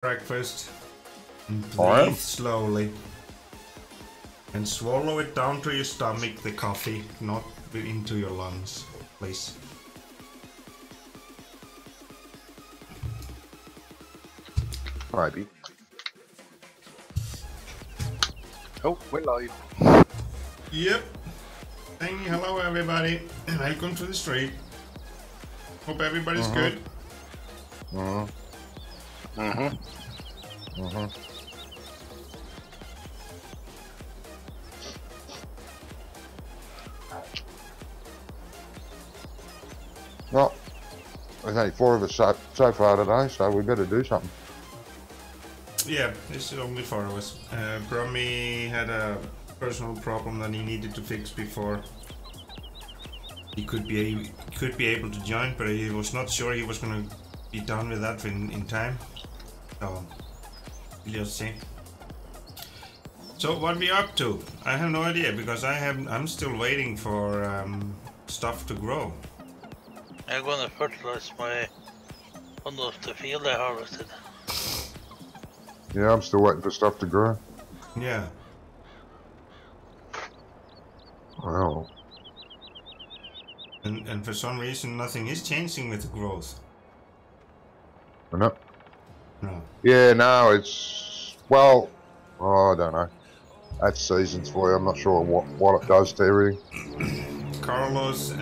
breakfast. And breathe slowly. And swallow it down to your stomach, the coffee, not into your lungs, please. Maybe. Oh, we're live. Yep. Saying hello everybody, and welcome to the stream. Hope everybody's good. Well, there's only 4 of us so far today, so we better do something. Yeah, this is only 4 of us. Brummie had a personal problem that he needed to fix before he could be able to join, but he was not sure he was going to be done with that in time. So we'll just see. So what we up to? I have no idea because I'm still waiting for stuff to grow. I'm gonna fertilize my one of the field I harvested. Yeah, I'm still waiting for stuff to grow. Yeah. Well. And for some reason nothing is changing with the growth. No. No. Yeah, no, it's well. Oh, I don't know. That's seasons for you. I'm not sure what it does to everything. Carlos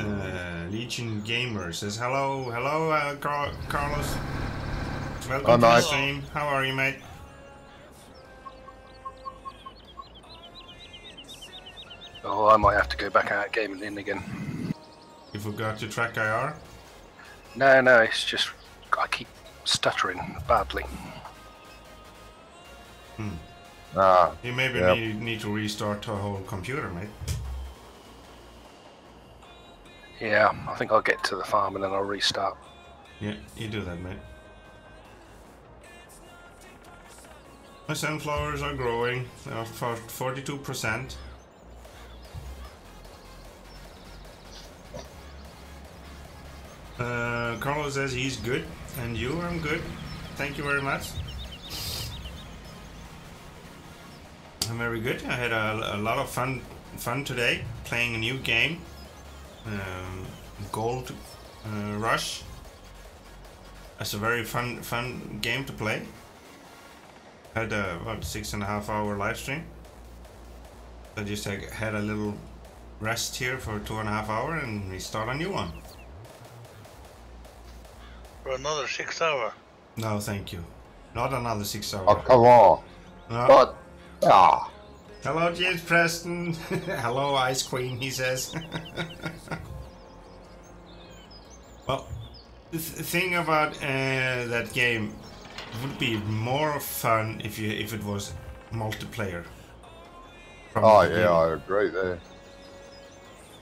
Legion Gamer says hello, Carlos. Welcome to the stream. How are you, mate? Oh, I might have to go back out gaming in again. You forgot to track IR? No, it's just I keep stuttering badly. You maybe need to restart the whole computer, mate. Yeah, I think I'll get to the farm and then I'll restart. Yeah, you do that, mate. My sunflowers are growing. They are 42%. Carlos says he's good, and you, I'm good. Thank you very much. I'm very good. I had a lot of fun today playing a new game, Gold Rush. It's a very fun game to play. Had about 6.5 hour live stream. I just had a little rest here for 2.5 hours, and we start a new one. For another 6 hours? No, thank you. Not another 6 hours. Oh, come on. No. What? Ah. Hello, James Preston. Hello, Ice Queen, he says. Well, the thing about that game would be more fun if it was multiplayer. Oh yeah, I agree there.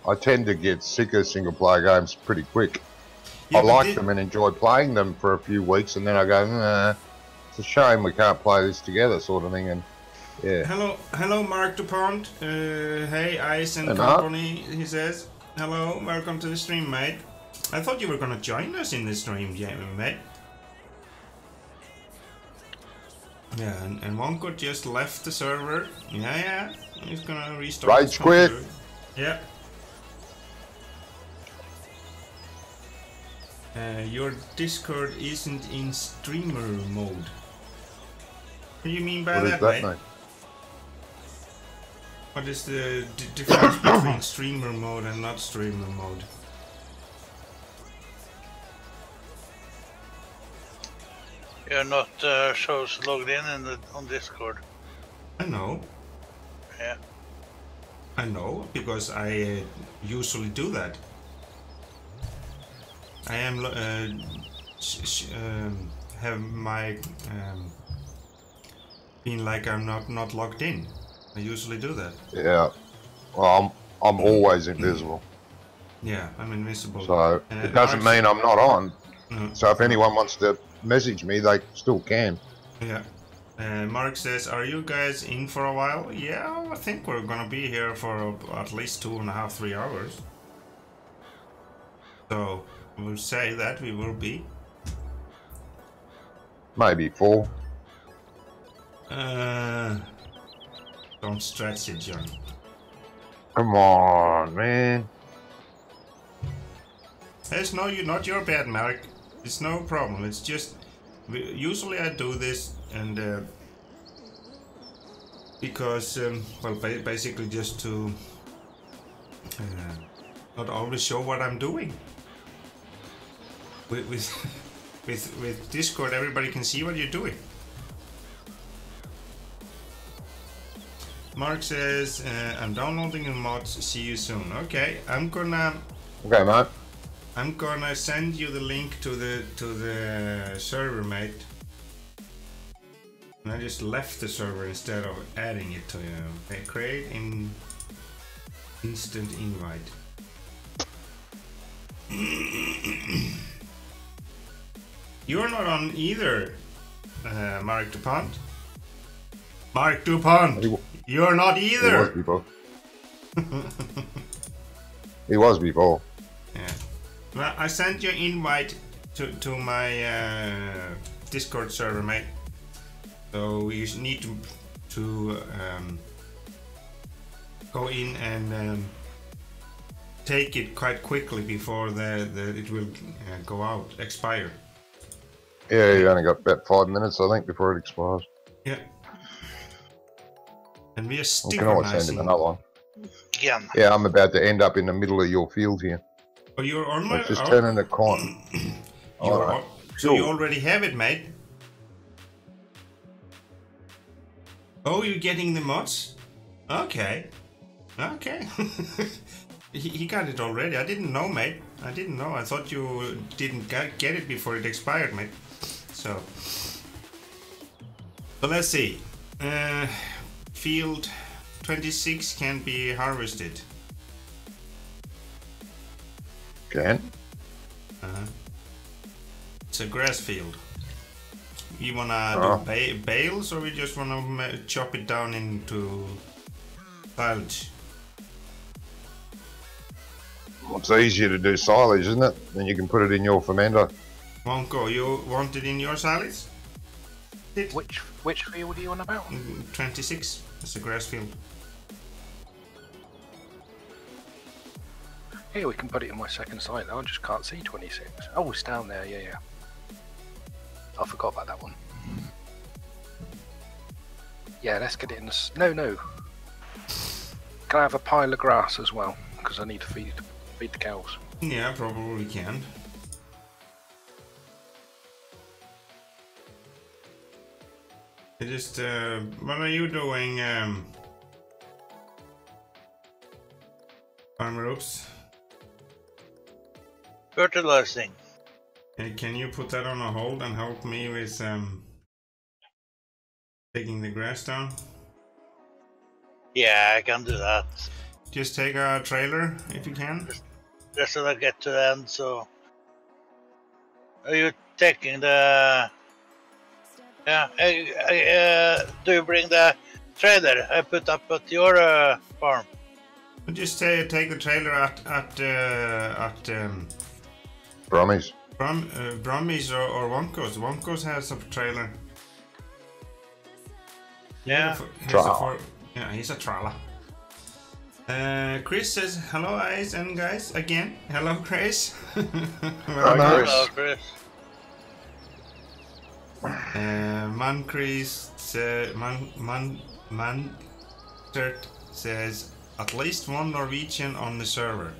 I tend to get sick of single player games pretty quick. Yeah, I like them and enjoy playing them for a few weeks, and then I go, nah, it's a shame we can't play this together, sort of thing. And yeah. Hello, Mark DuPont. Hey, Ice and Company. He says, hello, welcome to the stream, mate. I thought you were gonna join us in the stream, mate. Yeah, and Wonko just left the server. Yeah, he's gonna restart. Rage quit. Yeah. Your Discord isn't in streamer mode. What do you mean by that, mate? What is the difference between streamer mode and not streamer mode? You're not shows logged in on Discord. I know. Yeah. I know, because I usually do that. I am have my been like I'm not logged in. I usually do that. Yeah. Well, I'm always invisible. Yeah, I'm invisible. So it doesn't mean I'm not on. So if anyone wants to message me, they still can. Yeah. Mark says, are you guys in for a while? Yeah, I think we're gonna be here for at least 2.5, 3 hours. So we'll say that we will be. Maybe 4. Don't stretch it, John. Come on, man. It's not your bad, Mark. It's no problem. It's just usually I do this and because well, basically just to not always show what I'm doing. With Discord, everybody can see what you're doing. Mark says, I'm downloading the mods, see you soon. Okay, Okay, mate. I'm gonna send you the link to the server, mate. And I just left the server instead of adding it to you. Okay, create in instant invite. You're not on either, Mark DuPont. Mark DuPont, you're not either. He was before. He was before. Yeah. Well, I sent you an invite to my Discord server, mate. So you need to go in and take it quite quickly before it will go out, expire. Yeah, you only got about 5 minutes, I think, before it expires. Yeah. And we are synchronizing. We can always send him another one. Yeah. Yeah, I'm about to end up in the middle of your field here. Oh, you're on my... Just turning the corner. So you already have it, mate. Oh, you're getting the mods? Okay. Okay. He got it already. I didn't know, mate. I didn't know. I thought you didn't get it before it expired, mate. So let's see. Field 26 can be harvested. Can? It's a grass field. You wanna do bales, or we just wanna chop it down into silage? It's easier to do silage, isn't it? Then you can put it in your fermenter. Wonko, you want it in your silage? Which field are you on about? 26. It's a grass field. Here, we can put it in my second site. I just can't see 26. Oh, it's down there. Yeah. I forgot about that one. Yeah, let's get it in the... No. Can I have a pile of grass as well? Because I need to feed the cows. Yeah, probably can. Just, what are you doing, Farmer? Oops. Fertilizing. Hey, can you put that on a hold and help me with taking the grass down? Yeah, I can do that. Just take a trailer if you can. Just so I get to the end. So, are you taking the? Yeah. Do you bring the trailer I put up at your farm? Just take the trailer at Brummie's. Brummie's or Wonko's. Wonko's has a trailer. Yeah. He's a trailer. Chris says hello, guys and guys again. Hello, Chris. Hello, Chris. Mancert says at least one Norwegian on the server.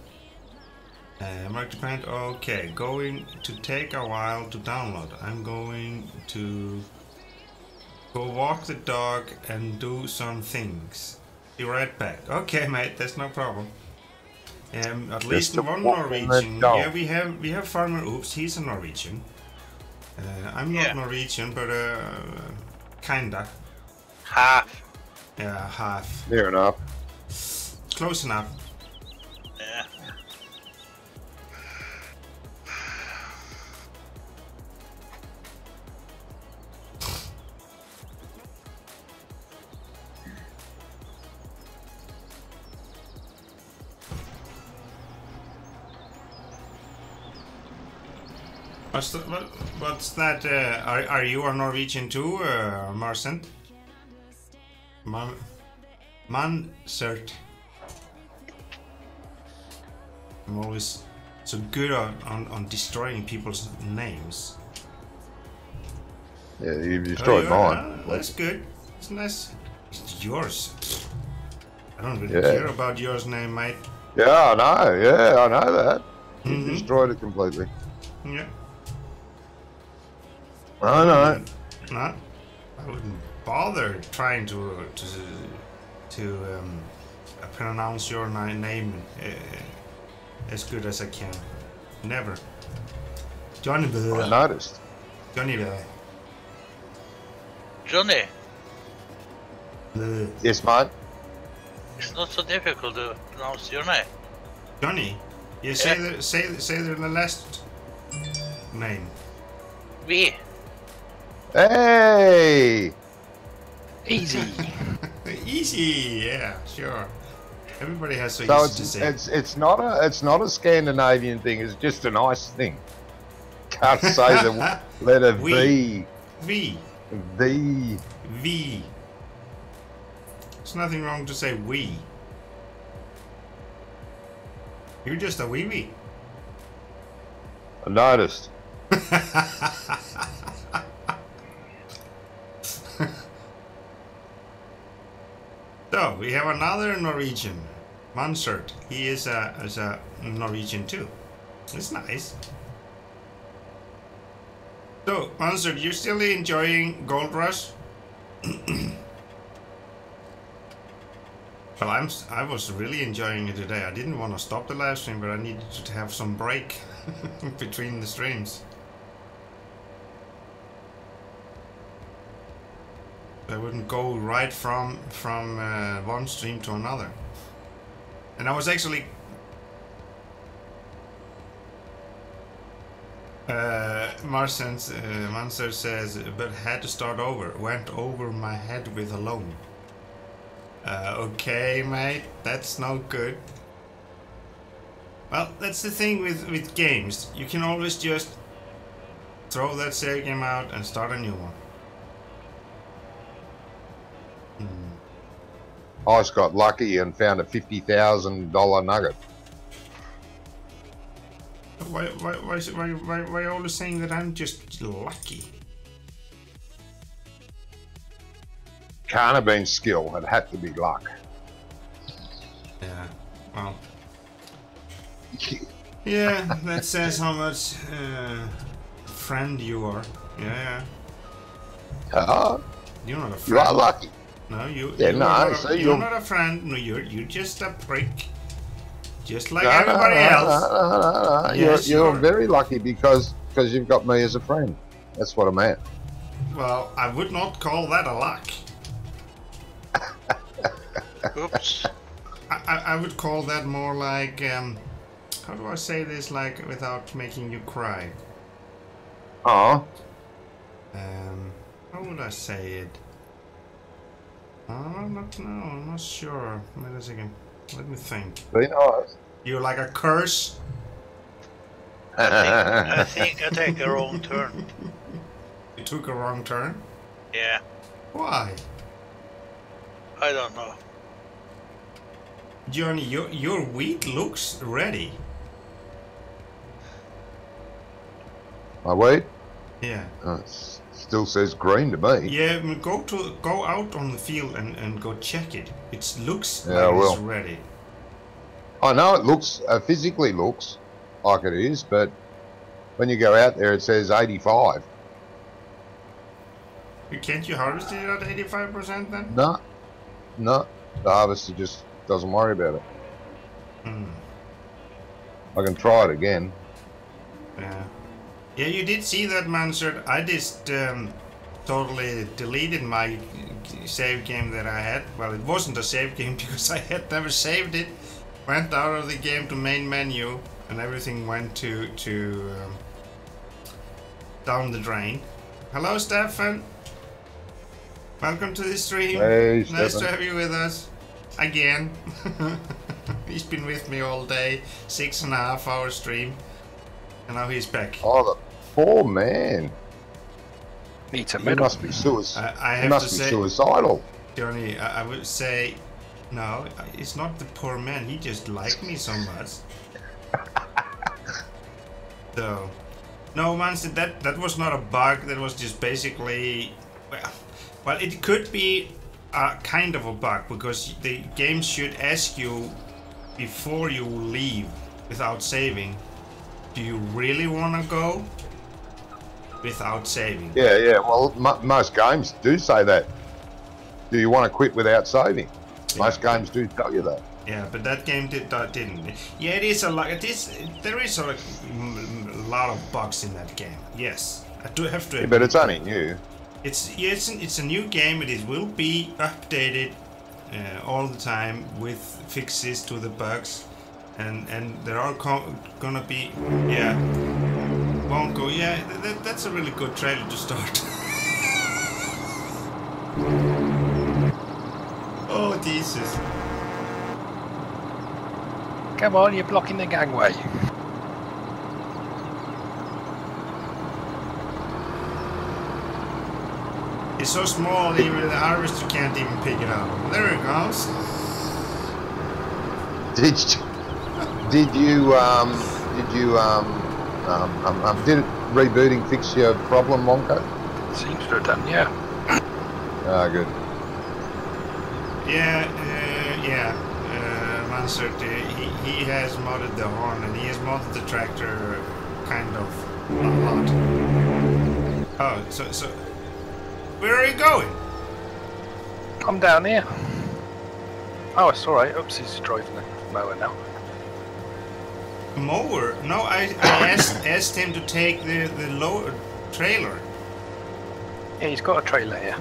Mark the Pant, okay, going to take a while to download. I'm going to go walk the dog and do some things. Be right back. Okay, mate, that's no problem. At least one Norwegian. Yeah, we have Farmer Oops. He's a Norwegian. I'm not Norwegian, but kinda. Half. Yeah, half. Near enough. Close enough. Yeah. What's that? Are you a Norwegian too, Marcent? Mansert. I'm always so good on destroying people's names. Yeah, you destroyed mine. That's good. It's nice. It's yours. I don't really care about yours name, mate. Yeah, I know. Yeah, I know that. You destroyed it completely. Yeah. I know. No, I wouldn't bother trying to pronounce your name as good as I can. Never. Johnny Vee. I noticed. Johnny Vee. Johnny, Yes, mate. it's not so difficult to pronounce your name. Johnny. Yeah, say the last name. Vee. Hey! Easy. Easy, yeah, sure. Everybody has so easy to say. It's not a Scandinavian thing. It's just a nice thing. Can't say the letter V. V. V. V. There's nothing wrong to say we. You're just a wee. I noticed. So we have another Norwegian, Mansert. He is a Norwegian too. It's nice. So Mansert, you still enjoying Gold Rush? Well, I was really enjoying it today. I didn't want to stop the live stream, but I needed to have some break between the streams. I wouldn't go right from one stream to another. And I was actually Manser says, but had to start over. Went over my head with a loan. Okay, mate, that's no good. Well, that's the thing with games. You can always just throw that save game out and start a new one. I just got lucky and found a $50,000 nugget. Why are you always saying that I'm just lucky? Can't have been skill. It had to be luck. Yeah, well. Yeah, that says how much friend you are. Yeah. You're not a friend. You are lucky. No, you're not a friend. No, you're just a prick. Just like everybody else. No. Yes, you're very lucky because you've got me as a friend. That's what I meant. Well, I would not call that a luck. Oops. I would call that more like how do I say this like without making you cry? Oh. How would I say it? I'm not sure. Wait a second. Let me think. Be nice. You're like a curse? I think I take a wrong turn. You took a wrong turn? Yeah. Why? I don't know. Johnny, your wheat looks ready. My wheat? Yeah. It still says green to me. Yeah, go out on the field and go check it. It looks Yeah, like it's ready. I know it looks physically looks like it is, but when you go out there, it says 85. Can't you harvest it at 85% then? No. The harvester just doesn't worry about it. I can try it again. Yeah, you did see that, Mansert. I just totally deleted my save game that I had. Well, it wasn't a save game because I had never saved it. Went out of the game to main menu and everything went to down the drain. Hello, Stefan. Welcome to the stream. Hey, nice Stefan. to have you with us again. He's been with me all day, 6.5 hour stream, and now he's back. Oh, the poor man. Needs a He medal. must be suicidal. I He have must to be say, suicidal. Johnny, I would say, no, it's not the poor man. He just liked me so much. So, no, man, that was not a bug. That was just basically, well, it could be a kind of a bug because the game should ask you before you leave without saving. Do you really want to go without saving? Yeah. Well, most games do say that. Do you want to quit without saving? Most games do tell you that. Yeah, but that game didn't. Yeah, it is a lot. There is a lot of bugs in that game. Yes, I do have to. Yeah, but it's only new. It's a new game. It will be updated all the time with fixes to the bugs, and there are gonna be won't go. Yeah, that's a really good trailer to start. Oh Jesus. Come on, you're blocking the gangway. It's so small, even the harvester can't even pick it up. There it goes. Did rebooting fix your problem, Monko? Seems to have done, yeah. Ah, good. Yeah. Mansert, he has modded the horn and he has modded the tractor kind of a lot. Oh, so where are you going? I'm down here. Oh, it's alright. Oops, he's driving the mower now. Mower? No, I asked him to take the lower trailer. Yeah, he's got a trailer here.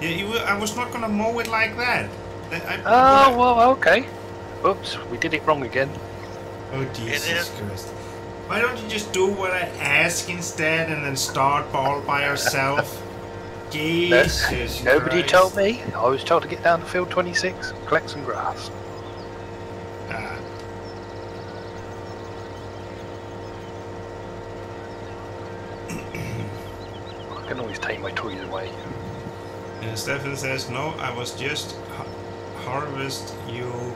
Yeah, I was not gonna mow it like that. Well, okay. Oops, we did it wrong again. Oh, Jesus Christ. Why don't you just do what I ask instead and then start all by yourself? Jesus Nobody Christ. told me. I was told to get down to field 26, collect some grass. I can always take my toys away. And Stefan says, no, I was just harvest you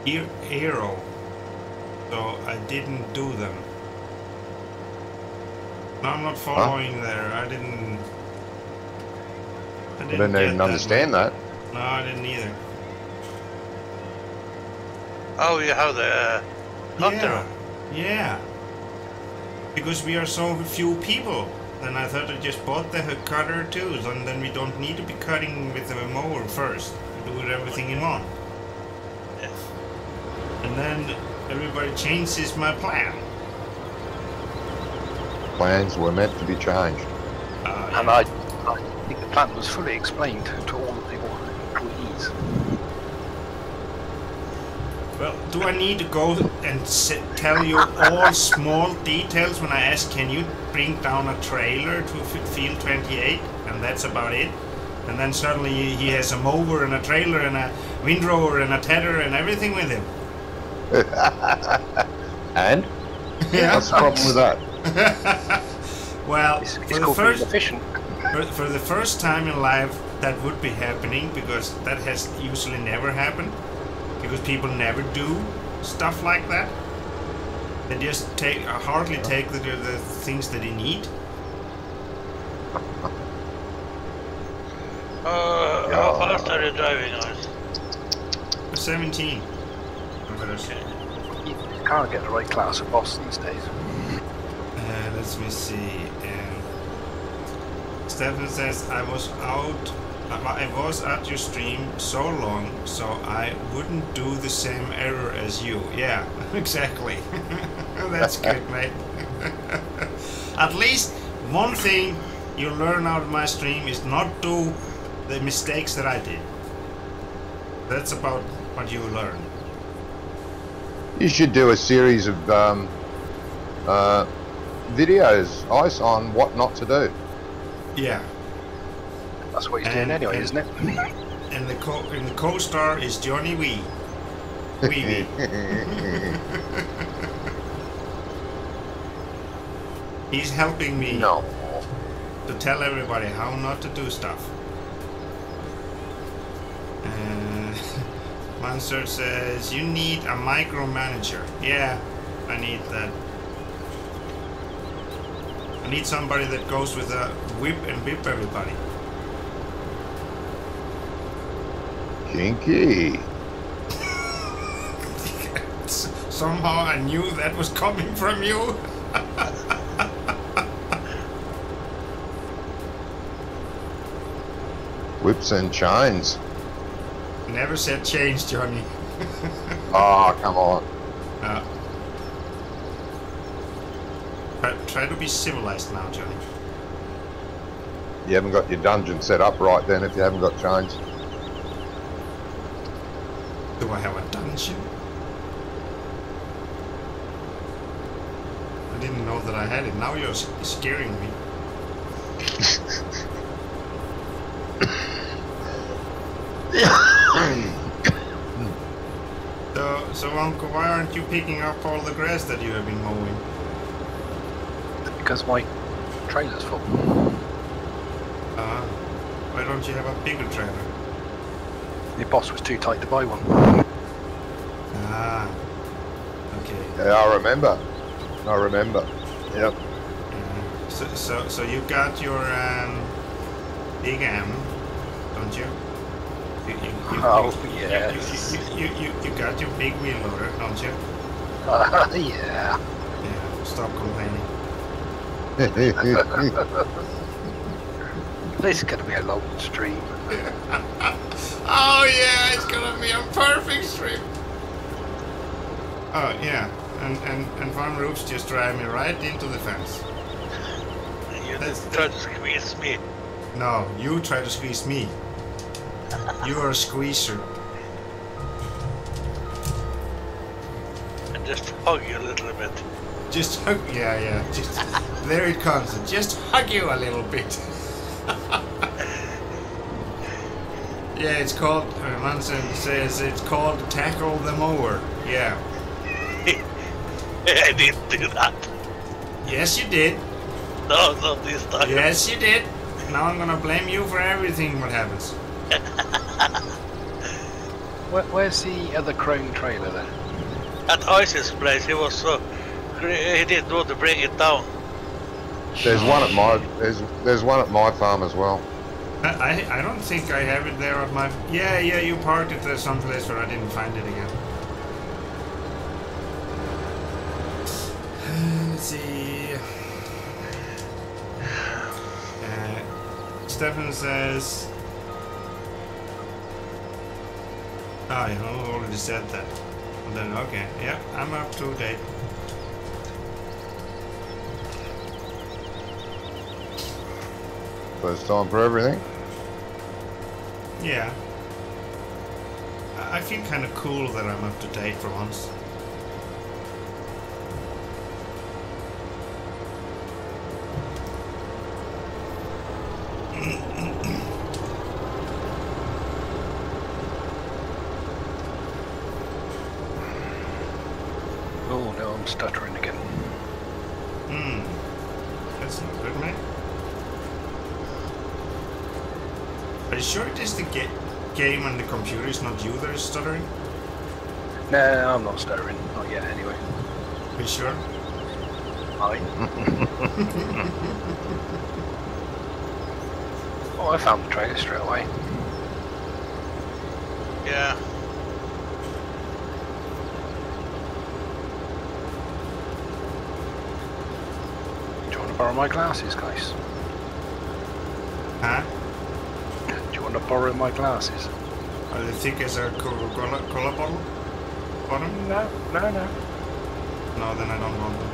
hero. So I didn't do them. No, I'm not following there. I didn't even understand that. No, I didn't either. Oh, you have the cutter. Yeah. Because we are so few people. Then I thought I just bought the cutter too, and then we don't need to be cutting with the mower first. We do everything in one. Yeah. And then everybody changes my plan. Plans were meant to be changed. Yeah. And I think the plan was fully explained to all the employees. Well, do I need to go and tell you all small details when I ask, can you bring down a trailer to field 28? And that's about it. And then suddenly he has a mower and a trailer and a windrower and a tether and everything with him. And? Yeah. What's the problem with that? Well, It's called being efficient. for the first time in life, that would be happening because that has usually never happened. Because people never do stuff like that. They just hardly take the things that they need. How fast are you driving on? 17. Okay. You can't get the right class of boss these days. Let me see. Stefan says I was at your stream so long, so I wouldn't do the same error as you. Yeah, exactly. That's good, mate. At least one thing you learn out of my stream is not do the mistakes that I did. That's about what you learn. You should do a series of videos, Ice, on what not to do. Yeah. That's what he's doing anyway, isn't it? And the co-star is Johnny Vee. Vee. He's helping me to tell everybody how not to do stuff. Monster says, you need a micromanager. Yeah, I need that. I need somebody that goes with a whip and whip everybody. Kinky. Somehow I knew that was coming from you. Whips and chains. Never said change, Johnny. Oh, come on. Try to be civilized now, Johnny. You haven't got your dungeon set up right then if you haven't got chains. Do I have a dungeon? I didn't know that I had it. Now you're scaring me. So Uncle, why aren't you picking up all the grass that you have been mowing? Because my trailer's full. Why don't you have a bigger trailer? The boss was too tight to buy one. Ah, okay. Yeah, I remember. Yep. So you got your big M, don't you? Yes. You got your big wheel loader, don't you? Yeah. Yeah. Stop complaining. This is going to be a long stream. Oh yeah, it's gonna be a perfect stream. Oh yeah, and Farm Roops just drive me right into the fence. You just try to squeeze me. No, you try to squeeze me. You are a squeezer. And just hug you a little bit. Just hug, yeah. Just there it comes. Just hug you a little bit. Yeah, it's called. Manson says it's called tackle the mower. Yeah. I didn't do that. Yes, you did. No, not this time. Yes, you did. Now I'm gonna blame you for everything what happens. Where's the other chrome trailer then? At Ice's place, he was so he didn't want to bring it down. There's one at my there's one at my farm as well. I don't think I have it there at my. Yeah, you parked it there someplace where I didn't find it again. Let's see. Stefan says. Oh, you already said that. And then okay, yeah, I'm up to date. First time for everything. Yeah. I feel kind of cool that I'm up to date for once. Oh no, I'm stuttering again. That's not good, mate. Are you sure it is the game on the computer is not you that is stuttering? No, I'm not stuttering. Not yet, anyway. Are you sure? Fine. Oh, I found the trailer straight away. Yeah. Do you want to borrow my glasses, guys? Huh? Do you want to borrow my glasses? Are they thick as a Coca-Cola bottle? Bottom? No. No, then I don't want them.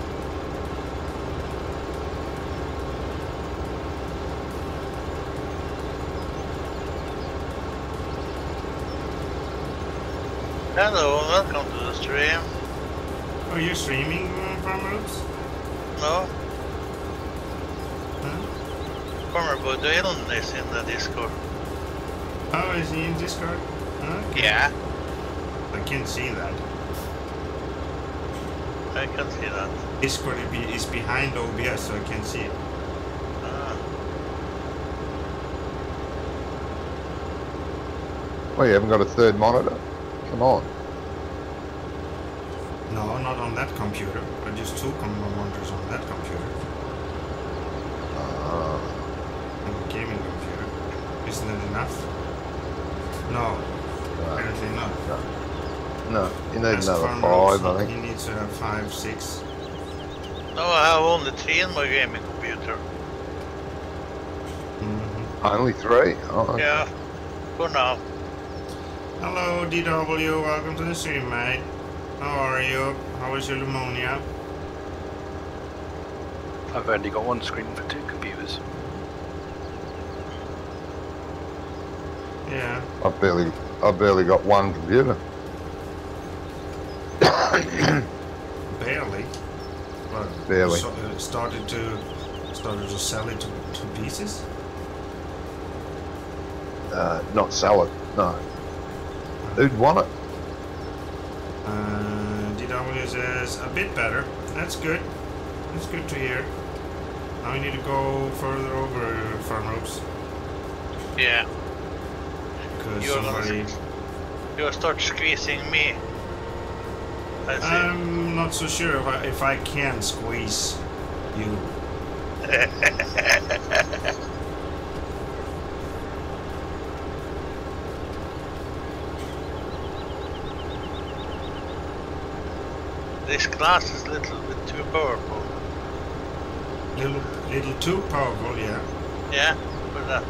Hello, welcome to the stream. Oh, you're streaming Farm Roops? No, Huh? Farmer Boy Dylan is in the Discord. Oh, is he in Discord? Okay. Yeah, I can't see that. I can see that. Discord is behind OBS, so I can't see it. Ah. Well, you haven't got a third monitor? Come on. No, not on that computer. I just took monitors on that computer. On the gaming computer. Isn't it enough? No. Apparently not. No, you need As another Farmer 5, I think. He needs 5, 6. No, I have only 3 in my gaming computer. Only 3? Oh, okay. Yeah, for now. Hello, DW. Welcome to the stream, mate. How are you? How is your pneumonia? I've only got one screen for 2 computers. Yeah. I've barely got one computer. Barely. But Barely. Started to sell it to pieces. Not sell it. No. Who'd want it? DW says a bit better. That's good. That's good to hear. Now we need to go further over farm ropes. Yeah. Because You're gonna start squeezing me. I'm not so sure if I can squeeze you. This glass is a little bit too powerful. Little too powerful, yeah. Yeah, for that.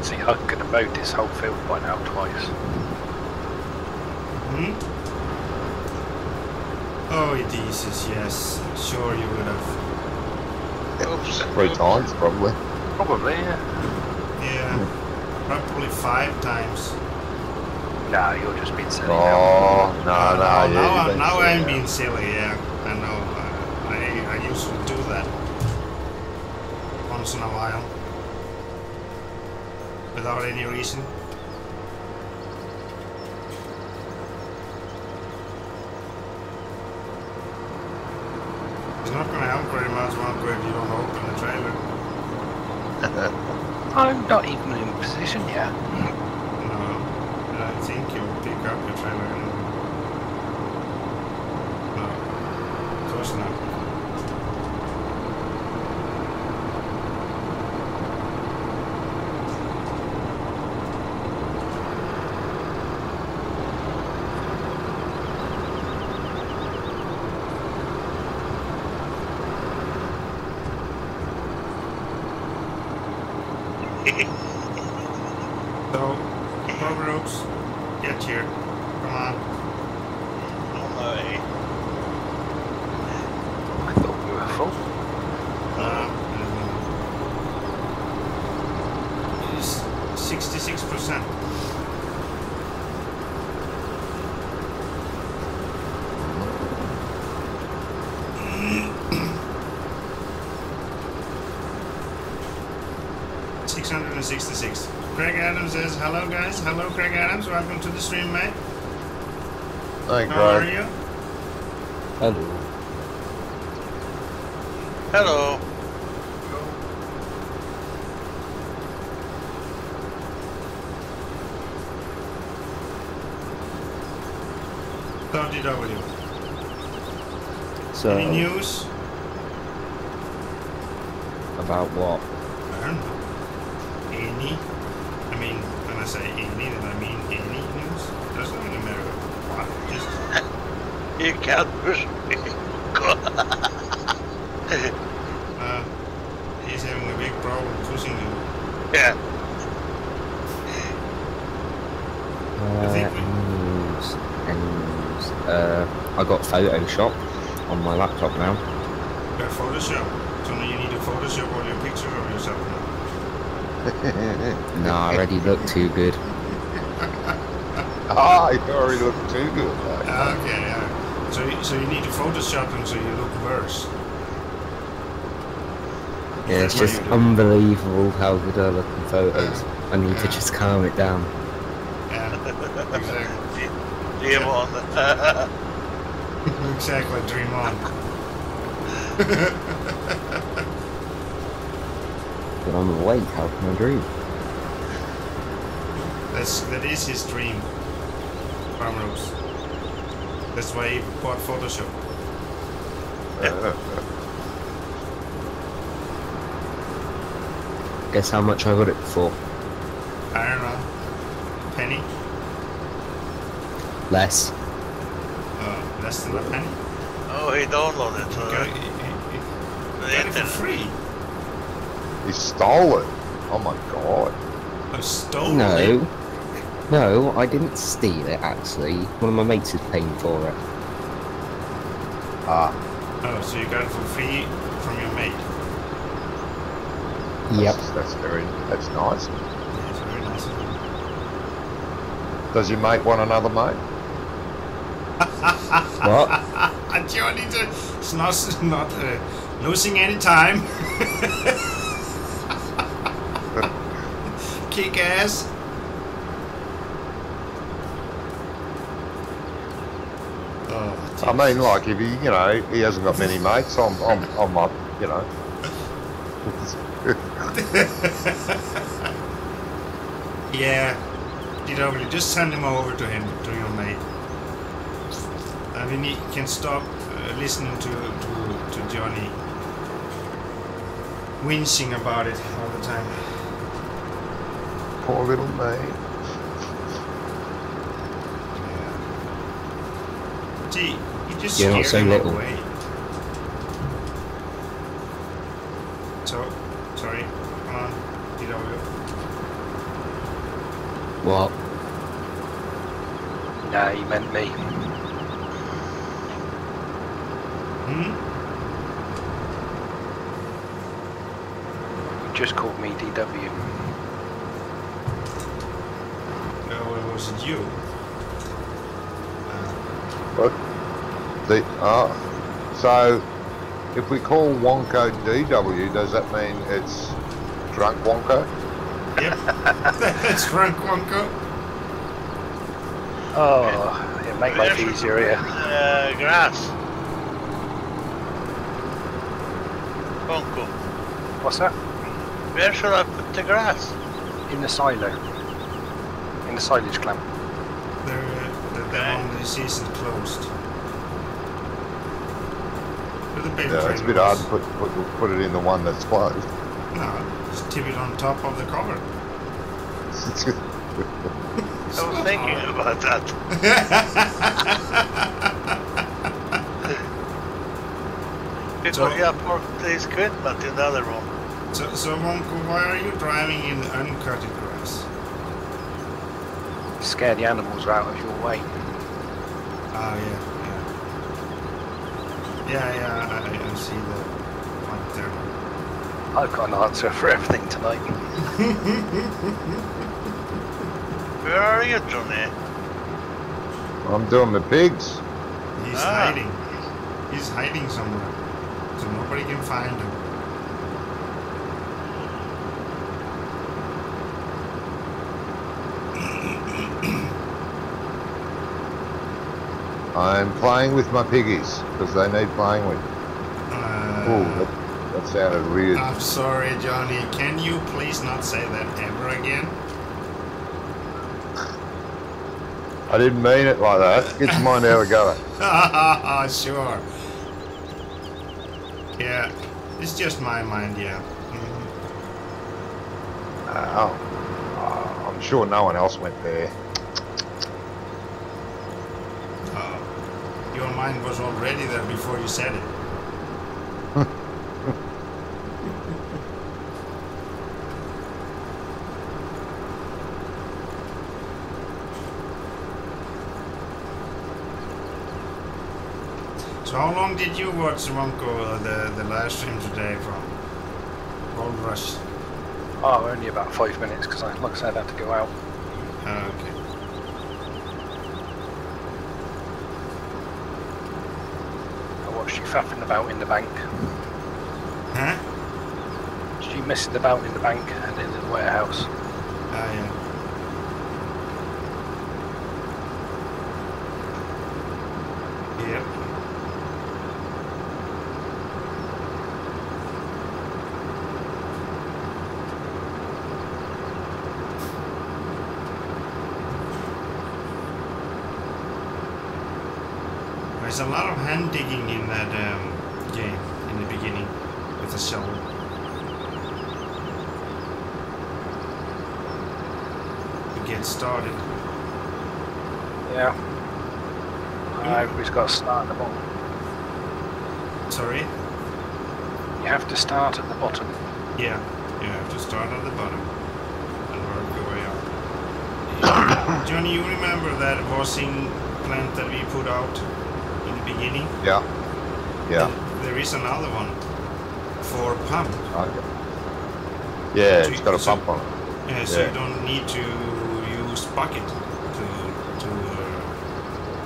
See, I could have mowed this whole field by now twice. Oh, Jesus, yes. Sure you would have. Oops. 3 times, probably. Probably, yeah. Yeah. Probably 5 times. No, you're just being silly. Oh, no, yeah. Now I'm being silly, yeah. I know. I usually do that. Once in a while. Without any reason. It's not going to help very much, Marco, if you don't open the trailer. I'm not even in position yet. No, I think you'll pick up your trailer. No, of course not. So, rubber ropes, get here. Come on. On my way. I thought we were full. It's 66%. $666. Craig Adams says, hello guys. Hello Craig Adams, welcome to the stream, mate. Hey, How are you? Hello. Hello. DW. So, Any news? about what? I don't know. Any? I mean, when I say any, then I mean any news. Doesn't really matter what. Just You can't push me. he's having a big problem pushing you. Yeah. I think News. I got Photoshop on my laptop now. you got Photoshop. So now you need to Photoshop all your pictures of yourself now. No, I already look too good. Ah, you already look too good. Okay, yeah. So you need to Photoshop them so you look worse. Yeah, it's just unbelievable how good I look in photos. I need to just calm it down. Yeah, exactly. Dream on. Exactly, dream on. But I'm awake, how can I dream? That is his dream. Farmers. That's why he bought Photoshop. Guess how much I got it for? I don't know. Penny? Less. Less than a penny? Oh, he downloaded it. Got it for free. He stole it. Oh my god. Oh, stole it? No. No, I didn't steal it actually. One of my mates is paying for it. Ah. Oh, so you got it for free from your mate? Yep. That's nice. Yeah, it's very nice. Does your mate want another mate? What? Johnny, it's not losing any time. Kick ass. Oh, I mean, like, if he, you know, he hasn't got many mates, I'm up, you know. Yeah, DW, just send him over to him, to your mate. I mean, he can stop listening to Johnny whinging about it all the time. Poor little mate. Yeah. Gee, you just You're not scared so him little. away. So, sorry, come on, DW. What? Nah, he meant me. Hmm? He just called me DW. Oh, was it you? What? So, if we call Wonko DW, does that mean it's drunk Wonko? Yep, that's Frank Wonko. Oh, it'll make life easier here. Grass. Bunko. What's that? Where should I put the grass? In the silo. In the silage clamp. The one the season closed. With the paper Yeah, it's a trail bit hard was- to put it in the one that's closed. No, just tip it on top of the cover. I was thinking about that. Because you have parked this equipment in the other room. So Wonko, why are you driving in uncutted grass? Scare the animals out of your way. Ah, yeah. I see the point there. I've got an answer for everything tonight. Where are you, Johnny? I'm doing the pigs. He's hiding. He's hiding somewhere, so nobody can find him. I'm playing with my piggies because they need playing with. Oh, that sounded weird. I'm sorry, Johnny. Can you please not say that ever again? I didn't mean it like that. Get your mind out of the gutter. Sure. Yeah, it's just my mind, yeah. I'm sure no one else went there. Your mind was already there before you said it. So how long did you watch Wonko, the live stream today from Gold Rush? Oh, only about 5 minutes because, like I said, I had to go out. Okay. I watched you faffing about in the bank. Huh? You messing about in the bank and in the warehouse. Ah, yeah. Yep. There's a lot of hand digging in that game in the beginning with the shovel. To get started. Yeah. We've got to start at the bottom. Sorry? You have to start at the bottom. Yeah, you have to start at the bottom and work your way up. Johnny, you remember that washing plant that we put out in the beginning? Yeah. Yeah. There is another one for pump. Okay. Yeah, it's got a pump on it. Yeah, so you don't need to use bucket to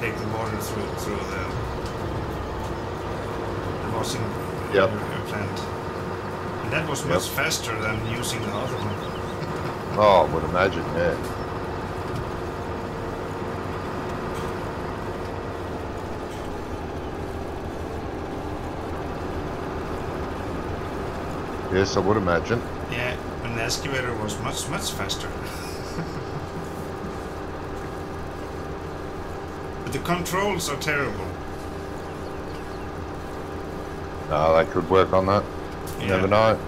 take the water through the washing plant. And that was much faster than using the other one. Oh, I would imagine, yeah. Yes, I would imagine. Yeah, and the excavator was much faster. But the controls are terrible. No, they could work on that. You never know.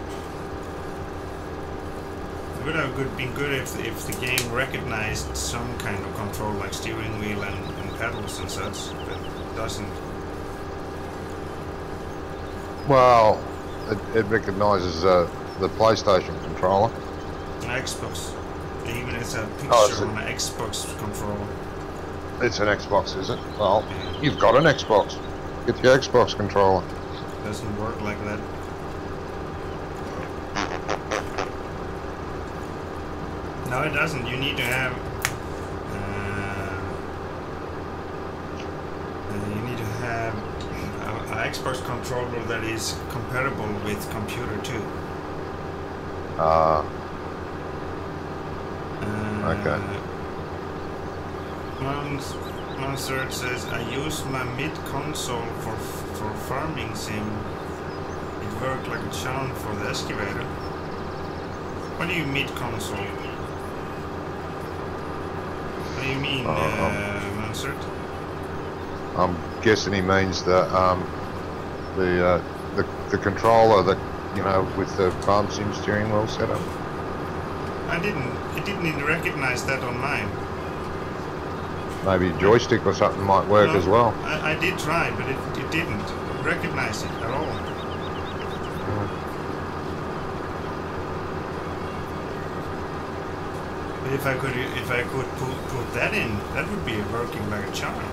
It would have been good if the game recognized some kind of control like steering wheel and pedals and such, but it doesn't. Well, it recognises the PlayStation controller. An Xbox. Even it's a picture on an Xbox controller. It's an Xbox, is it? Well, you've got an Xbox. Get the Xbox controller. Doesn't work like that. No, it doesn't. You need to have. An Xbox controller that is compatible with computer too. Okay. Monster says, I use my mid console for farming sim. It worked like a charm for the excavator. What do you mid console? What do you mean, Monster? I'm guessing he means the controller that, you know, with the farm sim steering wheel setup. It didn't even recognize that on mine. Maybe a joystick or something might work as well. I did try, but it didn't recognize it at all. But if I could put that in, that would be working like a charm.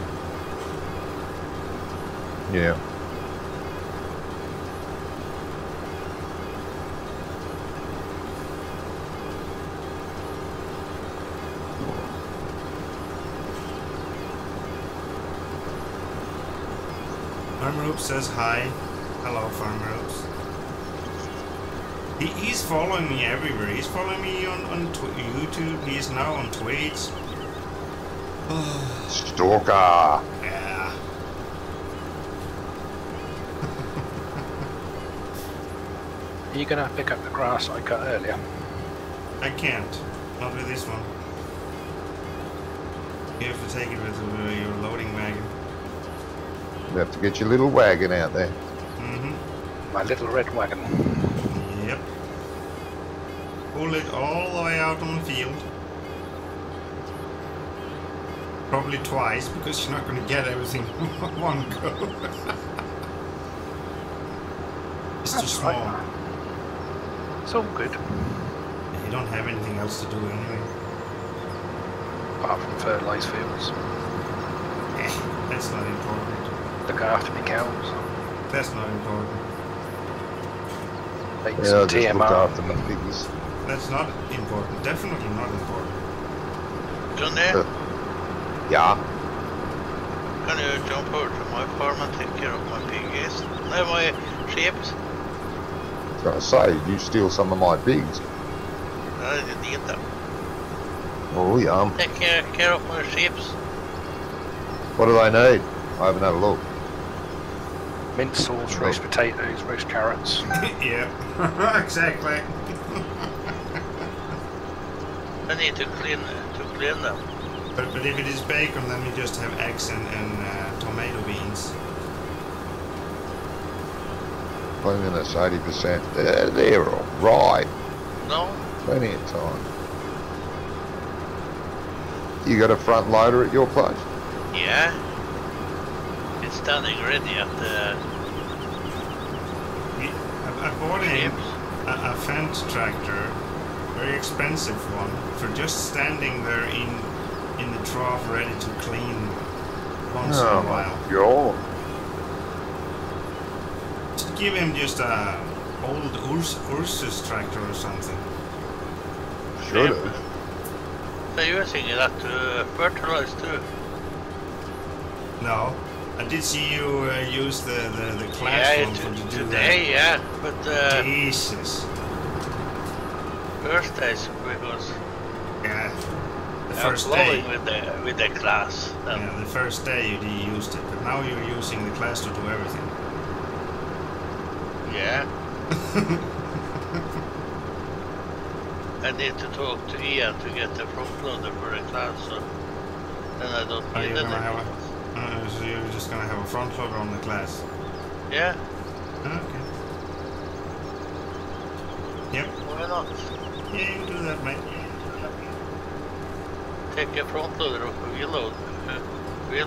Yeah. Farmer Oops says hi. Hello, Farmer Oops. He's following me everywhere. He's following me on YouTube. He's now on Twitch. Stalker. Yeah. Are you going to pick up the grass I cut earlier? I can't. Not with this one. You have to take it with your loading wagon. You have to get your little wagon out there. Mm-hmm. My little red wagon. Yep. Pull it all the way out on the field. Probably twice, because you're not going to get everything in one go. It's too small. Right. It's all good. You don't have anything else to do anyway. Apart from fertilise fields. That's not important. Look after my cows. That's not important. Make Yeah, some just look TMR. after my piggies. That's not important. Definitely not important. Johnny, Yeah. can you jump over to my farm and take care of my piggies? No, my sheep. I was going to say, you steal some of my pigs. I didn't eat them. Oh, yum. Take care of my sheep. What do they need? I haven't had a look. Mint sauce, roast potatoes, roast carrots. Yeah, exactly. I need to clean them. But if it is bacon, then we just have eggs and tomato beans. Cleanliness 80%. They're all right. No? Plenty of time. You got a front loader at your place? Yeah. It's standing ready at the... I bought a Fendt tractor, very expensive one, for just standing there in the trough ready to clean once in a while. God. Just give him just a old Ursus tractor or something. Should have. They're using that to fertilize too. No. I did see you use the class one to do today, that. yeah, but Jesus. First days because the first day with the class. Yeah, the first day you used it, but now you're using the class to do everything. Yeah. I need to talk to Ian to get the front loader for the class, so then I don't need anything. So you're just gonna have a front loader on the class? Yeah. Okay. Yep. Why not? Yeah, you do that, mate. Take a front loader off a wheel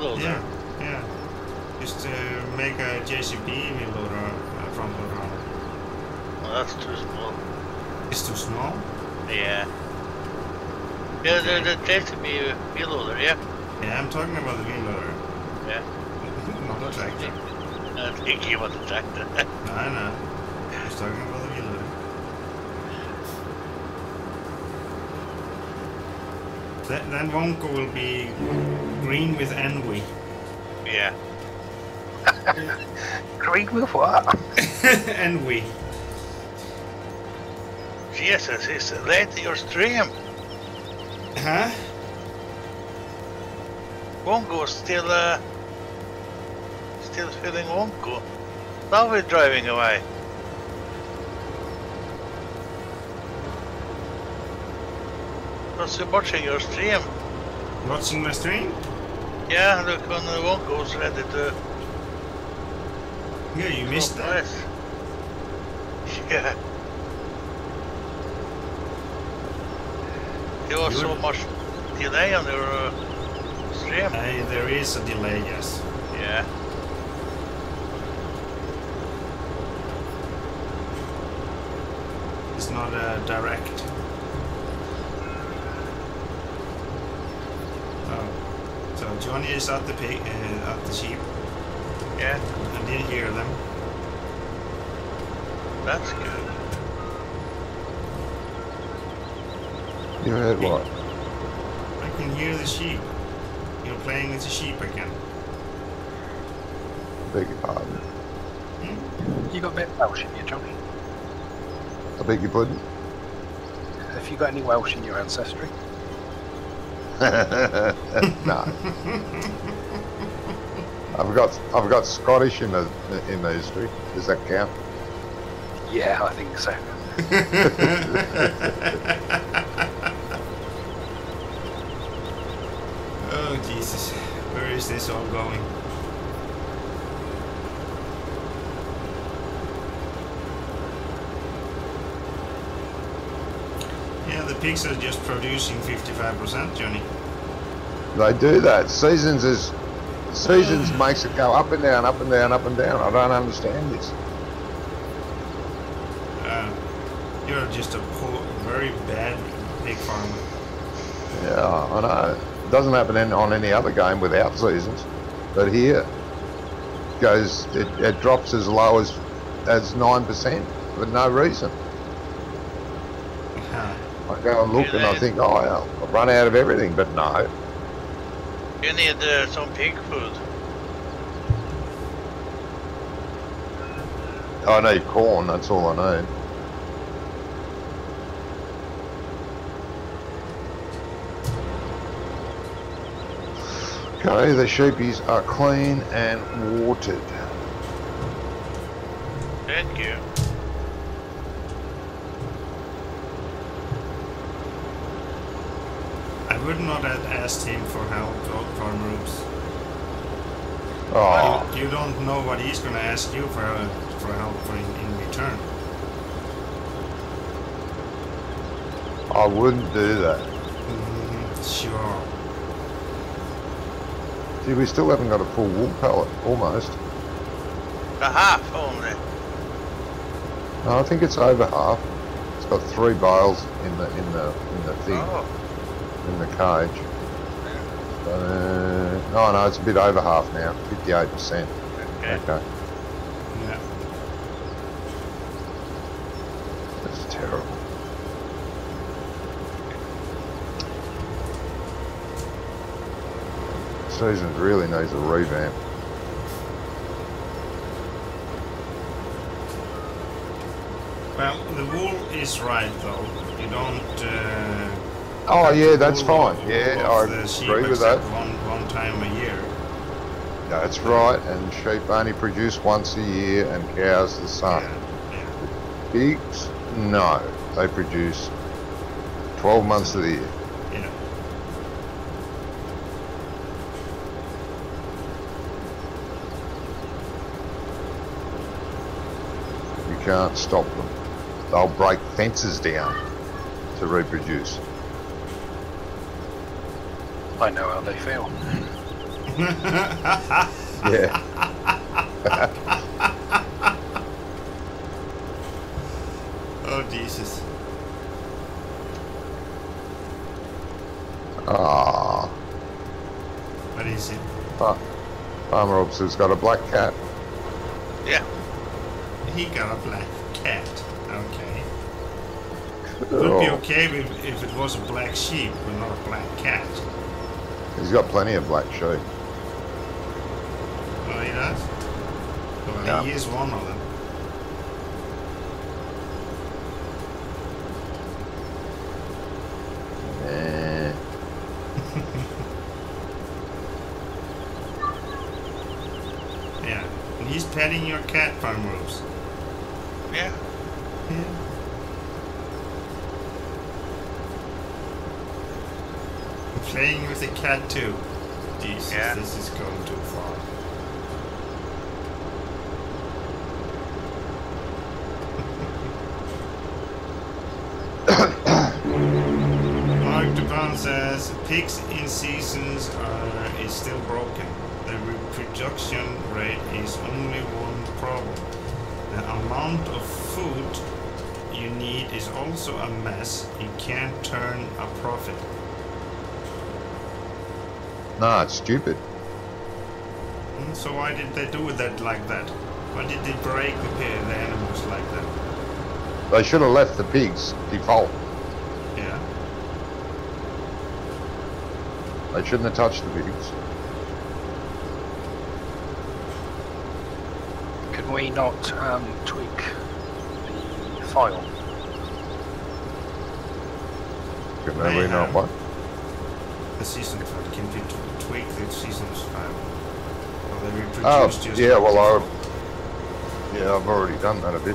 loader. Yeah. Just make a JCB wheel loader, front loader on it. Well, that's too small. It's too small? Yeah. Yeah, the JCB wheel loader, yeah. Yeah, I'm talking about the wheel loader. Yeah. Not the tractor. I'm thinking about the tractor. I know. I was talking about the wheel loader. Then Wonko will be green with envy. Yeah. Green with what? Envy. Jesus, it's late in your stream. Huh? Wonko's still feeling Wonko. Now we're driving away. Was you watching your stream? Watching my stream? Yeah, look when Wonko's ready to... Yeah, you missed that. Yeah. There was so much delay on your stream. There is a delay, yes. Yeah. It's not direct. Oh. So Johnny is at the sheep. Yeah. I did hear them. That's good. You heard what? I can hear the sheep. You're playing with the sheep again. Beg your pardon. You got a bit of Welsh in you, Johnny? I beg your pardon? Have you got any Welsh in your ancestry? No. I've got Scottish in the history. Does that count? Yeah, I think so. Oh Jesus, where is this all going? Yeah, the pigs are just producing 55%, Johnny. They do that. Seasons makes it go up and down, up and down, up and down. I don't understand this. You're just a poor, very bad pig farmer. Yeah, I know. It doesn't happen on any other game without seasons, but here it drops as low as 9% for no reason. I go and look and I think, oh, I've run out of everything, but no. You need some pig food. I need corn, that's all I need. Okay, the sheepies are clean and watered. Thank you. I would not have asked him for help, farm rooms. Oh, You don't know what he's gonna ask you for help in return. I wouldn't do that. Sure. See, we still haven't got a full wool pallet, almost. A half only. No, I think it's over half. It's got 3 bales in the thing, Oh. in the cage. Oh no, it's a bit over half now, 58%. Okay. Okay, Yeah. that's terrible. Season really needs a revamp. Well, the wool is right though. You don't. Oh yeah, that's wool fine. of- Yeah, of I the sheep agree with that. except one time a year. That's right, and sheep only produce once a year and cows the same. Yeah. Pigs, no, they produce 12 months of the year. Yeah. You can't stop them. They'll break fences down to reproduce. I know how they feel. Yeah. Oh Jesus. Ah. What is it? Farmer Officer's got a black cat. Yeah. He got a black cat. Okay. It would be Oh, okay if it was a black sheep, but not a black cat. he's got plenty of black sheep. Oh, he does? Well, Yeah. he is one of them. Eh. Yeah. And he's petting your cat, Farm Ropes. Yeah. Yeah. Playing with the cat too. Jesus, Yeah. this is going too far. Mark Dupont says pigs in seasons is still broken. The reproduction rate is only one problem. The amount of food you need is also a mess. You can't turn a profit. No, it's stupid. So why did they do that like that? Why did they break the animals like that? They should have left the pigs default. Yeah. They shouldn't have touched the pigs. Can we not tweak the file? Can They we not have- what? The season file can be tweak the season's file. Or they reproduce Oh, just yeah, like well, before. I've already done that a bit.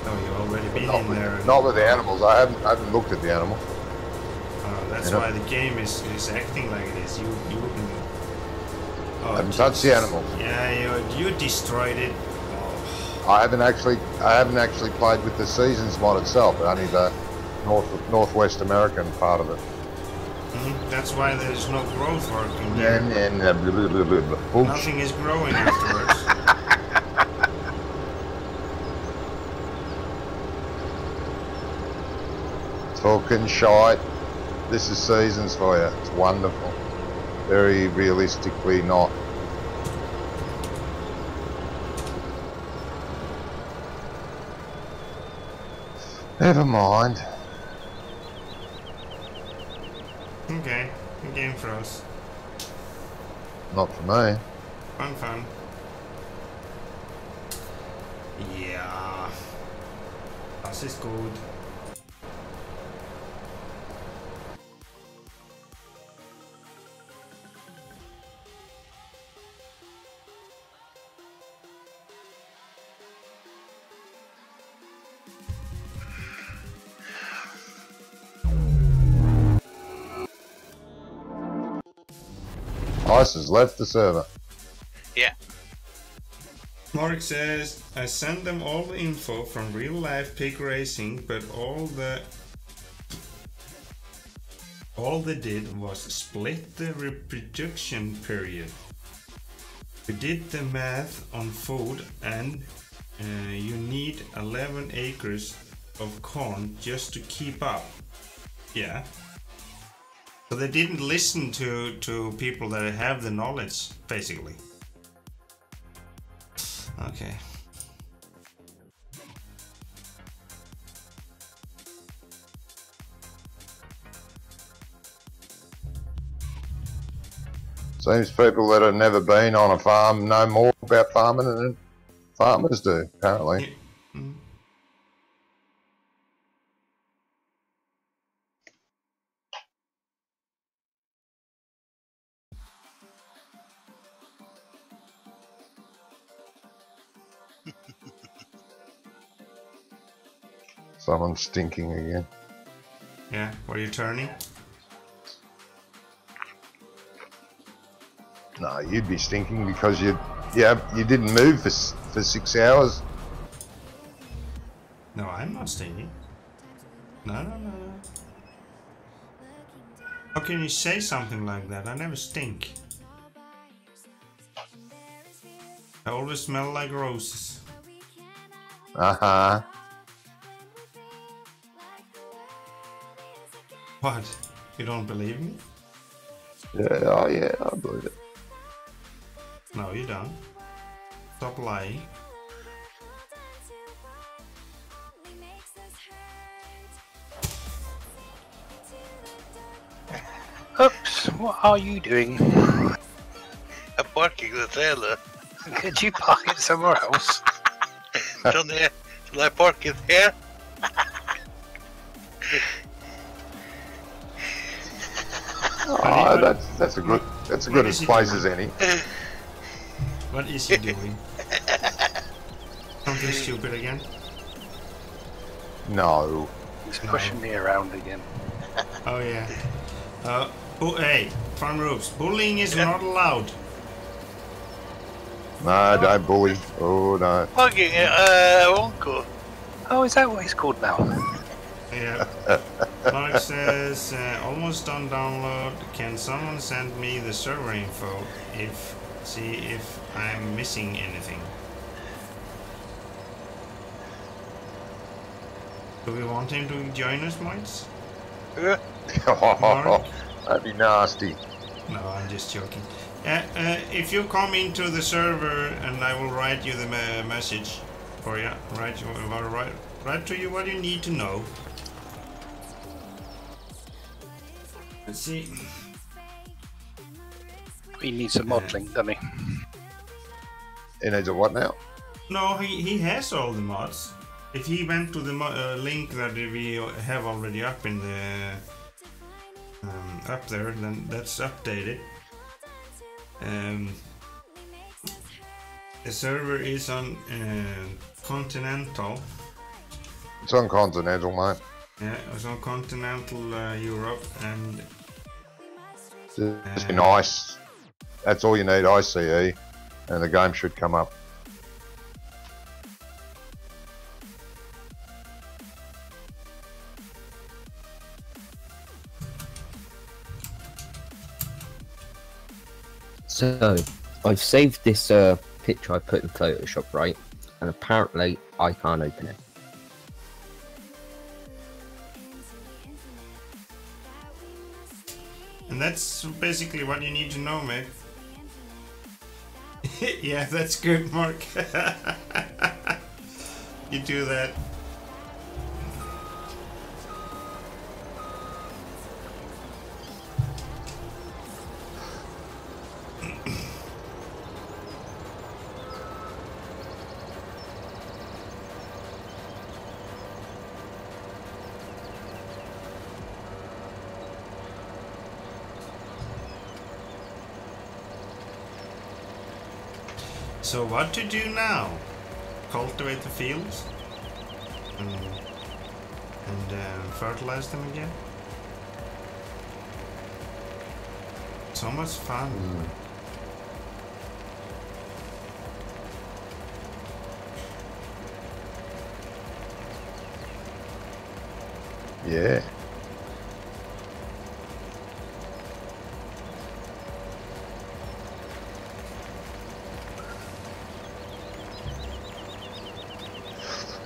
Oh, you've already been Not in with, there. And, not with the animals. I haven't looked at the animal. that's You know? why the game is acting like it is. You wouldn't. Oh, I haven't touched the Jesus. animal. Yeah, you destroyed it. Oh, I haven't actually played with the seasons mod itself. Only the Northwest American part of it. that's why there's no growth working here. And blah, blah, blah, blah, blah. Bullshit. Nothing is growing afterwards. Talking shite. This is seasons for you. It's wonderful. Very realistically not. Never mind. Okay, a game for us. Not for me. Fun. Yeah. Das ist gut. Ice has left the server. Yeah. Mark says, I sent them all the info from real life pig racing, but all they did was split the reproduction period. We did the math on food, and you need 11 acres of corn just to keep up. Yeah. So they didn't listen to people that have the knowledge, basically. Okay. Seems people that have never been on a farm know more about farming than farmers do, apparently. Yeah. Mm. Someone's stinking again. Yeah, were you turning? No, you'd be stinking because you didn't move for 6 hours. No, I'm not stinking. No. How can you say something like that? I never stink. I always smell like roses. Uh-huh. What? You don't believe me? Yeah, oh yeah, I believe it. No, you don't. Stop lying. Oops, what are you doing? I'm parking the trailer. Could you park it somewhere else? Johnny, shall I park it here? Oh, that's a good as place as any. What is he doing? Something stupid again? No. He's pushing me around again. Oh yeah. Hey, Farm Roofs, bullying is not allowed. No, don't bully. Oh no. Parking Wonko. Oh, is that what he's called now? Yeah. Mark says, almost done download. Can someone send me the server info see if I'm missing anything? Do we want him to join us, mates? Mark? That'd be nasty. No, I'm just joking. If you come into the server and I will write you the message for you, write to you what you need to know. Let's see. He needs some modelling, doesn't he? He needs a what now? No, he has all the mods. If he went to the link that we have already up in the up there, then that's updated. The server is on Continental. It's on Continental, mate. Yeah, it's on Continental Europe, and Just be nice. That's all you need, ICE, and the game should come up. So, I've saved this picture I put in Photoshop, right? And apparently, I can't open it. And that's basically what you need to know, mate. Yeah, that's good, Mark. You do that. So what to do now? Cultivate the fields and fertilize them again. So much fun. Yeah.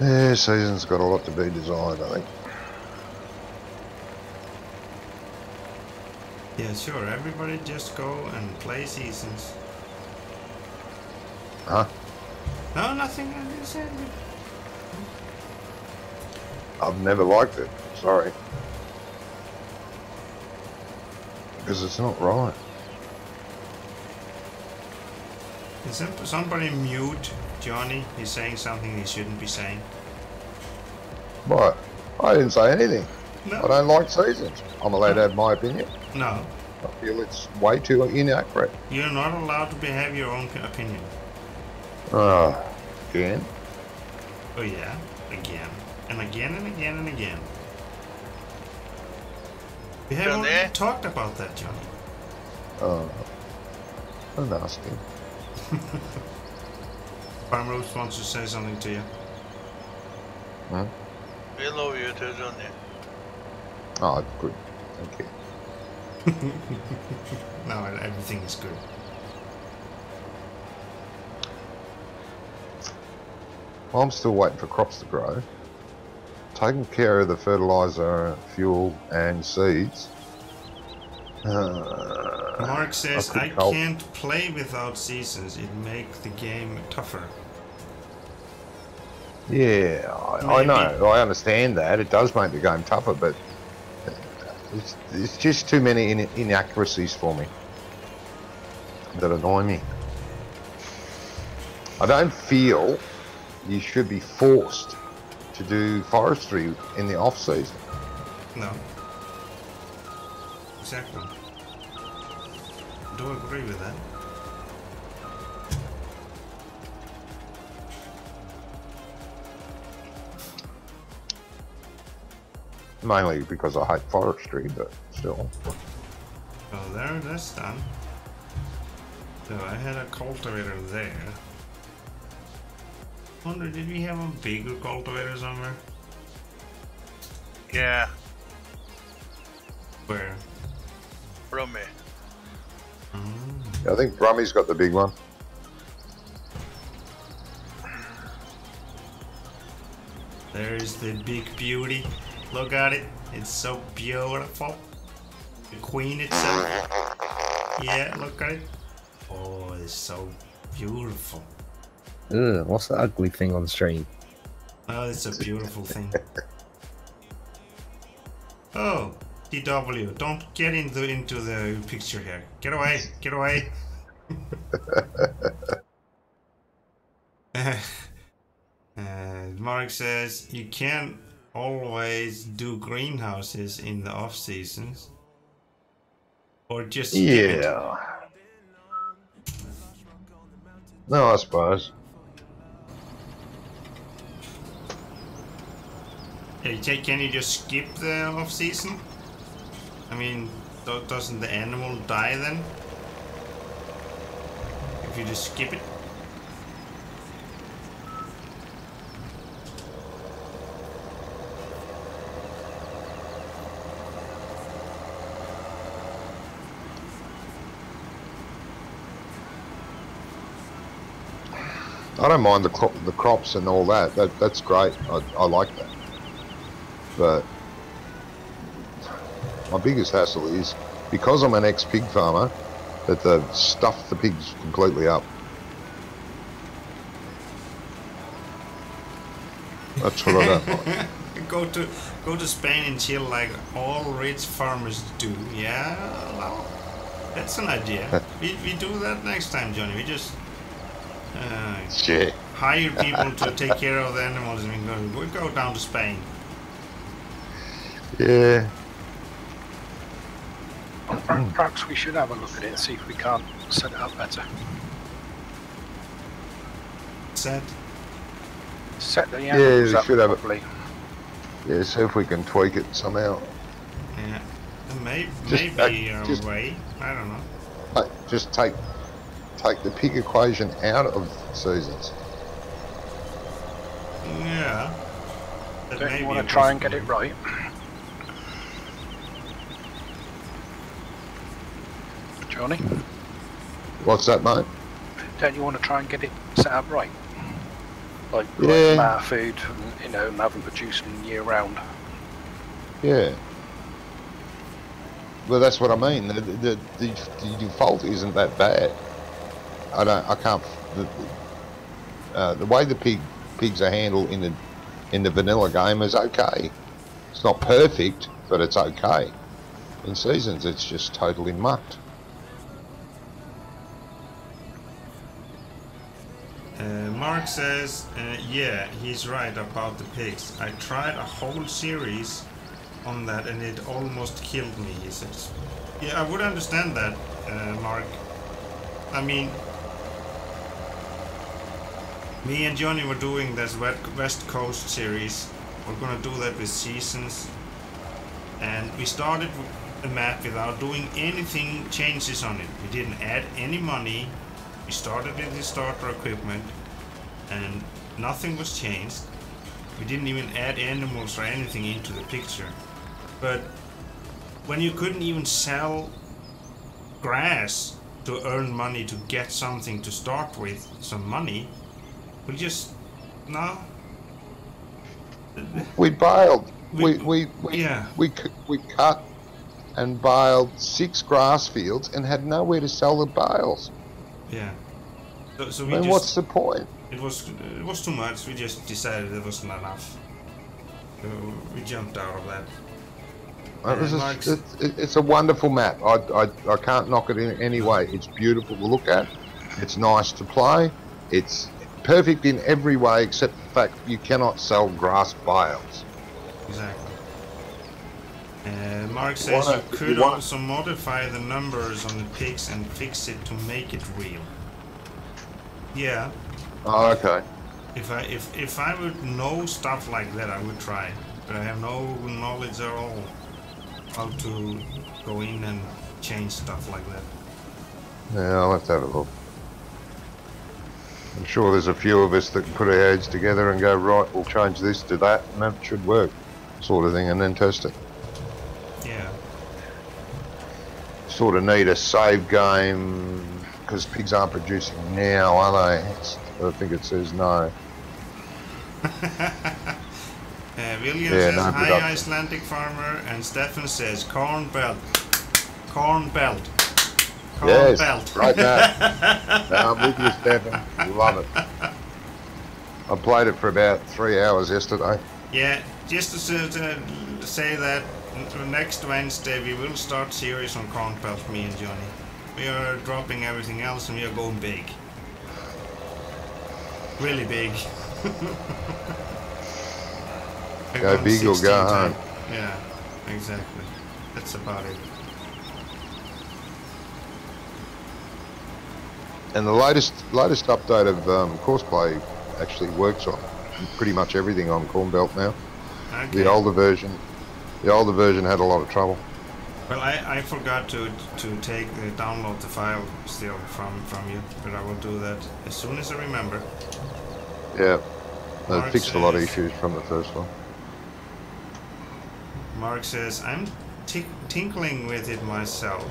Yeah, season's got a lot to be desired, I think. Yeah, sure. Everybody just go and play seasons. Huh? No, nothing. I just said. I've never liked it. Sorry. Because it's not right. Is somebody mute Johnny? He's saying something he shouldn't be saying. What? I didn't say anything. No. I don't like seasons. I'm allowed to have my opinion. No. I feel it's way too inaccurate. You're not allowed to have your own opinion. Again? Oh yeah, again. And again and again and again. We haven't already talked about that, Johnny. I'm asking. Farmer wants to say something to you. Huh? We love you too, Johnny. Oh, good. Thank you. No, everything is good. Well, I'm still waiting for crops to grow. Taking care of the fertilizer, fuel, and seeds. Mark says, I can't play without seasons. It makes the game tougher. Yeah, I know. I understand that. It does make the game tougher, but it's just too many inaccuracies for me that annoy me. I don't feel you should be forced to do forestry in the off-season. No. Exactly. I do agree with that. Mainly because I hate forestry, but still. Well, that's done. So I had a cultivator there. Wonder, did we have a bigger cultivator somewhere? Yeah. Where? Brummie. Yeah, I think Brummie's got the big one. There's the big beauty. Look at it. It's so beautiful. The queen itself. Yeah, look at it. Oh, it's so beautiful. Ugh, what's that ugly thing on stream? Oh, it's a beautiful thing. Oh, DW, don't get into the picture here. Get away, get away. Mark says you can't always do greenhouses in the off seasons, or just skip it. No, I suppose. Hey, can you just skip the off season? I mean, doesn't the animal die then? If you just skip it? I don't mind the crops and all that. That's great. I like that. But my biggest hassle is because I'm an ex-pig farmer that they've stuffed the pigs completely up. That's what I don't like. Go to Spain and chill like all rich farmers do. Yeah, well, that's an idea. we do that next time, Johnny. We just hire people to take care of the animals and we go down to Spain. Yeah. Perhaps we should have a look at it and see if we can't set it up better. Set the animals up should have properly. Yeah, see if we can tweak it somehow. Yeah, maybe a way. I don't know. just take the pig equation out of seasons. Yeah. Don't you want to try and get it right? Johnny? What's that, mate? Don't you want to try and get it set up right? Like Yeah. our food, you know, and have them producing year round. Yeah. Well, that's what I mean. The default isn't that bad. I can't. The way the pigs are handled in the vanilla game is okay. It's not perfect, but it's okay. In seasons, it's just totally mucked. Mark says, yeah, he's right about the pigs. I tried a whole series on that and it almost killed me, he says. Yeah, I would understand that, Mark. I mean, me and Johnny were doing this West Coast series. We're gonna do that with seasons. And we started the map without doing anything changes on it. We didn't add any money. We started with the starter equipment and nothing was changed. We didn't even add animals or anything into the picture. But when you couldn't even sell grass to earn money to get something to start with, some money, we just, no. We bailed. We cut and baled 6 grass fields and had nowhere to sell the bales. Yeah. So I mean, what's the point? It was too much. We just decided it wasn't enough. So we jumped out of that. It's a wonderful map. I can't knock it in any way. It's beautiful to look at. It's nice to play. It's perfect in every way except the fact you cannot sell grass bales. Exactly. Mark says you could also modify the numbers on the pigs and fix it to make it real. Yeah. Oh, okay. If I would know stuff like that, I would try. But I have no knowledge at all how to go in and change stuff like that. Yeah, I'll have to have a look. I'm sure there's a few of us that can put our heads together and go, right, we'll change this to that, and that should work, sort of thing, and then test it. Yeah. Sort of need a save game, because pigs aren't producing now, are they? I think it says no. William says, hi Icelandic farmer, and Stefan says, corn belt. Corn belt. Yes, belt. right now. I'm with you, Stefan. Love it. I played it for about 3 hours yesterday. Yeah, just to say that next Wednesday we will start series on corn belt, me and Johnny. We are dropping everything else and we are going big. Really big. Go big or go home. Yeah, exactly. That's about it. And the latest update of Courseplay actually works on pretty much everything on Corn Belt now. Okay. The older version had a lot of trouble. Well, I forgot to download the file still from you, but I will do that as soon as I remember. Yeah, they fixed a lot of issues from the first one. Mark says, I'm tinkling with it myself.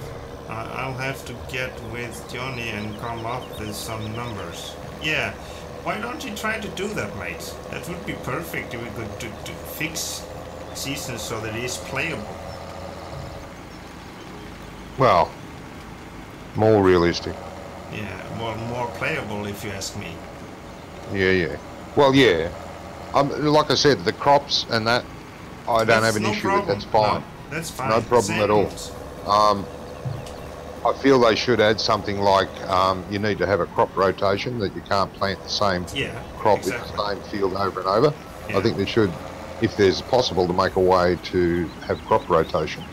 I'll have to get with Johnny and come up with some numbers. Yeah, why don't you try to do that, mate? That would be perfect if we could to fix seasons so that it is playable. Well, more realistic. Yeah, well, more playable if you ask me. Yeah. Well, yeah. Like I said, the crops and that, I don't have an issue with. That's fine. No, that's fine. No problem at all. I feel they should add something like you need to have a crop rotation, that you can't plant the same crop in the same field over and over. Yeah. I think they should, if there's possible, to make a way to have crop rotation.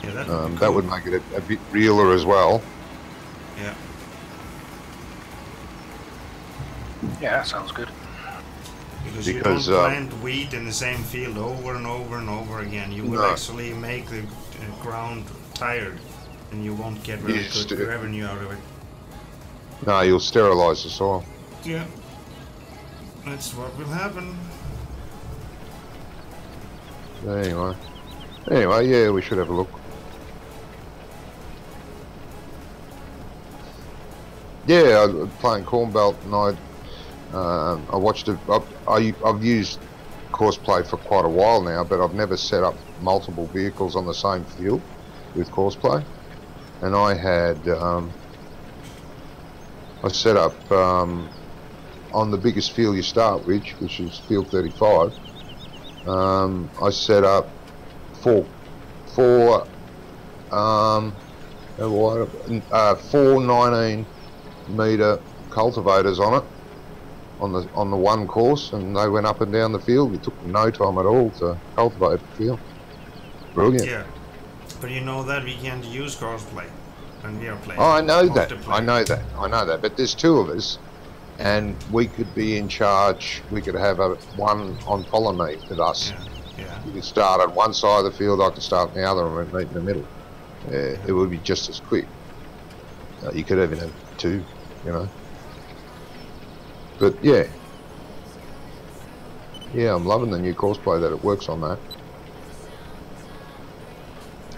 Yeah, that would, that would make it a bit realer as well. Yeah. Yeah, that sounds good. Because you don't plant wheat in the same field over and over and over again. You will actually make the ground tired. and you won't get really good revenue out of it. No, you'll sterilise the soil. Yeah, that's what will happen. Anyway, yeah, we should have a look. Yeah, I was playing Corn Belt, and I watched it. I've used Courseplay for quite a while now, but I've never set up multiple vehicles on the same field with Courseplay. And I had I set up on the biggest field you start with, which is field 35. I set up four 19-metre cultivators on it, on the one course, and they went up and down the field. It took no time at all to cultivate the field. Brilliant. Yeah, but you know that we can't use Courseplay when we are playing. Oh, I know that. But there's two of us, and we could be in charge. We could have one on colony with us. Yeah. You could start on one side of the field, I could start on the other, and we'd meet in the middle. It would be just as quick. You could even have two, you know. But yeah, I'm loving the new Courseplay that it works on that.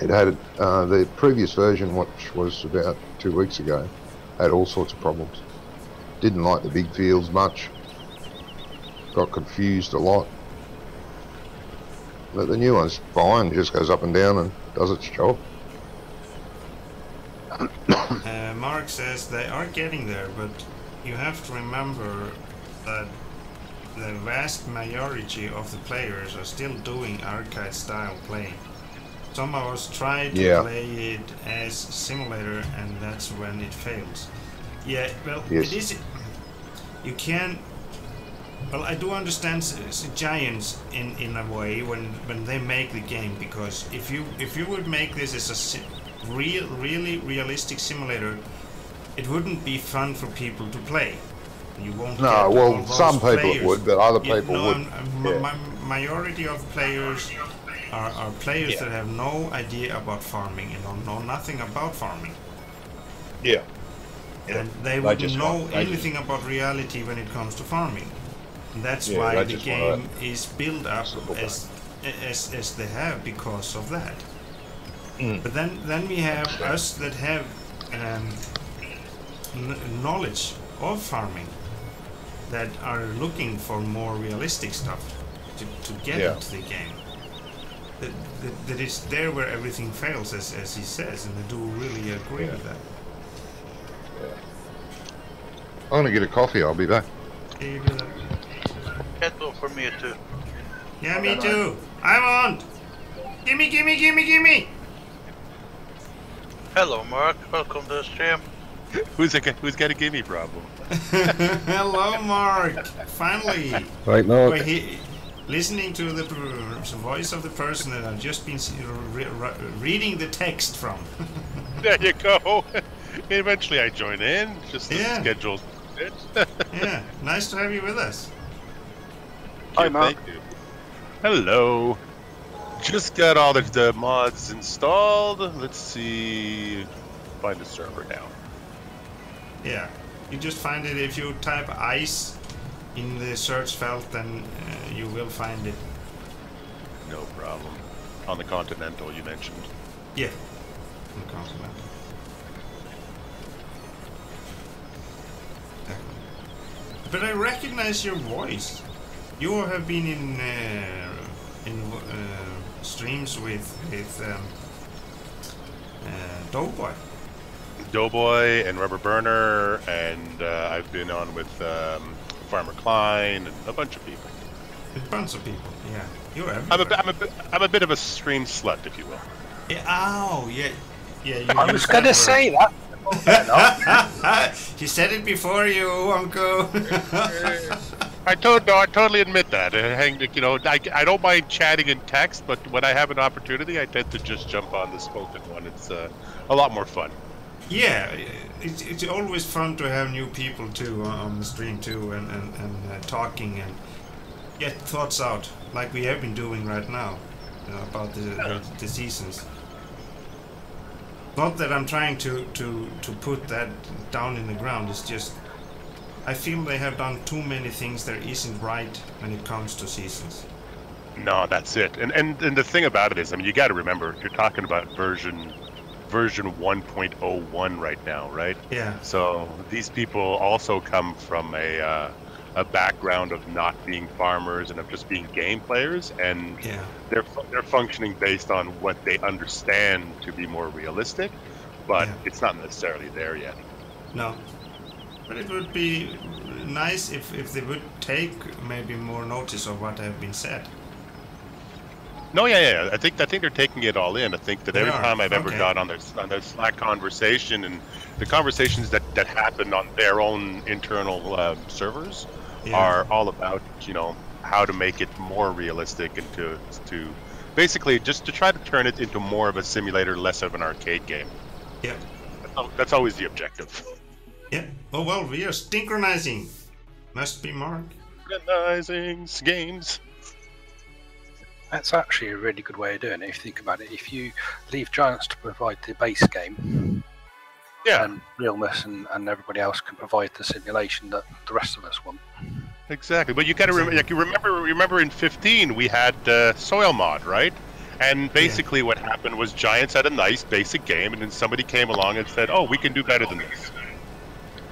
It had the previous version, which was about 2 weeks ago, had all sorts of problems. Didn't like the big fields much. Got confused a lot. But the new one's fine, just goes up and down and does its job. Mark says they are getting there, but you have to remember that the vast majority of the players are still doing arcade style play. Some of us try to play it as simulator, and that's when it fails. Yeah, well, it is. You can. Well, I do understand Giants in a way when they make the game, because if you would make this as a really realistic simulator, it wouldn't be fun for people to play. You won't. No, well, some people would, but other people would. Majority of players are players that have no idea about farming and don't know nothing about farming. Yeah. And they wouldn't know anything about reality when it comes to farming. And that's why the game is built up as they have, because of that. But then we have us that have knowledge of farming, that are looking for more realistic stuff to get into the game. That is there where everything fails, as he says, and I do really agree with that. I'm gonna get a coffee. I'll be back. Yeah, you do that. Get one for me too. Yeah, me too. I want. Gimme. Hello, Mark. Welcome to the stream. Who's got a gimme problem? Hello, Mark. Finally. Right, Mark. Listening to the voice of the person that I've just been reading the text from. There you go. Eventually I join in, just the schedule. Yeah, nice to have you with us. Hi, Mark. Thank you. Hello. Just got all the mods installed. Let's see. Find the server now. Yeah, you just find it if you type ice in the search felt, then you will find it. No problem. On the Continental, you mentioned. Yeah, on the Continental. But I recognize your voice. You have been in streams with Doughboy. Doughboy and Rubberburner, and I've been on with Farmer Klein and a bunch of people. A bunch of people, yeah. You're everywhere. I'm a bit of a stream slut, if you will. Yeah, yeah. I was going to say that. He said it before you, Uncle. I totally admit that. I don't mind chatting in text, but when I have an opportunity, I tend to just jump on the spoken one. It's a lot more fun. Yeah, it's always fun to have new people too on the stream too, and talking and get thoughts out, like we have been doing right now, about the seasons. Not that I'm trying to put that down in the ground. It's just I feel they have done too many things that isn't right when it comes to seasons. No, that's it. And the thing about it is, I mean, you got to remember, you're talking about version 1.01 right now, right? Yeah. So these people also come from a background of not being farmers and of just being game players, and Yeah. they're functioning based on what they understand to be more realistic, but Yeah. it's not necessarily there yet. No. But it would be nice if they would take maybe more notice of what have been said. No, yeah. I think they're taking it all in. I think that every time I've ever got on their Slack conversation, and the conversations that happen on their own internal servers are all about, you know, how to make it more realistic and to basically just to try to turn it into more of a simulator, less of an arcade game. Yeah. That's always the objective. Yeah. Oh well, we are synchronizing. Must be Mark. Synchronizing games. That's actually a really good way of doing it if you think about it. If you leave Giants to provide the base game, and Realness and everybody else can provide the simulation that the rest of us want. Exactly, but you got to remember in 15 we had Soil Mod, right? And basically what happened was Giants had a nice basic game, and then somebody came along and said, "Oh, we can do better than this."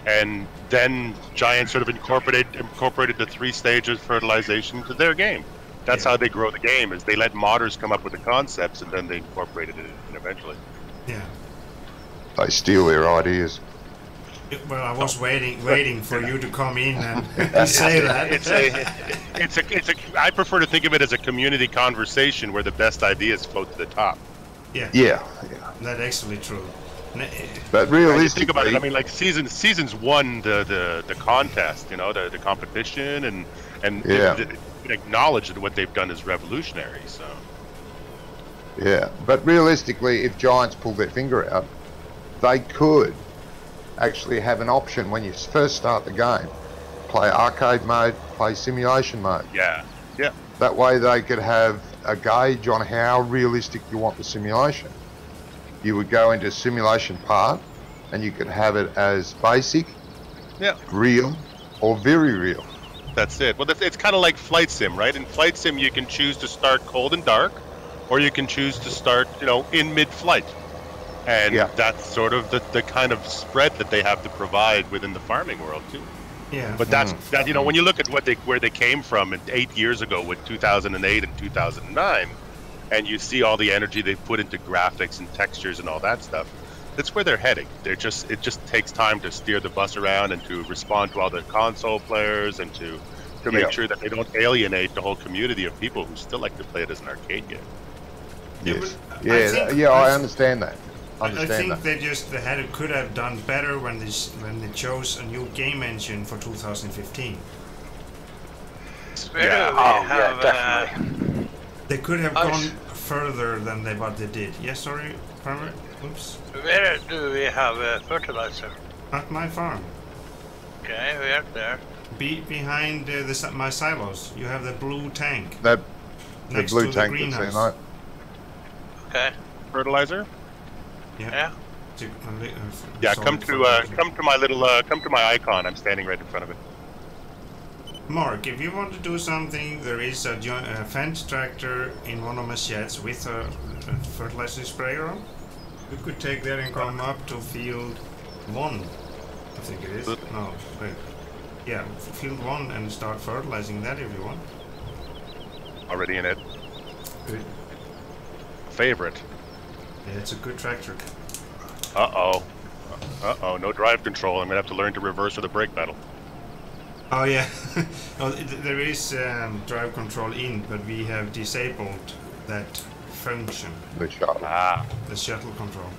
And then Giants sort of incorporated the 3 stages of fertilization to their game. That's how they grow the game, is they let modders come up with the concepts and then they incorporated it in eventually. Yeah. They steal their ideas. Well, I was waiting for you to come in and say that. I prefer to think of it as a community conversation where the best ideas float to the top. Yeah. That's actually true. But realistically, think about it. I mean, like seasons won the contest, you know, the competition, and acknowledge that what they've done is revolutionary. So. Yeah, but realistically, if Giants pull their finger out, they could actually have an option when you first start the game. Play arcade mode, play simulation mode. Yeah. That way they could have a gauge on how realistic you want the simulation. You would go into simulation part, and you could have it as basic, real, or very real. That's it. Well, it's kind of like Flight Sim, right? In Flight Sim, you can choose to start cold and dark, or you can choose to start, you know, in mid-flight. And that's sort of the kind of spread that they have to provide within the farming world too. Yeah. But that you know, when you look at where they came from 8 years ago with 2008 and 2009, and you see all the energy they put into graphics and textures and all that stuff, that's where they're heading. It just takes time to steer the bus around and to respond to all the console players and to make sure that they don't alienate the whole community of people who still like to play it as an arcade game. Yes. I understand that. I think they could have done better when they chose a new game engine for 2015. Definitely. They could have gone further than what they did. Yes, sorry, farmer. Oops. Where do we have a fertilizer? At my farm. Okay, where there? Behind my silos. You have the blue tank. The next blue to tank the greenhouse. that's Okay. Fertilizer? Yeah. Come to my little come to my icon. I'm standing right in front of it. Mark, if you want to do something, there is a Fendt tractor in one of my sheds with a fertilizer sprayer on. You could take that and come up to field 1. I think it is. No, wait. Yeah, field 1 and start fertilizing that if you want. Already in it. Good. Favorite. Yeah, it's a good tractor. Uh-oh, no drive control. I'm gonna have to learn to reverse with a brake pedal. Oh yeah, well, there is drive control in, but we have disabled that function. The shuttle. The shuttle control.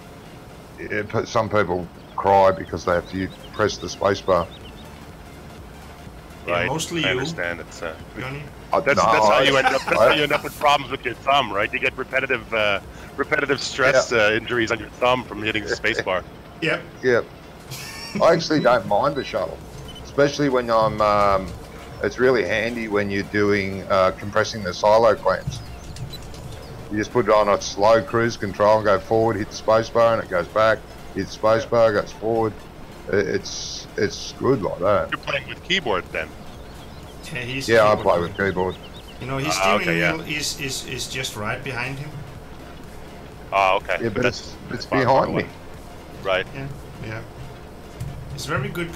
Some people cry because they have to press the spacebar. Yeah, Right. mostly I you. understand. It's Johnny? that's how you end up. That's how you end up with problems with your thumb, right? You get repetitive stress injuries on your thumb from hitting the spacebar. Yep. Yeah. I actually don't mind the shuttle, especially when I'm. It's really handy when you're doing compressing the silo clamps. You just put it on a slow cruise control and go forward, hit the space bar and it goes back, hit the space bar, goes forward. It's good like that. You're playing with keyboard then? Yeah, I play with keyboard. You know, his steering wheel is just right behind him. Oh, okay. Yeah, but it's behind me. Right. Yeah. It's very good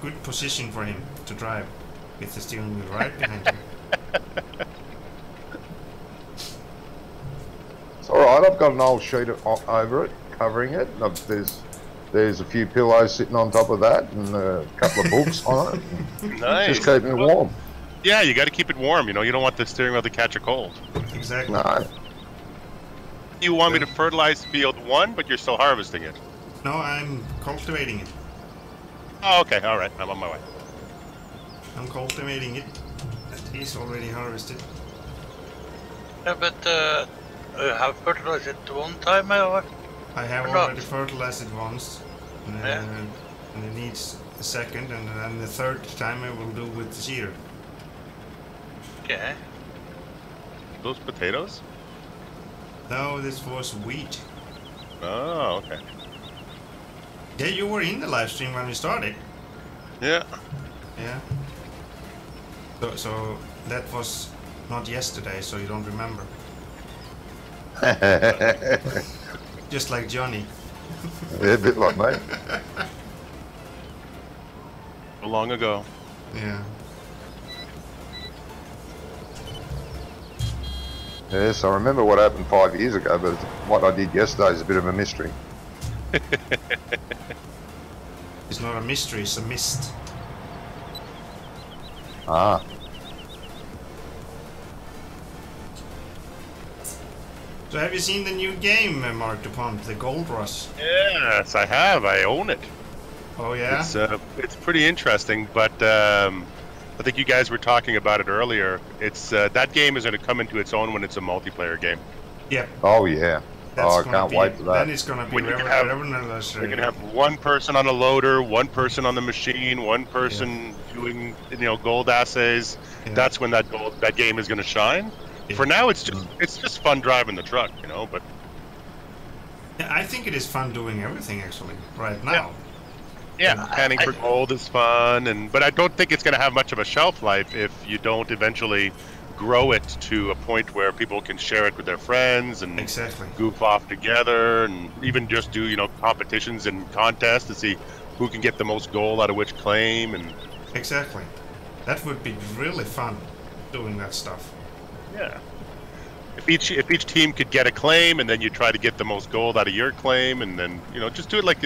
good position for him to drive with the steering wheel right behind him. It's alright, I've got an old sheet over it, covering it. There's a few pillows sitting on top of that and a couple of books on it. Nice. Just keeping it warm. Yeah, you got to keep it warm, you know. You don't want the steering wheel to catch a cold. Exactly. No. You want me to fertilize field 1, but you're still harvesting it? No, I'm cultivating it. Oh, okay, alright, I'm on my way. I'm cultivating it. He's already harvested. Yeah, but have fertilized it one time or? I have already fertilized it once. And it needs a second, and then the third time I will do with the seeder. Okay. Those potatoes? No, this was wheat. Oh, okay. Yeah, you were in the live stream when we started. Yeah. Yeah. So that was not yesterday, so you don't remember. Just like Johnny. Yeah, a bit like me. Long ago. Yeah. Yes, I remember what happened 5 years ago, but what I did yesterday is a bit of a mystery. It's not a mystery, it's a mist. Ah. So have you seen the new game, Mark DuPont, the Gold Rush? Yes, I have. I own it. Oh yeah? It's pretty interesting, but I think you guys were talking about it earlier. It's that game is going to come into its own when it's a multiplayer game. Yeah. Oh yeah. That's I can't wait for that. Then it's going to be You can have one person on a loader, one person on the machine, one person doing gold assays. Yeah. That's when that game is going to shine. Yeah. For now, it's just fun driving the truck, But yeah, I think it is fun doing everything actually right now. Yeah, panning for gold is fun, but I don't think it's going to have much of a shelf life if you don't eventually grow it to a point where people can share it with their friends and goof off together, and even just do competitions and contests to see who can get the most gold out of which claim. And exactly, that would be really fun doing that stuff. Yeah, if each team could get a claim, and then you try to get the most gold out of your claim, and then just do it like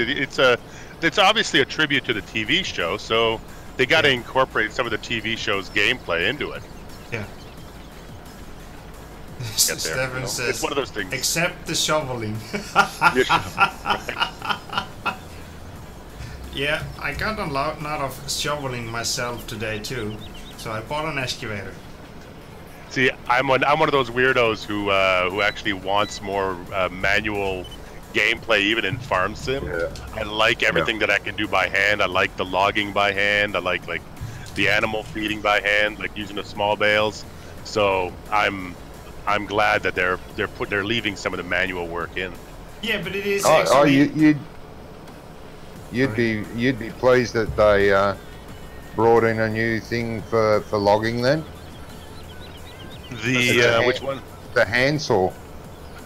it's obviously a tribute to the TV show, so they got to incorporate some of the TV show's gameplay into it. Yeah. Stefan says, it's one of those things. Except the shoveling. Yeah, I got a lot of shoveling myself today too, so I bought an excavator. See, I'm one of those weirdos who actually wants more manual gameplay, even in farm sim. Yeah. I like everything that I can do by hand. I like the logging by hand. I like the animal feeding by hand, like using the small bales. So I'm glad that they're leaving some of the manual work in. Yeah, but it is. You'd be pleased that they brought in a new thing for logging then. Which one? The handsaw.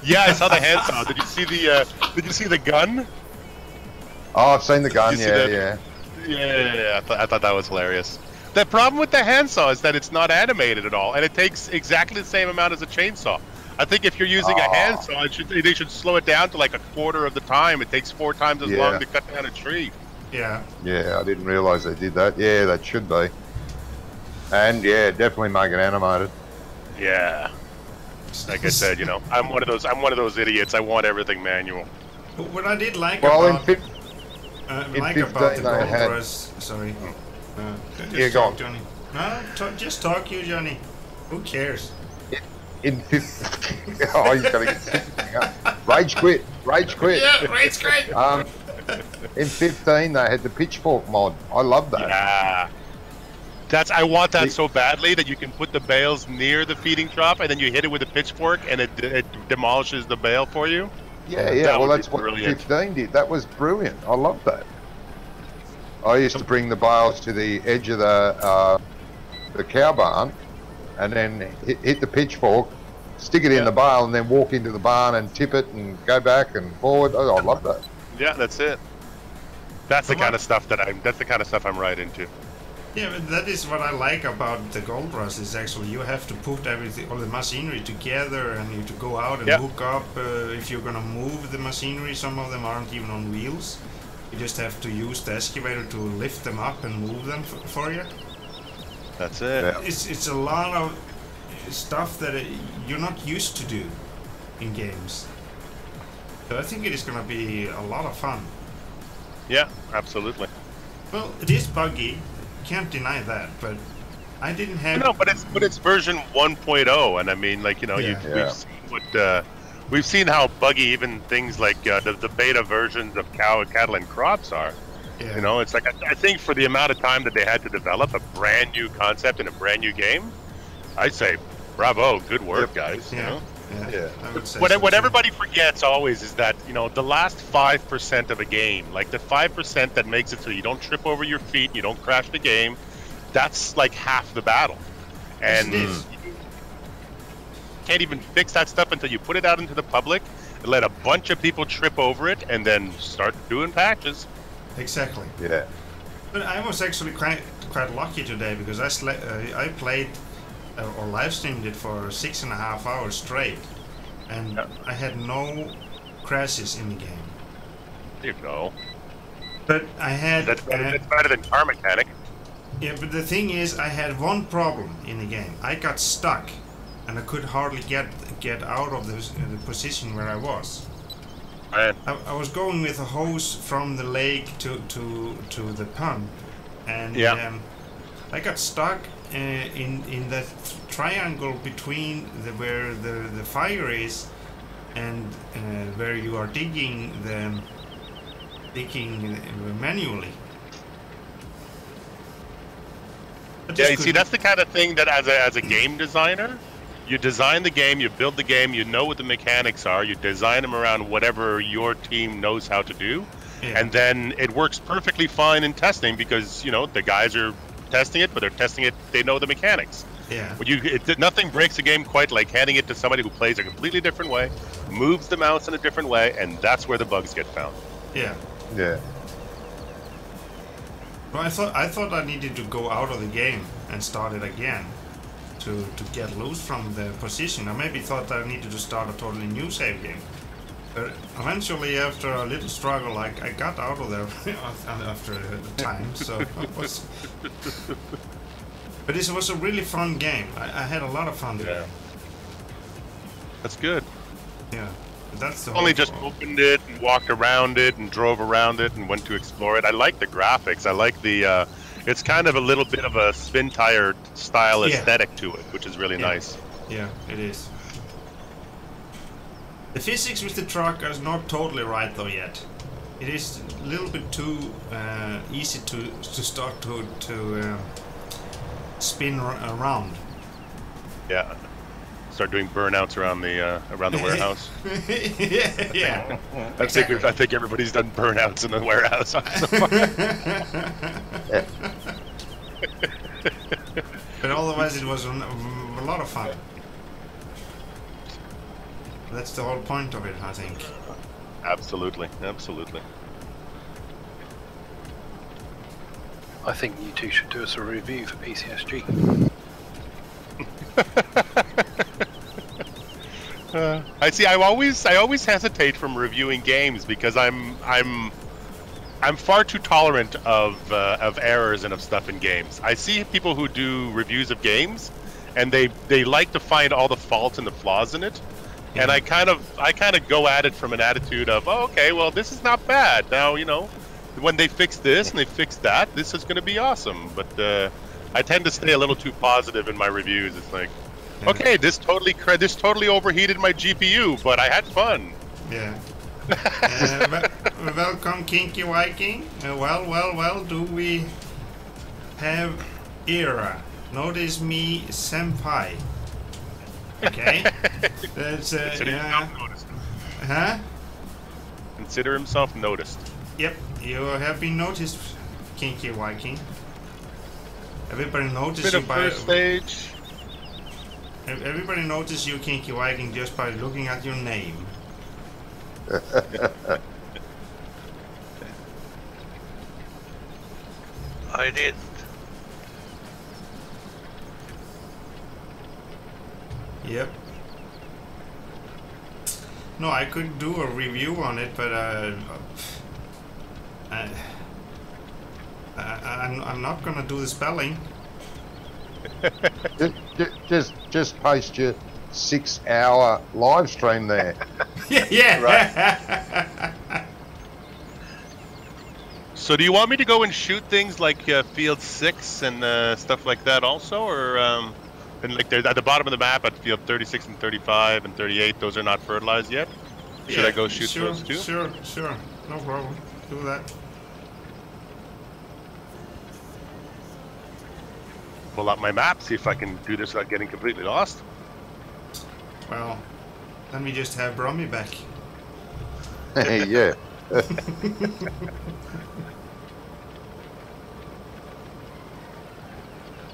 Yeah, I saw the handsaw. Did you see the gun? Oh, I've seen the gun. Yeah. I thought that was hilarious. The problem with the handsaw is that it's not animated at all, and it takes exactly the same amount as a chainsaw. I think if you're using a handsaw, they should slow it down to like a quarter of the time. It takes 4 times as long to cut down a tree. Yeah. Yeah, I didn't realise they did that. Yeah, that should be. And yeah, definitely make it animated. Yeah. Like I said, I'm one of those idiots. I want everything manual. But what I did like about the Gold had... Rush, sorry. Yeah, go on. Johnny. No, just talk, you Johnny. Who cares? In 15, oh, you're gonna get rage quit. Yeah, rage quit. In 15, they had the pitchfork mod. I love that. Yeah. I want that so badly that you can put the bales near the feeding trough and then you hit it with a pitchfork and it demolishes the bale for you. Yeah. Well, that's what 15 did. That was brilliant. I love that. I used to bring the bales to the edge of the cow barn, and then hit the pitchfork, stick it in the bale, and then walk into the barn and tip it and go back and forward. Oh, I love that. Yeah, that's it. That's the kind of stuff I'm right into. Yeah, but that is what I like about the Gold Rush is actually you have to put everything, all the machinery together, and you have to go out and hook up. If you're gonna move the machinery, some of them aren't even on wheels. You just have to use the excavator to lift them up and move them for you. That's it. Yeah. It's a lot of stuff that you're not used to do in games. So I think it is gonna be a lot of fun. Yeah, absolutely. Well, it is buggy. Can't deny that, but I didn't have. No, but it's version 1.0, and I mean, like we've seen how buggy even things like the beta versions of cattle and crops are. Yeah. You know, it's like I think for the amount of time that they had to develop a brand new concept in a brand new game, I'd say bravo, good work, guys. Yeah. You know? Yeah. I would say what everybody forgets always is that, you know, the last 5% of a game, like the 5% that makes it so you don't trip over your feet, you don't crash the game, that's like half the battle. And you can't even fix that stuff until you put it out into the public and let a bunch of people trip over it and then start doing patches. Exactly. Yeah. But I was actually quite lucky today because I played or live streamed it for 6.5 hours straight, and I had no crashes in the game. There you go. But I had that's better than car mechanic. Yeah, but the thing is, I had one problem in the game. I got stuck, and I could hardly get out of the position where I was. I was going with a hose from the lake to the pump, and I got stuck in that triangle between where the fire is and where you are digging manually. Yeah, you see, that's the kind of thing that as a game designer, you design the game, you build the game, you know what the mechanics are, you design them around whatever your team knows how to do, and then it works perfectly fine in testing because, you know, the guys are testing it, but they're testing it, they know the mechanics. Yeah. But nothing breaks a game quite like handing it to somebody who plays a completely different way, moves the mouse in a different way, and that's where the bugs get found. Yeah. Yeah. Well, I thought I needed to go out of the game and start it again to get loose from the position. I maybe thought I needed to start a totally new save game. But eventually, after a little struggle, I got out of there after the time. So it was. But this was a really fun game. I had a lot of fun today. That's good. Yeah. That's the only just opened it and walked around it and drove around it and went to explore it. I like the graphics. I like the it's kind of a little bit of a spin tire style aesthetic to it, which is really nice. Yeah, it is. The physics with the truck is not totally right though yet. It is a little bit too easy to start to spin around. Yeah. Start doing burnouts around the warehouse. Yeah. I think everybody's done burnouts in the warehouse. But otherwise, it was a lot of fun. That's the whole point of it, I think. Absolutely, absolutely. I think you two should do us a review for PCSG. I see. I always hesitate from reviewing games because I'm far too tolerant of errors and of stuff in games. I see people who do reviews of games, and they like to find all the faults and the flaws in it, and I kind of go at it from an attitude of, oh, okay, well, this is not bad. Now, you know, when they fix this and they fix that, this is going to be awesome. But I tend to stay a little too positive in my reviews. It's like, okay, this totally overheated my GPU, but I had fun. Yeah. Welcome, Kinky Viking. Well. Do we have era. Notice me, senpai. Okay? That's, yeah. Huh? Consider himself noticed. Yep, you have been noticed, Kinky Viking. Everybody noticed you by... first stage. Everybody noticed you, Kinky Viking, just by looking at your name. I didn't. Yep. No, I could do a review on it, but I'm not gonna do the spelling. just post your 6-hour live stream there. Yeah. Right. So do you want me to go and shoot things like Field 6 and stuff like that also, or and like at the bottom of the map at Field 36 and 35 and 38, those are not fertilized yet? Should I go shoot those too? Sure, no problem. Do that. Pull up my map, see if I can do this without getting completely lost. Well, let me just have Brummie back. Yeah.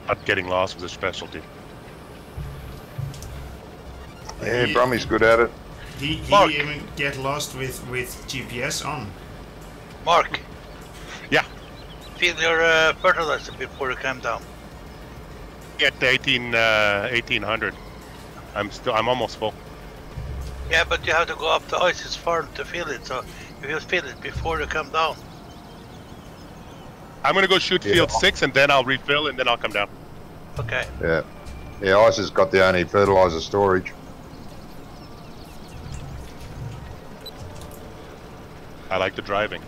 Not getting lost was a specialty. Yeah, Brummie's good at it. He even get lost with GPS on. Mark. Yeah. Fill your fertilizer before you come down. Get to 1800. I'm almost full. Yeah, but you have to go up the Isis farm to fill it, so you will fill it before you come down. I'm gonna go shoot Field 6 and then I'll refill and then I'll come down. Okay. Yeah. Yeah, Ice has got the only fertilizer storage. I like the driving.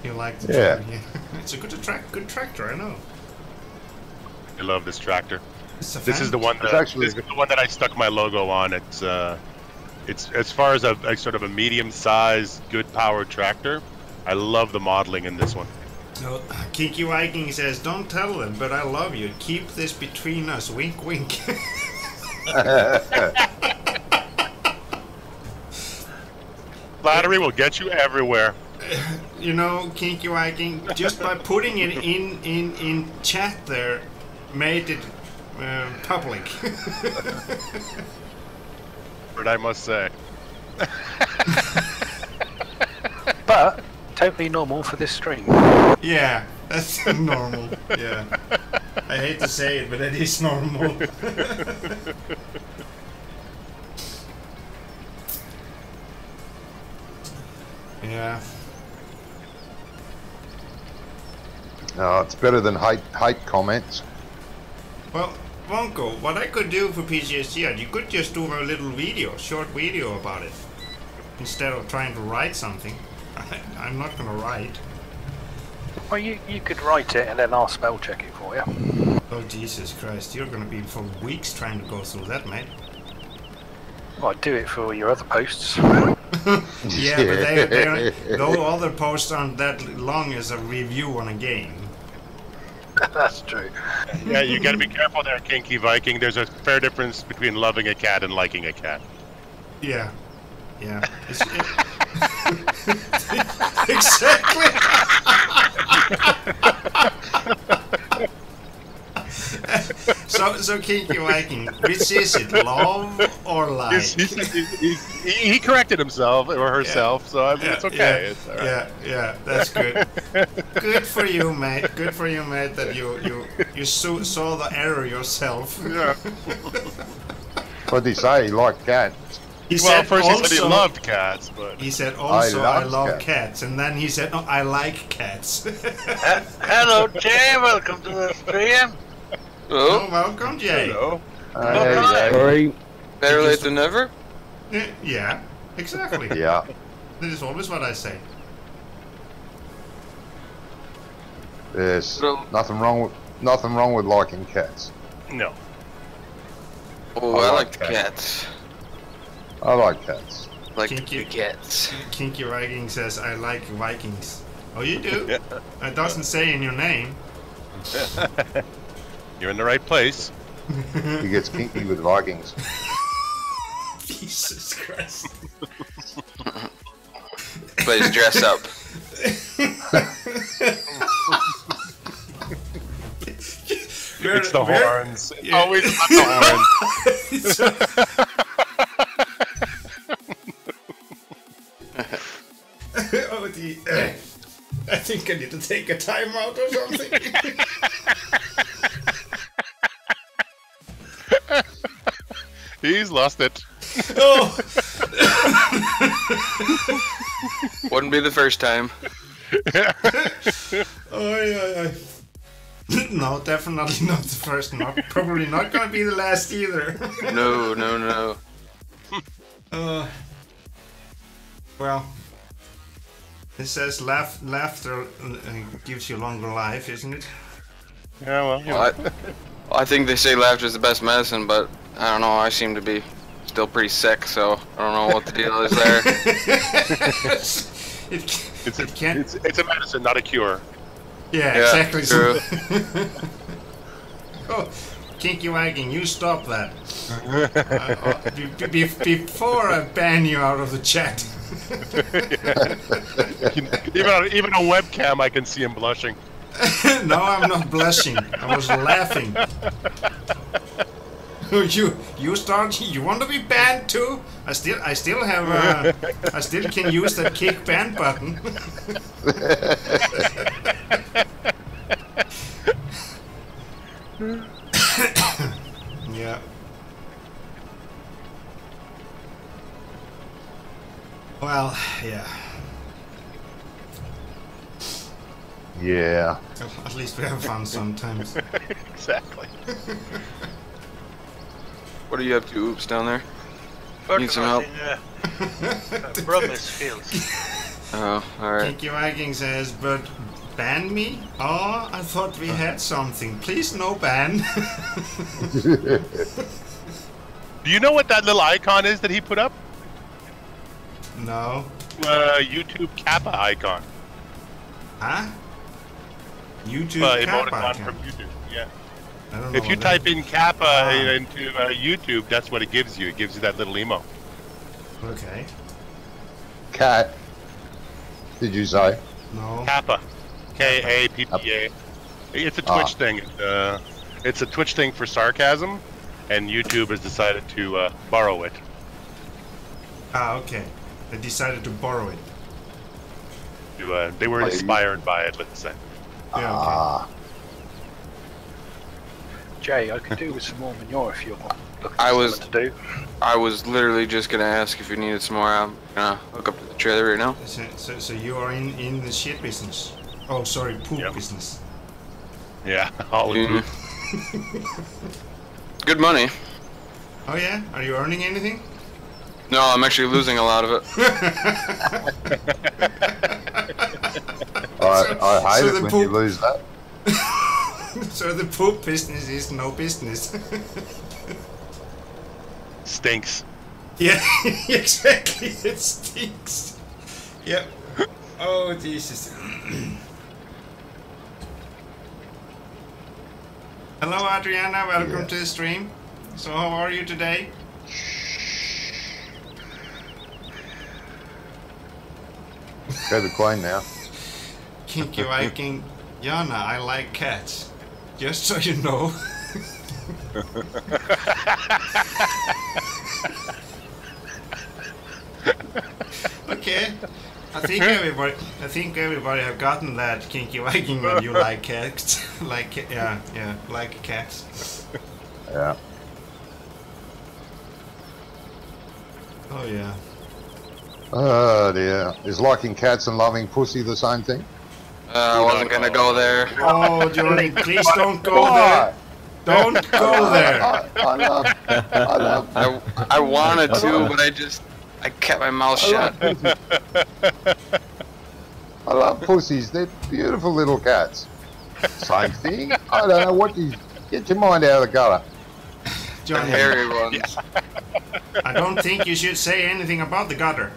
You like the driving, yeah. It's a good tractor, I know. I love this tractor. This is the one that this is the one that I stuck my logo on. It's as far as a sort of a medium-sized, good-powered tractor. I love the modeling in this one. No, Kinky Viking says, "Don't tell them, but I love you. Keep this between us." Wink, wink. Flattery will get you everywhere. You know, Kinky Viking, just by putting it in chat there, made it public. But I must say. But totally normal for this stream. Yeah, that's normal. Yeah, I hate to say it, but it is normal. Yeah. No, it's better than hate comments. Well, Wonko, what I could do for PGSG, you could just do a little video, short video about it, instead of trying to write something. I'm not gonna write. Well, you could write it and then I'll spell check it for you. Oh Jesus Christ, you're gonna be for weeks trying to go through that, mate. Well, I'd do it for your other posts. Yeah, but those other posts aren't that long as a review on a game. That's true. Yeah, you gotta be careful there, Kinky Viking. There's a fair difference between loving a cat and liking a cat. Yeah. Yeah. Exactly. So Kinky Viking, which is it, love or like? He corrected himself or herself, so I mean, it's okay. Yeah, it's all right. yeah, that's good. Good for you, mate. Good for you, mate, that you saw the error yourself. Yeah. What did he say? He liked cats. He said he loved cats, but he said also I love cats. cats, and then he said, "Oh, I like cats." Hello, Jay. Welcome to the stream. Oh, welcome, Jay. Hello. Sorry. Better late than never? Yeah, exactly. Yeah. That is always what I say. There's nothing wrong with liking cats. No. Oh, I like cats. I like cats. Like Kinky cats. Kinky Viking says, "I like Vikings." Oh, you do? Yeah. It doesn't say in your name. You're in the right place. He gets kinky with Vikings. Jesus Christ. Plays dress up. It's the horns. Yeah. Always about the horns. Oh, I think I need to take a time out or something. He's lost it. Oh. Wouldn't be the first time. Oh. No, definitely not the first. Probably not gonna be the last either. No. Well, it says laughter gives you longer life, isn't it? Yeah, well, you know. Well, I think they say laughter is the best medicine, but I don't know. I seem to be still pretty sick, so I don't know what the deal is there. It's a medicine, not a cure. Yeah, exactly. True. Oh, Kinky Viking, you stop that. Before I ban you out of the chat. Even on a webcam, I can see him blushing. No, I'm not blushing. I was laughing. You start. You want to be banned too? I still have. I still can use that kick ban button. Yeah. Well, yeah. Yeah. At least we have fun sometimes. Exactly. What are you up to, Oops, down there? Need some help? Brummie's fields. Oh, alright. Kinky Viking says, but ban me? Oh, I thought we had something. Please no ban. Do you know what that little icon is that he put up? No. YouTube Kappa icon. Huh? YouTube Kappa emoticon icon. from YouTube, yeah. I don't know If you what type that- in Kappa into YouTube, that's what it gives you. It gives you that little emo. Okay. Cat. Did you say? No. Kappa. K-A-P-P-A. It's a Twitch thing. It's a Twitch thing for sarcasm, and YouTube has decided to borrow it. Ah, okay. They decided to borrow it. They were inspired by it, let's say. Yeah, okay. Jay, I could do with some more manure if you're looking I for was- something to do. I was literally just gonna ask if you needed some more. I'm gonna hook up to the trailer right now. So you are in the shit business. Oh, sorry, poop Yep. business. Yeah, all Mhm. Good money. Oh yeah? Are you earning anything? No, I'm actually losing a lot of it. I hate so it the when poop- you lose that. So the poop business is no business. Stinks. Yeah, exactly. It stinks. Yep. Oh Jesus. Hello Adriana, welcome to the stream. So how are you today? Go to Queen now. Kinky Viking. Jana, I like cats. Just so you know. Okay. I think everybody have gotten that, Kinky Viking, when you like cats. like cats. Yeah. Oh yeah. Oh dear. Is liking cats and loving pussy the same thing? I wasn't gonna go there. Oh Johnny, please don't go there. Don't go there. I wanted to, but I kept my mouth shut. I love pussies. They're beautiful little cats. Same thing. I don't know what you get your mind out of the gutter. The Johnny, hairy ones. I don't think you should say anything about the gutter.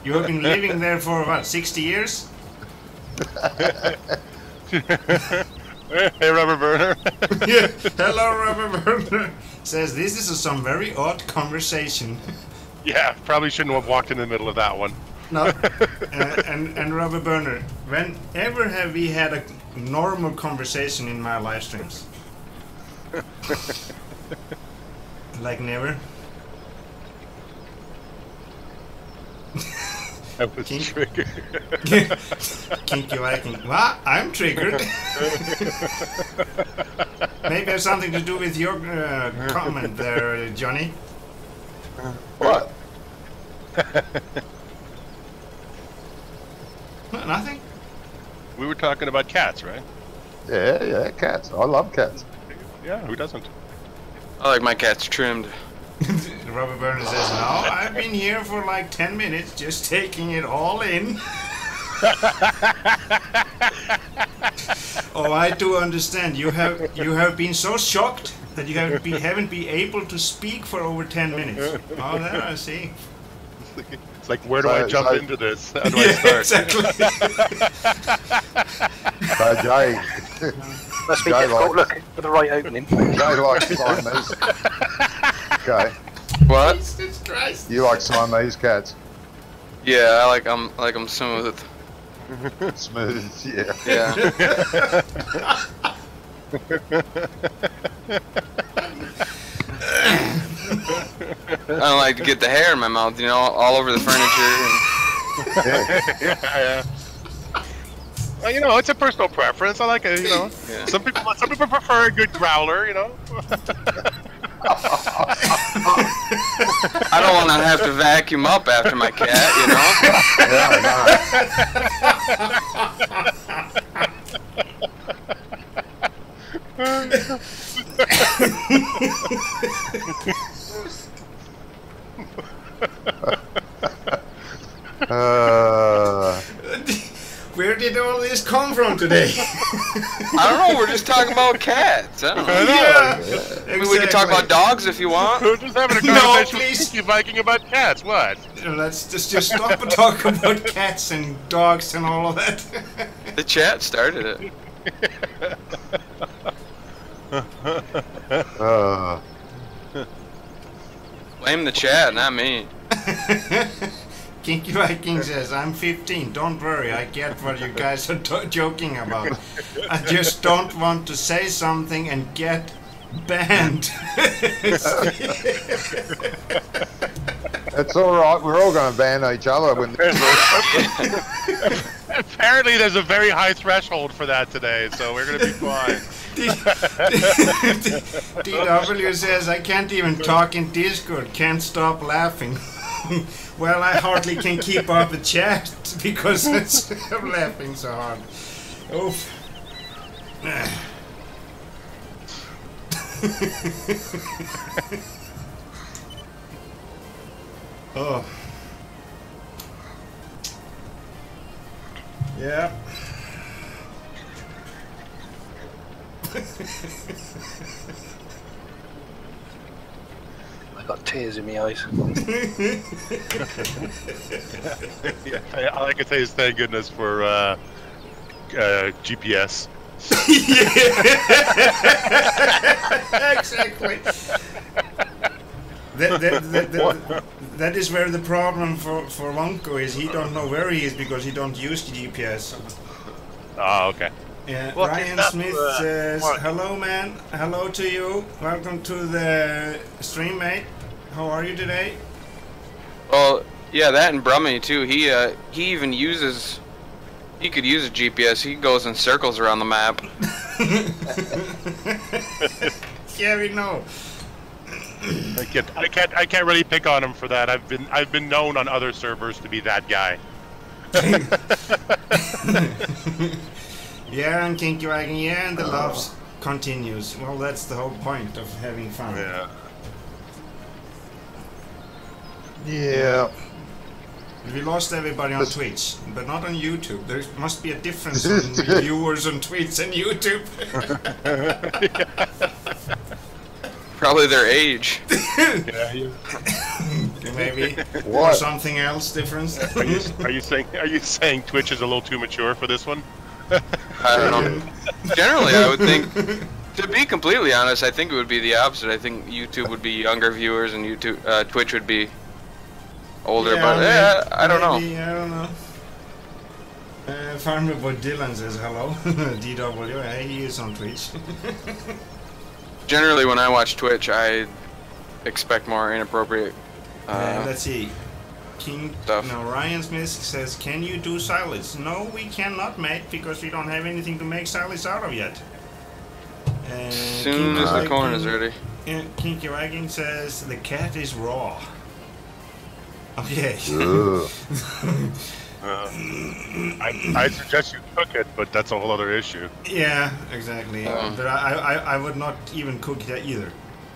You have been living there for what, 60 years? Hey, Rubberburner. Yeah. Hello, Rubberburner. Says this is some very odd conversation. Yeah, probably shouldn't have walked in the middle of that one. No. And Rubberburner, whenever have we had a normal conversation in my live streams? Like never? I was triggered. Kinky Viking. Well, I'm triggered. Maybe has something to do with your comment there, Johnny. What? Nothing. We were talking about cats, right? Yeah, cats. I love cats. Yeah, who doesn't? I like my cats trimmed. Rubberburner says, no, I've been here for like 10 minutes just taking it all in. Oh, I do understand. You have been so shocked that you haven't been able to speak for over 10 minutes. Oh, there I see. It's like, where do I jump into this? How do I start? Exactly. So Jay, Must be difficult looking for the right opening. Jay likes Siamese. Okay. What? Jesus Christ. You like Siamese cats? Yeah, I like them smooth. Smooth, yeah. Yeah. I don't like to get the hair in my mouth, you know, all over the furniture. Yeah. Well, you know, it's a personal preference. I like it, you know. Yeah. Some people prefer a good growler, you know. I don't want to have to vacuum up after my cat, you know. Where did all this come from today? I don't know. We're just talking about cats. I don't know. Yeah, I mean, we can talk about dogs if you want. We're just having a No, conversation please. with Kinky Viking about cats. What? Let's just stop and talk about cats and dogs and all of that. The chat started it. Blame the chat, not me. Kinky Viking says, I'm 15, don't worry, I get what you guys are joking about. I just don't want to say something and get banned. It's alright, we're all going to ban each other when Apparently there's a very high threshold for that today, so we're going to be fine. DW says, I can't even talk in Discord, can't stop laughing. Well, I hardly can keep up the chat because I'm laughing so hard. Oof. Oh. Yeah. I got tears in my eyes. Yeah, I like to say is thank goodness for GPS. Exactly. That is where the problem for Wonko is. He don't know where he is because he don't use the GPS. Oh, okay. Ryan Smith says, hello man, hello to you. Welcome to the stream, mate. How are you today? Well, yeah, that and Brummie too. He even uses. He could use a GPS. He goes in circles around the map. Yeah, we know. I can't really pick on him for that. I've been known on other servers to be that guy. Yeah, and Kinky Wagon, yeah, and the loves continues. Well, that's the whole point of having fun. Yeah. Yeah. We lost everybody on Twitch, but not on YouTube. There must be a difference in viewers on Twitch and YouTube. Probably their age. Yeah. Maybe. What? Or something else different. Are you saying Twitch is a little too mature for this one? I don't know. Generally, I would think, to be completely honest, I think it would be the opposite. I think YouTube would be younger viewers and Twitch would be older. Yeah, but I don't know. I don't know. Farmer Boy Dylan says hello. DW, hey, he is on Twitch. Generally, when I watch Twitch, I expect more inappropriate let's see. stuff. No, Ryan Smith says, can you do silage? No, we cannot, mate, because we don't have anything to make silage out of yet. As soon as the corn is ready. Kinky Viking says, the cat is raw. Okay. I suggest you cook it, but that's a whole other issue. Yeah, exactly. But I would not even cook that either.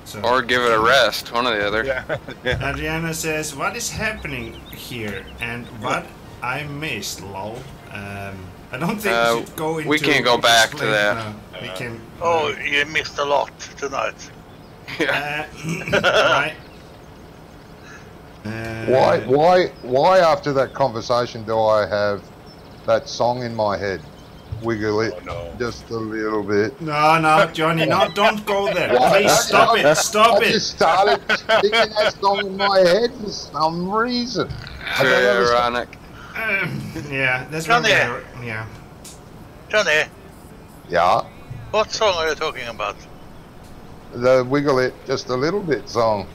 So. Or give it a rest, one or the other. Yeah. Adriana says, what is happening here and what I missed, lol. I don't think we should go into... We can't go back to that. No, we can... Oh, you missed a lot tonight. Right. Why after that conversation do I have that song in my head? Wiggle it just a little bit. No, Johnny, no, don't go there. Please stop it. Stop I it. just started singing that song in my head for some reason. Very ironic. Yeah, that's Johnny. yeah. Johnny, Yeah, what song are you talking about? the Wiggle It Just a Little Bit song.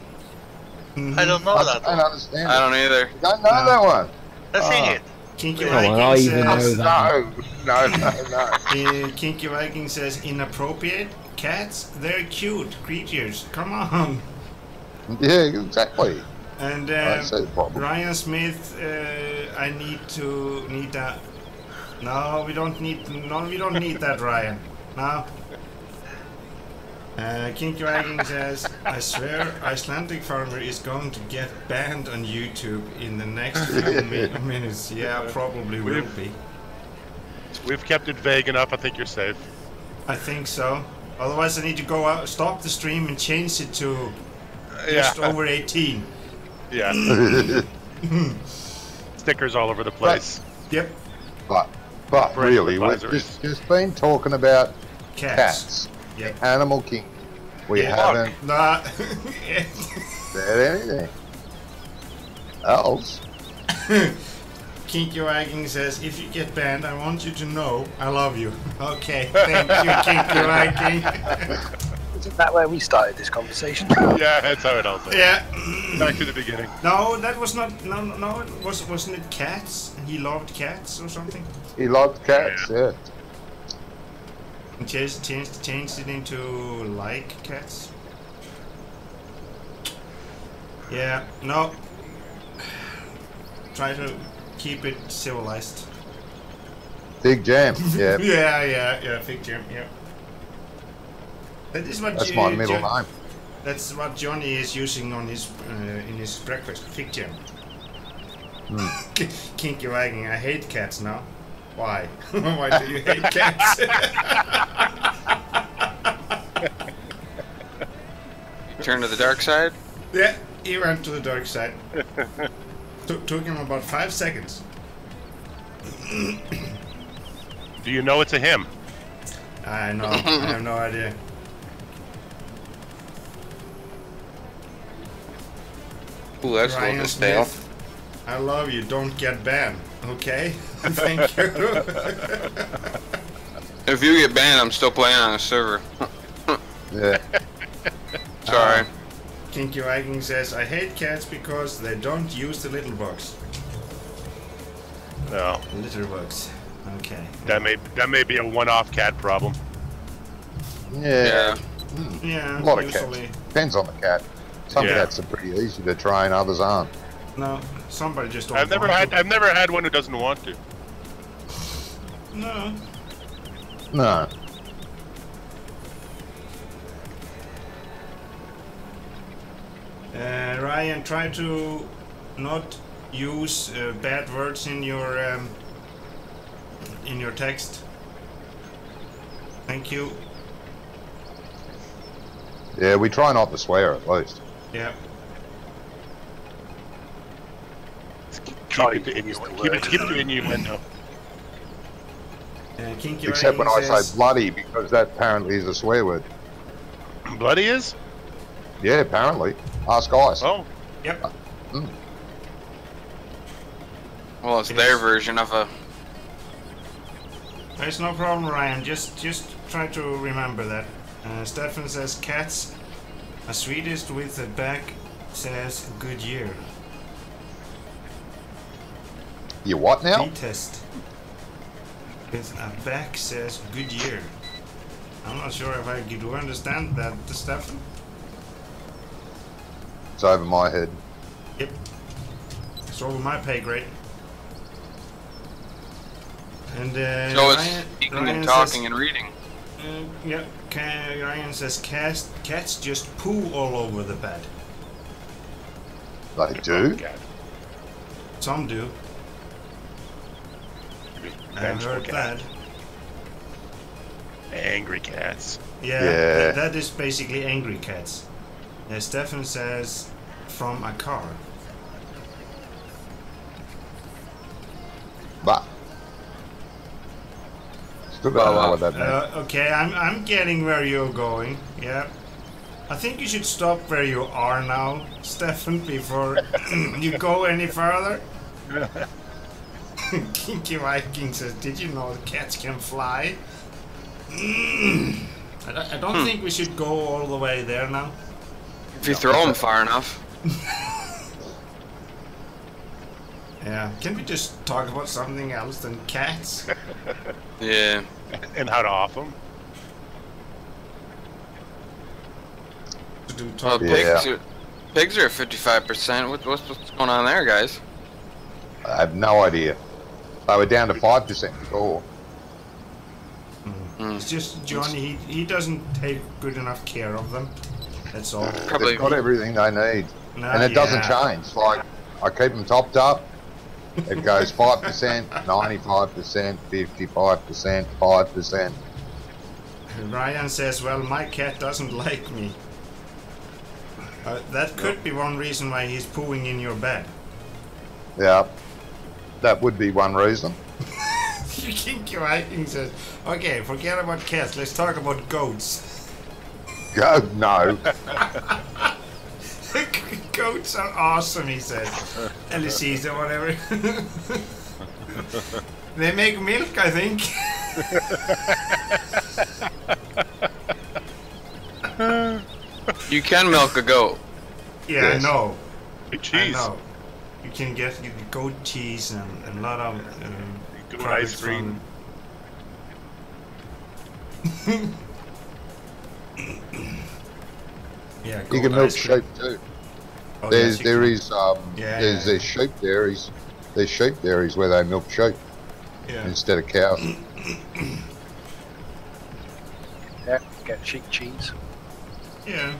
I don't know I that don't one. understand. I don't either. You don't know that one? Let's sing it. Kinky Come on, I Viking even know says... that. No. Kinky Viking says, inappropriate? Cats? They're cute creatures. Come on. Yeah, exactly. And I see the problem. Ryan Smith, I need that. No, we don't need that, Ryan. No. Kinky Viking says, I swear Icelandic Farmer is going to get banned on YouTube in the next few minutes. Yeah, probably will be. We've kept it vague enough. I think you're safe. I think so. Otherwise I need to go out, stop the stream and change it to just over 18. Yeah. Stickers all over the place. Yep. But really, we've just been talking about cats. Yep. Animal King. We haven't Nah. said anything else. Kinky Viking says, if you get banned, I want you to know I love you. Okay, thank you, Kinky Viking. Isn't that where we started this conversation? Yeah, that's how it all started. Yeah. Back to the beginning. No, that was not. No. Wasn't it cats? He loved cats or something. He loved cats. Yeah. And changed it into like cats. Yeah. No. Try to keep it civilized. Big Jam. Yeah. yeah. Big Jam. Yeah. That's my middle name. That's what Johnny is using on his in his breakfast. Fig Jam. Kinky Viking, I hate cats now. Why? Why do you hate cats? You turn to the dark side? Yeah, he went to the dark side. Took him about 5 seconds. Do you know it's a him? I know. I have no idea. Ooh, that's a little Ryan bit stale. Smith, I love you. Don't get banned. Okay? Thank you. If you get banned, I'm still playing on a server. Yeah. Sorry. Kinky Viking says, I hate cats because they don't use the little box. No. Litter box. Okay. That may be a one-off cat problem. Yeah. Yeah, A lot of usually. cats. Depends on the cat. Some cats are pretty easy to train, others aren't. No, somebody just don't I've never had one who doesn't want to. No. No. Ryan, try to not use bad words in your text. Thank you. Yeah, we try not to swear at least. Yeah. Keep it to innuendo. Except when I say bloody, because that apparently is a swear word. Bloody is? Yeah, apparently. Ask Ice. Oh. Yep. Well, it's their version of a... There's no problem, Ryan. Just try to remember that. Stefan says cats. A Swedish with a back says good year. You what now? Test. With a back says good year. I'm not sure if I do understand that, Stefan. It's over my head. Yep. It's over my pay grade. And so it's speaking and talking says, and reading. Yeah, Ryan says cats just poo all over the bed. They do? Some do. I've heard that. Angry cats. Yeah. That is basically angry cats. Stefan says from a car. But still don't know what that means. Okay, I'm getting where you're going. Yeah. I think you should stop where you are now, Stefan, before you go any further. Kinky Viking says, did you know cats can fly? I don't think we should go all the way there now. If you throw them far enough. Yeah, can we just talk about something else than cats? Yeah. And how to off them? Pigs are 55%. What's going on there, guys? I have no idea. They were down to 5% before. It's just Johnny, he doesn't take good enough care of them. That's all. They've got everything they need. And it doesn't change. Like, I keep them topped up. It goes 5%, 95%, 55%, 5%. Ryan says, well, my cat doesn't like me. That could be one reason why he's pooing in your bed. Yeah, that would be one reason. Kinky Viking says, okay, forget about cats, let's talk about goats. No. Goats are awesome, he says. LCs or whatever. They make milk, I think. You can milk a goat. Yeah, yes. I know. Cheese. I know. You can get goat cheese and a lot of goat ice cream. Yeah, you can milk sheep too. Oh, there's sheep dairies. There's sheep dairies where they milk sheep instead of cows. Yeah, get sheep cheese. Yeah.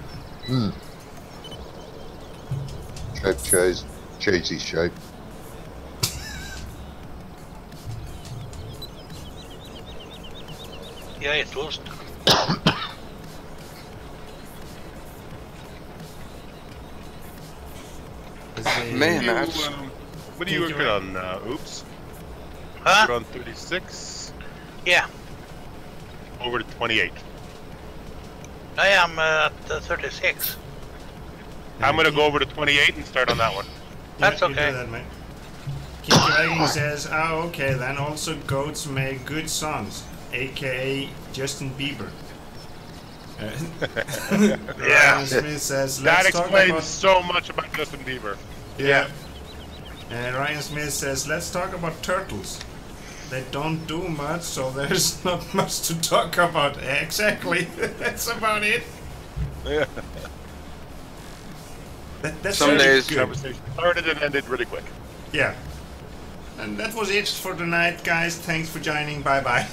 Sheep cheese, cheesy sheep. Yeah, it was. Man, what are you working on? Oops. Huh? You're on 36. Yeah. Over to 28. I am at 36. I'm gonna go over to 28 and start on that one. That's You do okay. that, mate. Kinky Viking says, oh, okay, then also goats make good songs, aka Justin Bieber. Ryan Smith says, that let's talk explains about... so much about Justin Bieber. Yeah. And Ryan Smith says, let's talk about turtles. They don't do much, so there's not much to talk about. Exactly. That's about it. Yeah. That's some days good. Conversation started and ended really quick. Yeah. And that was it for tonight, guys. Thanks for joining. Bye-bye.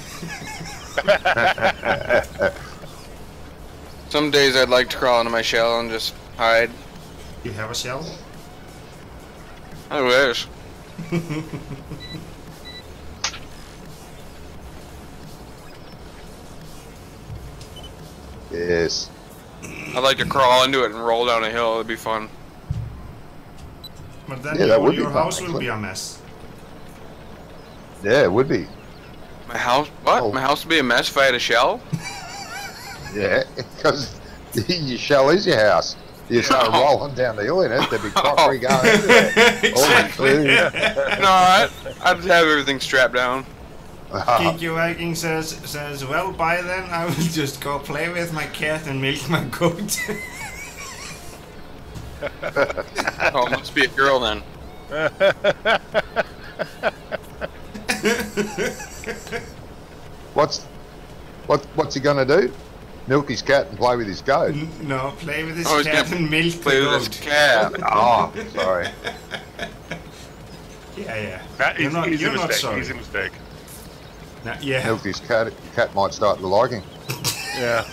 Some days I'd like to crawl into my shell and just hide. You have a shell? I wish. Yes. I'd like to crawl into it and roll down a hill. It'd be fun. But then Yeah, that would be your fun, house will actually. be a mess. Yeah, it would be. My My house? What? Oh. My house would be a mess if I had a shell? Yeah, because your shell is your house. You start rolling down the hill in it, there'd be crockery going everywhere. Exactly. No, I'd have everything strapped down. Kiki Viking says, well, by then I will just go play with my cat and milk my goat. Oh, it must be a girl then. What's he gonna do? Milk his cat and play with his goat? No, play with his Oh, cat and milk the Play with goat. his cat. Oh, sorry. Yeah. That is, You're he's a not mistake. sorry. He's a mistake. No, yeah. Milk his cat. Cat might start to liking. Yeah.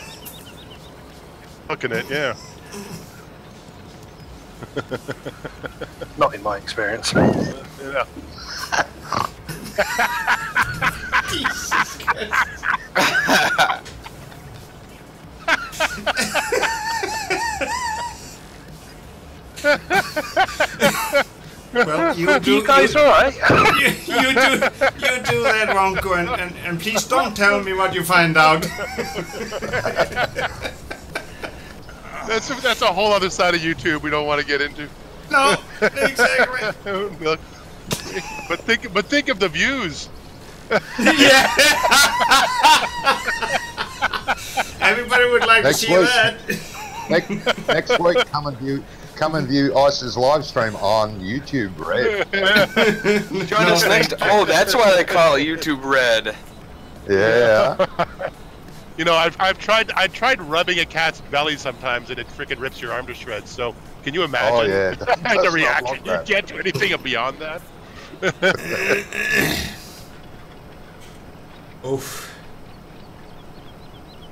Looking at yeah. Not in my experience. Yeah. Jesus Christ. Well, you guys alright? you do that, Wonko, and please don't tell me what you find out. That's a whole other side of YouTube we don't want to get into. No, exactly. Look, but think of the views. Yeah. Everybody would like Next to see week. that. Next week, come and view Ice's live stream on YouTube, Red. Join us next. Oh, that's why they call it YouTube Red. Yeah. You know, I tried rubbing a cat's belly sometimes, and it freaking rips your arm to shreds. So, can you imagine Oh, yeah. the That's reaction? not like You can't do anything beyond that. Oof.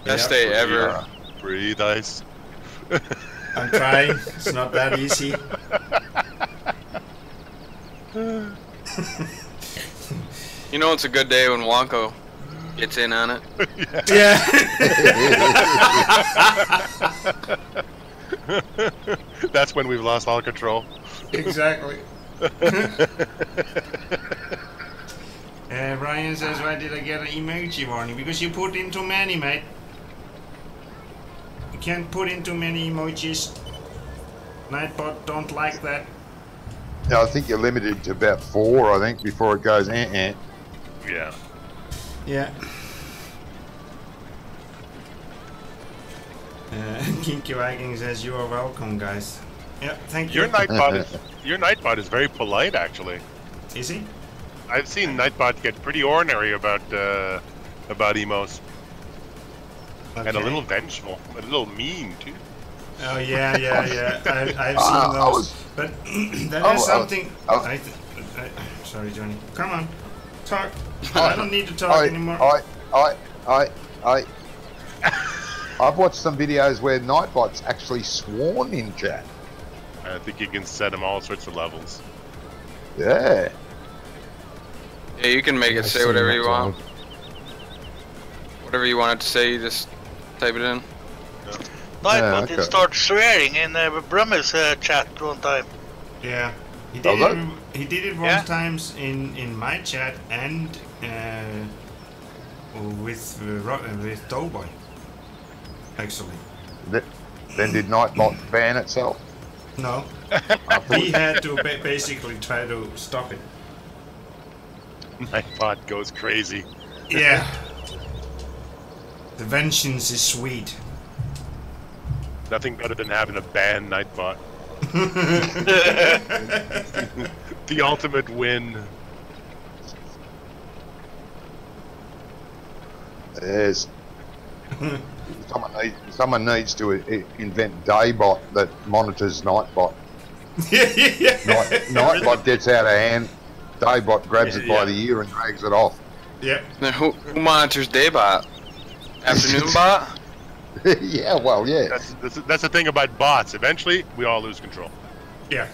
Best day ever. Breathe, Ice. I'm trying. It's not that easy. You know it's a good day when Wonko gets in on it. Yeah. That's when we've lost all control. Exactly. Ryan says, why did I get an emoji warning? Because you put in too many, mate. You can't put in too many emojis. Nightbot don't like that. No, I think you're limited to about 4, I think, before it goes eh. Yeah. Yeah. Kinky Viking says, you are welcome, guys. Yeah, thank you. Your Nightbot is very polite, actually. Is he? I've seen Nightbot get pretty ornery about emos, Okay. and a little vengeful, a little mean too. Oh yeah. I've seen those, but that is something. Sorry, Johnny. Come on, talk. I don't need to talk anymore. I've watched some videos where Nightbot's actually sworn in chat. I think you can set them all sorts of levels. Yeah. Yeah, you can make it say whatever you want. Whatever you want it to say, you just type it in. Nightbot did start swearing in Brummie's chat one time. Yeah, he did it. He did it one times in my chat and with Doughboy. Actually. Then did Nightbot ban itself? No. He had to basically try to stop it. Nightbot goes crazy. Yeah. The vengeance is sweet. Nothing better than having a banned Nightbot. The ultimate win. Yes. Someone needs to invent Daybot that monitors Nightbot. Nightbot gets out of hand. Daybot grabs it by the ear and drags it off. Yep. Now who monitors Daybot? Afternoon bot? Yeah, well, yeah. That's the thing about bots. Eventually, we all lose control. Yeah.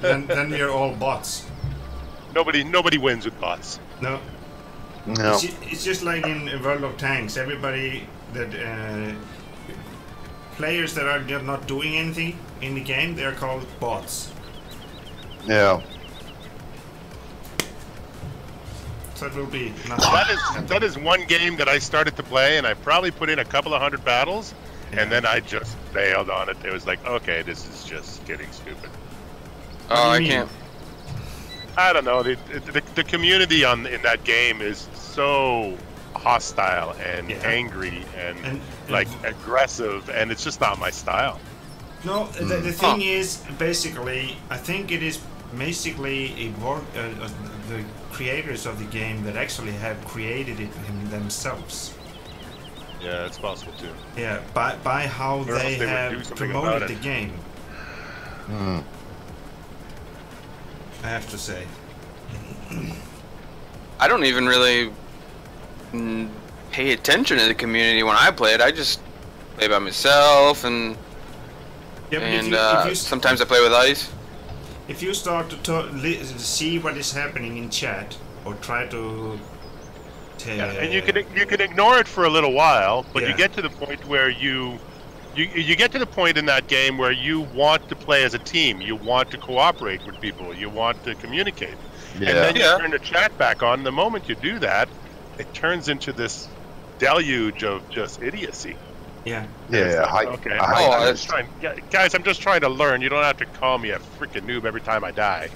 then we're all bots. Nobody wins with bots. No. No. It's just like in World of Tanks. Everybody that players that are not doing anything in the game, they are called bots. Yeah. that will be nothing. That is one game that I started to play, and I probably put in a couple of 100 battles, and then I just bailed on it. It was like, okay, this is just getting stupid. Oh, I can't. I don't know. The community in that game is so hostile and angry and like aggressive, and it's just not my style. No, the thing is, basically, I think it is basically the creators of the game that actually have created it themselves. Yeah, it's possible too. Yeah, by how they have promoted the game. I have to say. I don't even really pay attention to the community when I play it. I just play by myself, and sometimes I play with Ice. If you start to see what is happening in chat, or try to and you can ignore it for a little while, but you get to the point where you get to the point in that game where you want to play as a team, you want to cooperate with people, you want to communicate, and then you turn the chat back on. The moment you do that, it turns into this deluge of just idiocy. Yeah. Guys, I'm just trying to learn. You don't have to call me a freaking noob every time I die.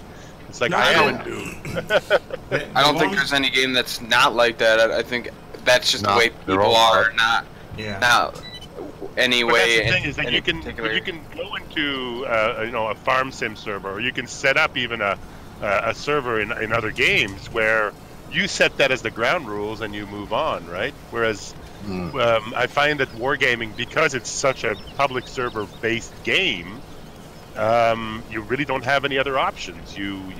It's like, I am a noob. I don't think there's any game that's not like that. I think that's just the way people are, not any way. But that's the thing is that you can go into a farm sim server, or you can set up even a server in other games where you set that as the ground rules and you move on, right? Whereas I find that wargaming, because it's such a public server based game, you really don't have any other options. You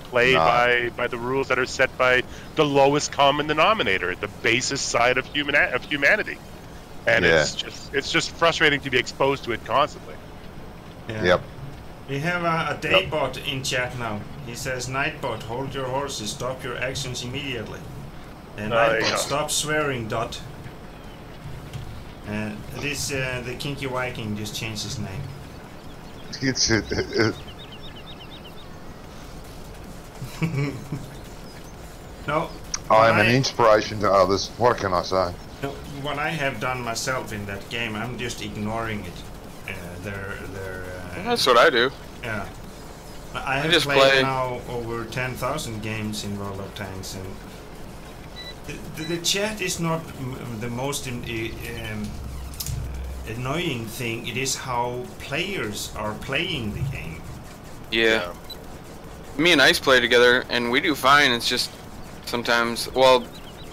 play by the rules that are set by the lowest common denominator, the basest side of humanity, and it's just frustrating to be exposed to it constantly. Yeah. Yep. We have a Daybot in chat now. He says, Nightbot, hold your horses, stop your actions immediately. And Nightbot, stop swearing, Dot. The Kinky Viking just changed his name. No. I am an inspiration to others. What can I say? No, what I have done myself in that game, I'm just ignoring it. That's what I do. Yeah. I have just played now over 10,000 games in World of Tanks, and the chat is not the most annoying thing. It is how players are playing the game. Yeah. Me and Ice play together, and we do fine. It's just sometimes, well,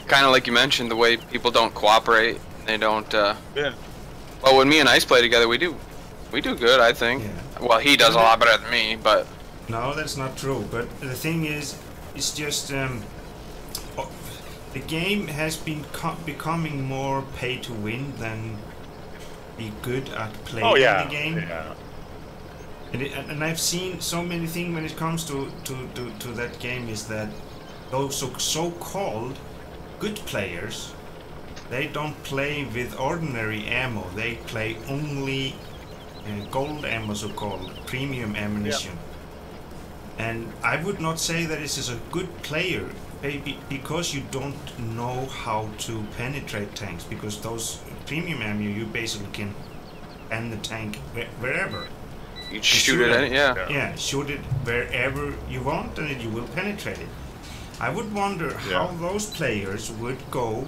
kind of like you mentioned, the way people don't cooperate. They don't. Well, when me and Ice play together, we do good, I think. Yeah. Well, he does a lot better than me, but. No, that's not true. But the thing is, it's just the game has been becoming more pay to win than be good at playing the game. Yeah. And I've seen so many things when it comes to that game, is that those so-called good players, they don't play with ordinary ammo. They play only gold ammo, so-called premium ammunition. Yeah. And I would not say that this is a good player, because you don't know how to penetrate tanks, because those premium ammo, you basically can end the tank wherever. You shoot it at it, Yeah, shoot it wherever you want, and you will penetrate it. I would wonder how those players would go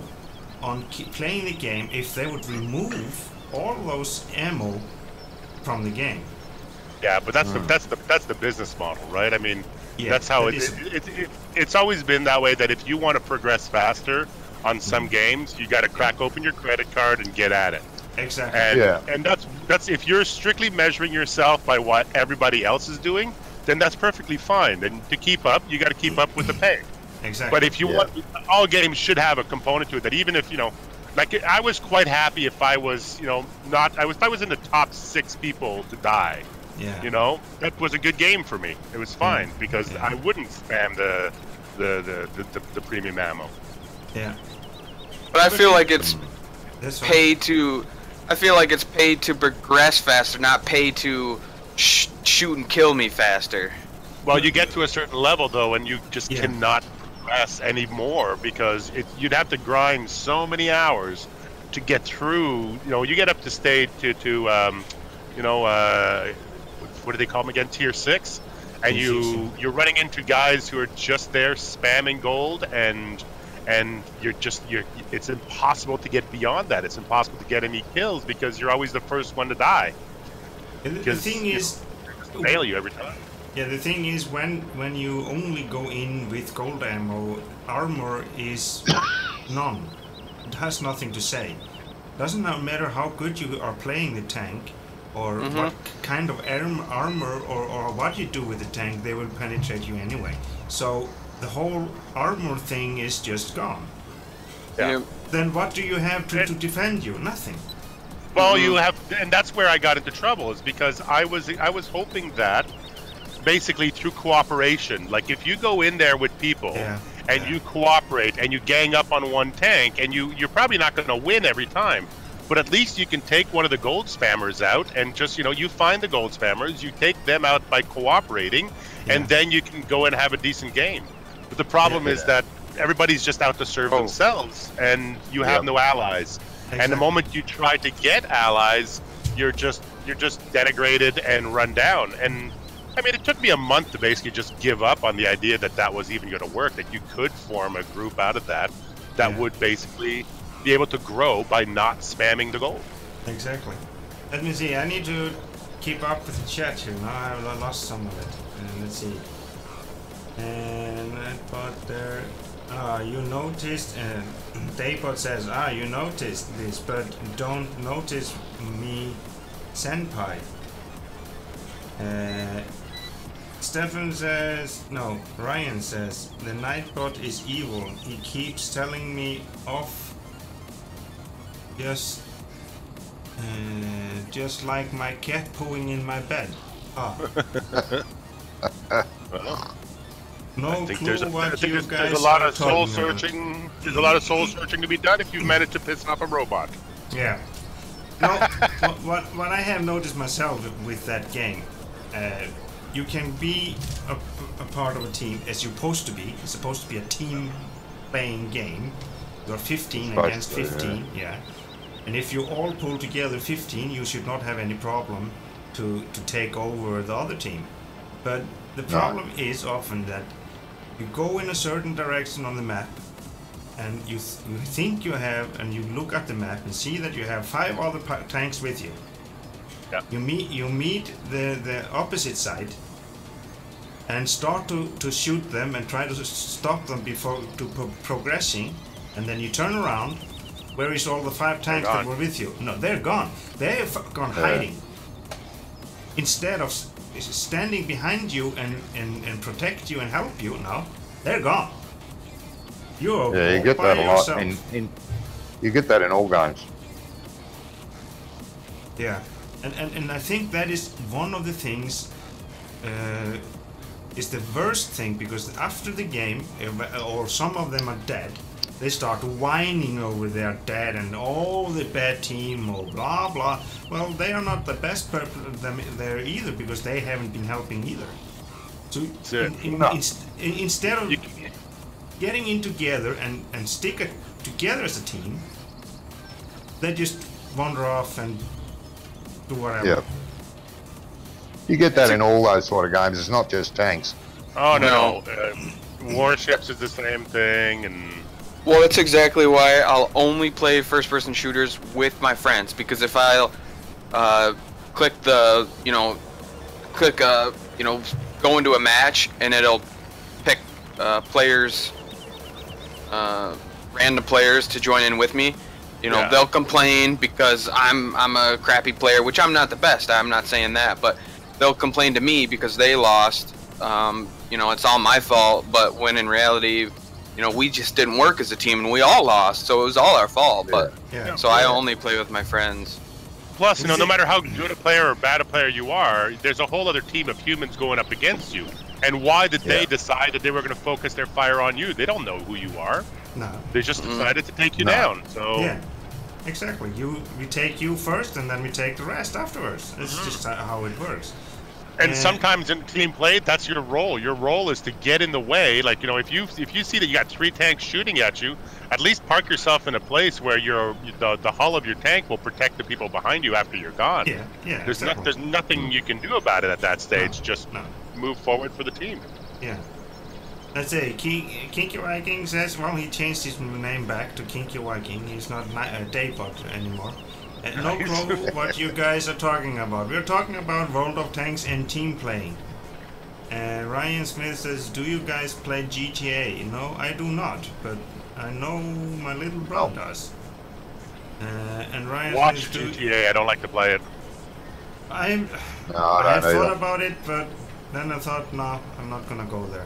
on playing the game if they would remove all those ammo from the game. Yeah, but that's the business model, right? I mean, that's how it's always been that way. That if you want to progress faster on some games, you got to crack open your credit card and get at it. Exactly. And that's if you're strictly measuring yourself by what everybody else is doing, then that's perfectly fine. Then to keep up, you got to keep up with the pay. Exactly. But if you want, all games should have a component to it that even if like I was quite happy if I was I was in the top 6 people to die. Yeah. That was a good game for me. It was fine because I wouldn't spam the premium ammo. Yeah. But I feel like it's paid to. I feel like it's paid to progress faster, not paid to shoot and kill me faster. Well, you get to a certain level though, and you just cannot progress anymore because you'd have to grind so many hours to get through. You know, you get up to stage what do they call them again? Tier 6, and you're running into guys who are just there spamming gold, and it's impossible to get beyond that. It's impossible to get any kills because you're always the first one to die. The thing is, they fail you every time. Yeah, the thing is when you only go in with gold ammo, armor is none. It has nothing to say. Doesn't matter how good you are playing the tank, or what kind of armor or what you do with the tank, they will penetrate you anyway. So the whole armor thing is just gone. Yeah. Then what do you have to defend you? Nothing. Well, you have, and that's where I got into trouble, is because I was hoping that basically through cooperation, like if you go in there with people and you cooperate and you gang up on one tank, and you're probably not going to win every time, but at least you can take one of the gold spammers out and just, you find the gold spammers, you take them out by cooperating, and then you can go and have a decent game. But the problem is that everybody's just out to serve themselves, and you have no allies. Exactly. And the moment you try to get allies, you're just denigrated and run down. And I mean, it took me a month to basically just give up on the idea that was even going to work, that you could form a group out of that would basically be able to grow by not spamming the gold. Exactly. Let me see, I need to keep up with the chat here. Now I lost some of it. Let's see. And but there, you noticed, Doughboy says, you noticed this, but don't notice me, senpai. Stefan says, no, Ryan says, the Nightbot is evil. He keeps telling me off, just like my cat pooing in my bed. No clue what you guys there's a lot are of soul talking searching. There's a lot of soul searching to be done if you've managed to piss off a robot. Yeah. No, what I have noticed myself with that game, you can be a part of a team as you're supposed to be. It's supposed to be a team-playing game. You're 15 against 15, And if you all pull together 15, you should not have any problem to take over the other team. But the problem is often that you go in a certain direction on the map, and you think you have, and you look at the map and see that you have 5 other tanks with you. Yeah. You meet the opposite side and start to shoot them and try to stop them before progressing, and then you turn around. Where is all the 5 tanks that were with you? No, they're gone. They're gone hiding. Instead of standing behind you and protect you and help you, no, they're gone. You're you get that a lot. You get that in all games. Yeah, and I think that is one of the things. Is the worst thing, because after the game, or some of them are dead, they start whining over their dead and the bad team or blah blah. Well, they are not the best there either, because they haven't been helping either. So instead of getting in together and stick it together as a team, they just wander off and do whatever. Yeah. You get that in all those sort of games. It's not just tanks. Oh no. Warships is the same thing, and well, that's exactly why I'll only play first-person shooters with my friends, because if I'll click the, go into a match, and it'll pick players, random players to join in with me, they'll complain because I'm a crappy player, which I'm not the best. I'm not saying that, but they'll complain to me because they lost. It's all my fault, but when in reality, we just didn't work as a team and we all lost, so it was all our fault. I only play with my friends. Plus, no matter how good a player or bad a player you are, there's a whole other team of humans going up against you. And why did they decide that they were going to focus their fire on you? They don't know who you are. No. They just decided to take you down. So yeah, exactly. We take you first, and then we take the rest afterwards. It's just how it works. And sometimes in team play, that's your role. Your role is to get in the way. Like, you know, if you see that you got 3 tanks shooting at you, at least park yourself in a place where the hull of your tank will protect the people behind you after you're gone. Yeah. There's nothing you can do about it at that stage. Just move forward for the team. Yeah. Let's say Kinky Viking says, well, he changed his name back to Kinky Viking. He's not Daybot anymore. No clue what you guys are talking about. We're talking about World of Tanks and team playing. Ryan Smith says, do you guys play GTA? No, I do not, but I know my little brother does. And Ryan Watch says, GTA, I don't like to play it. I thought about it, but then I thought, no, I'm not gonna go there.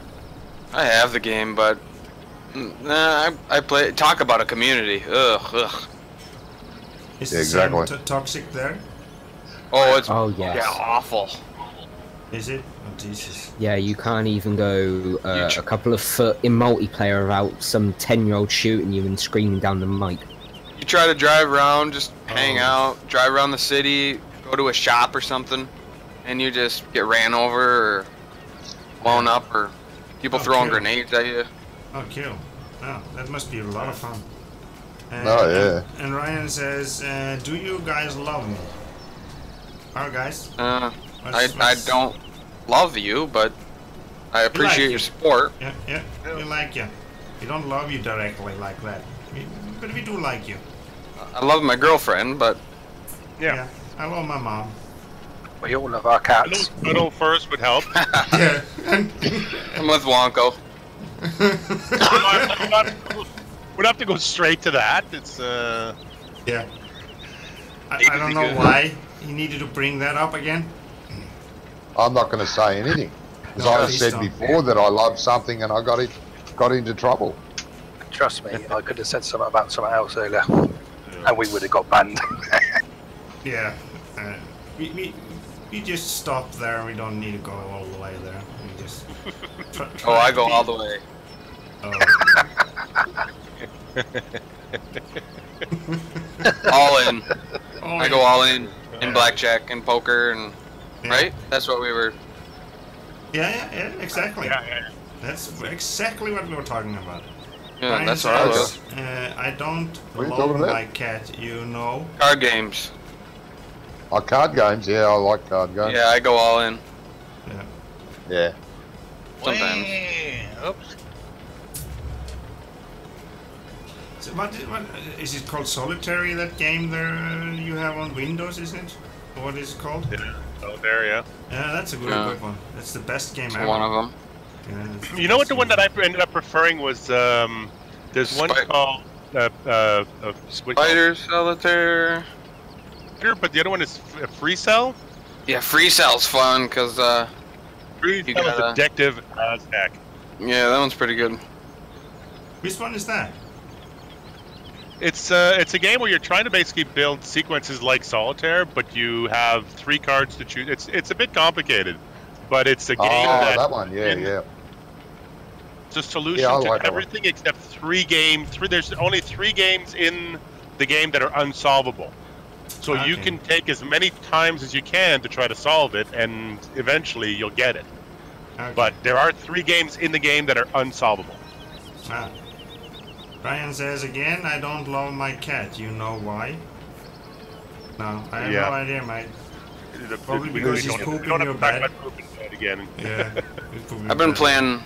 I have the game, but I play. Talk about a community. Ugh. Is the same toxic there? Oh, it's yes. yeah, awful. Is it? Oh, Jesus. Yeah, you can't even go a couple of foot in multiplayer without some 10-year-old shooting you and screaming down the mic. You try to drive around, just hang out, drive around the city, go to a shop or something, and you just get ran over or blown up or people throwing grenades at you. Oh, kill. Oh, that must be a lot of fun. And Ryan says, do you guys love me? Well, guys. I don't love you, but I appreciate your support. Yeah, we like you. We don't love you directly like that, but we do like you. I love my girlfriend, but... Yeah, I love my mom. We all love our cats. Little first would help. Yeah. I'm with Wonko. We'd have to go straight to that. It's Yeah. I don't know why he needed to bring that up again. I'm not going to say anything. Because I said before that I love something and I got into trouble. Trust me, I could have said something about something else earlier, and we would have got banned. Yeah. We just stop there. We don't need to go all the way there. We just. I go all the way. All in. I go all in blackjack and poker and right. That's what we were. Yeah, exactly. Yeah. That's exactly what we were talking about. Yeah, Ryan that's what I was. I don't love my cat, you know. Card games. Oh, card games? Yeah, I like card games. Yeah, I go all in. Yeah. Sometimes. Oops. So what is it called? Solitary, that game there you have on Windows, isn't it? What is it called? Solitaire, yeah. Yeah, that's a good one. That's the best game ever. One of them. Yeah, you know what? The one that I ended up preferring was there's one called Spider Solitaire. But the other one is Free Cell. Yeah, Free Cell's fun because Free Cell is addictive as heck. Yeah, that one's pretty good. Which one is that? It's a game where you're trying to basically build sequences like Solitaire, but you have 3 cards to choose. It's a bit complicated, but it's a game that one, yeah. It's a solution to everything except 3 games. There's only 3 games in the game that are unsolvable. So you can take as many times as you can to try to solve it, and eventually you'll get it. Okay. But there are 3 games in the game that are unsolvable. Ah. Ryan says again, I don't love my cat. You know why? No, I have no idea, mate. Probably because he's pooping your bed. Again. Yeah. I've been playing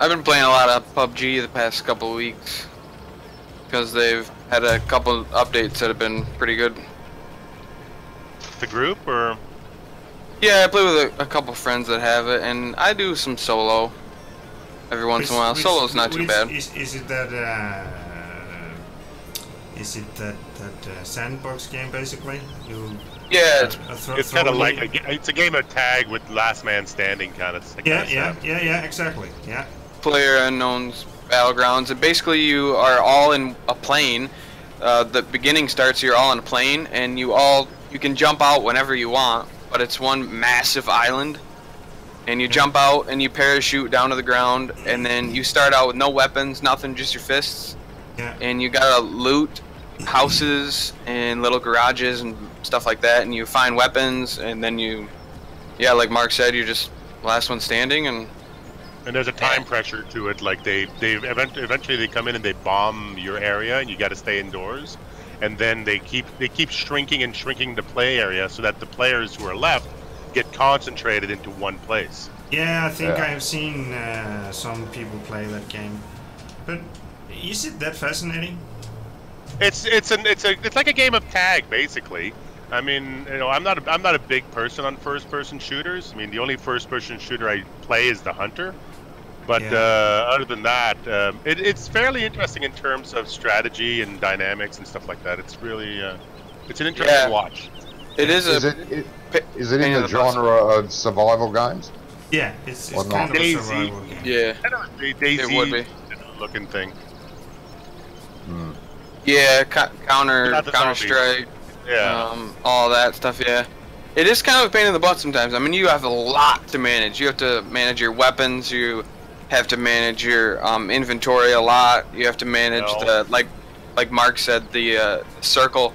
a lot of PUBG the past couple of weeks because they've had a couple updates that have been pretty good. The group, or? Yeah, I play with a couple friends that have it, and I do some solo every once in a while. Solo's not too bad. Is it that? Is it that sandbox game basically? Yeah, it's kind of like it's a game of tag with last man standing kind of. Yeah, exactly. Yeah. PlayerUnknown's Battlegrounds, and basically you are all in a plane. The beginning starts, you're all in a plane, and you can jump out whenever you want, but it's one massive island. And you jump out and you parachute down to the ground, and then you start out with no weapons, nothing, just your fists. Yeah. And you gotta loot houses and little garages and stuff like that, and you find weapons, and then you yeah, like Mark said, you're just last one standing, and there's a time pressure to it. Like they eventually they come in and they bomb your area, and you got to stay indoors. And then they keep shrinking and shrinking the play area so that the players who are left get concentrated into one place. Yeah, I think I have seen some people play that game. But is it that fascinating? It's like a game of tag, basically. I mean, you know, I'm not a big person on first-person shooters. I mean, the only first-person shooter I play is the Hunter. But other than that, it's fairly interesting in terms of strategy and dynamics and stuff like that. It's really it's an interesting watch. It is. Is it in the genre of survival games? Yeah, it's kind of a survival game. Yeah, Daisy it would be looking thing. Yeah, Counter Strike. Yeah. All that stuff. Yeah, it is kind of a pain in the butt sometimes. I mean, you have a lot to manage. You have to manage your weapons. You have to manage your inventory a lot. You have to manage the like Mark said, the circle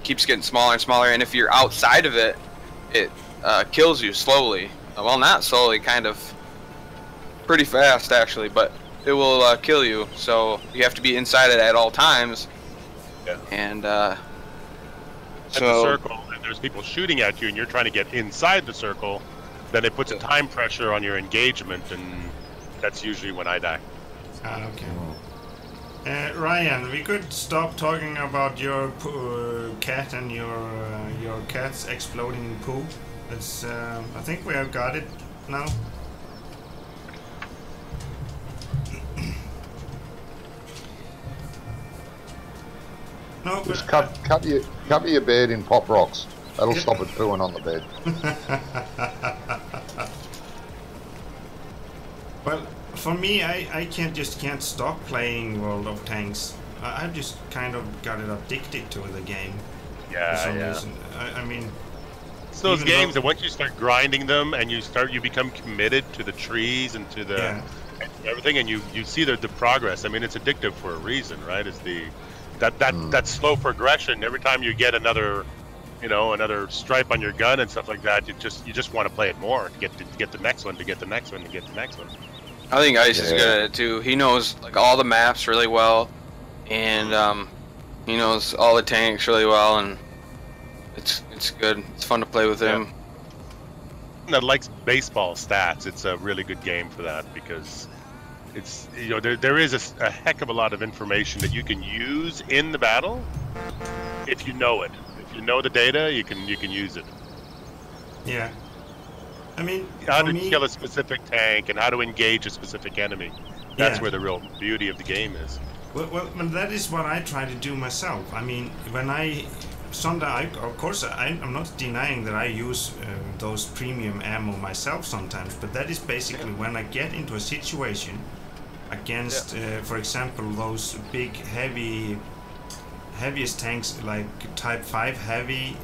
keeps getting smaller and smaller, and if you're outside of it, it kills you slowly. Well, not slowly, kind of pretty fast actually, but it will kill you. So you have to be inside it at all times. Yeah. And at the circle, and there's people shooting at you, and you're trying to get inside the circle. Then it puts a time pressure on your engagement, and that's usually when I die. Okay. Ryan, we could stop talking about your cat and your cats exploding in poo. It's I think we have got it now. No, just cover your bed in pop rocks. That'll stop it pooing on the bed. Well, for me, I can't stop playing World of Tanks. I've just kind of got it addicted to the game. Yeah, for some reason. I mean, it's those games that once you start grinding them and you become committed to the trees and to the everything, and you see the progress. I mean, it's addictive for a reason, right? It's that slow progression. Every time you get another stripe on your gun and stuff like that, you just want to play it more to get the next one, to get the next one, to get the next one. I think Ice is good at it too. He knows like all the maps really well, and he knows all the tanks really well, and it's good. It's fun to play with him. That likes baseball stats. It's a really good game for that, because it's there is a heck of a lot of information that you can use in the battle if you know it. If you know the data, you can use it. Yeah. I mean, how to kill a specific tank and how to engage a specific enemy. That's where the real beauty of the game is. Well, that is what I try to do myself. I mean, when of course, I'm not denying that I use those premium ammo myself sometimes, but that is basically when I get into a situation against, for example, those big, heaviest tanks like Type 5 Heavy,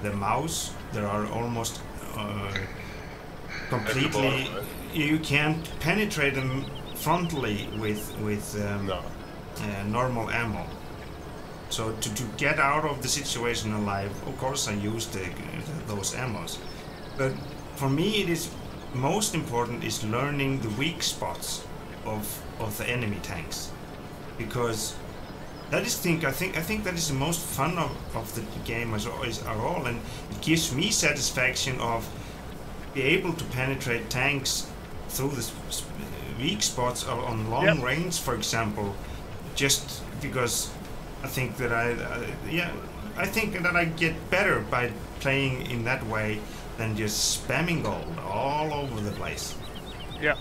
the mouse. There are almost completely. You can't penetrate them frontally with normal ammo. So to get out of the situation alive, of course I use those ammos. But for me, it is most important is learning the weak spots of the enemy tanks, because that is I think that is the most fun of the game as all, and it gives me satisfaction of be able to penetrate tanks through the weak spots on long range, for example, just because I think that I think that I get better by playing in that way than just spamming gold all over the place. Yeah.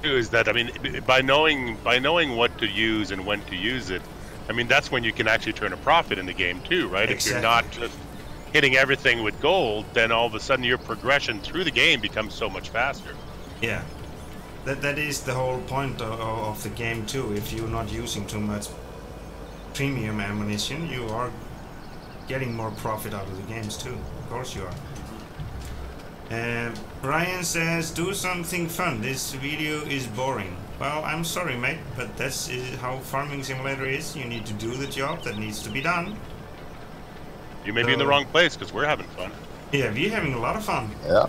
Is that, I mean, by knowing what to use and when to use it, I mean, that's when you can actually turn a profit in the game too, right? Exactly. If you're not just hitting everything with gold, then all of a sudden your progression through the game becomes so much faster. Yeah. That is the whole point of the game too. If you're not using too much premium ammunition, you are getting more profit out of the games too. Of course you are. Ryan says, do something fun. This video is boring. Well, I'm sorry, mate, but that's how Farming Simulator is. You need to do the job that needs to be done. You may be in the wrong place, because we're having fun. Yeah, we're having a lot of fun. Yeah.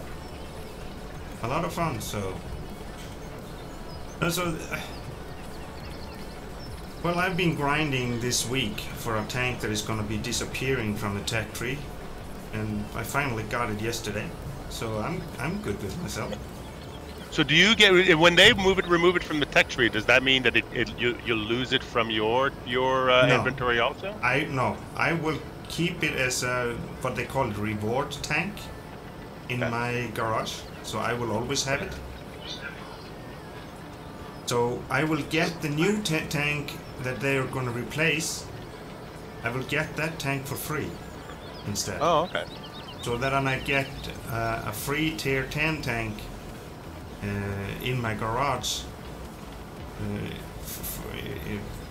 A lot of fun, so... Well, I've been grinding this week for a tank that is going to be disappearing from the tech tree. And I finally got it yesterday. So I'm good with myself. So do you get, when they remove it from the tech tree, does that mean that you lose it from your inventory also? No, I will keep it as a, what they call reward tank in my garage. So I will always have it. So I will get the new tank that they are going to replace. I will get that tank for free instead. Oh, okay. So that I get a free tier 10 tank in my garage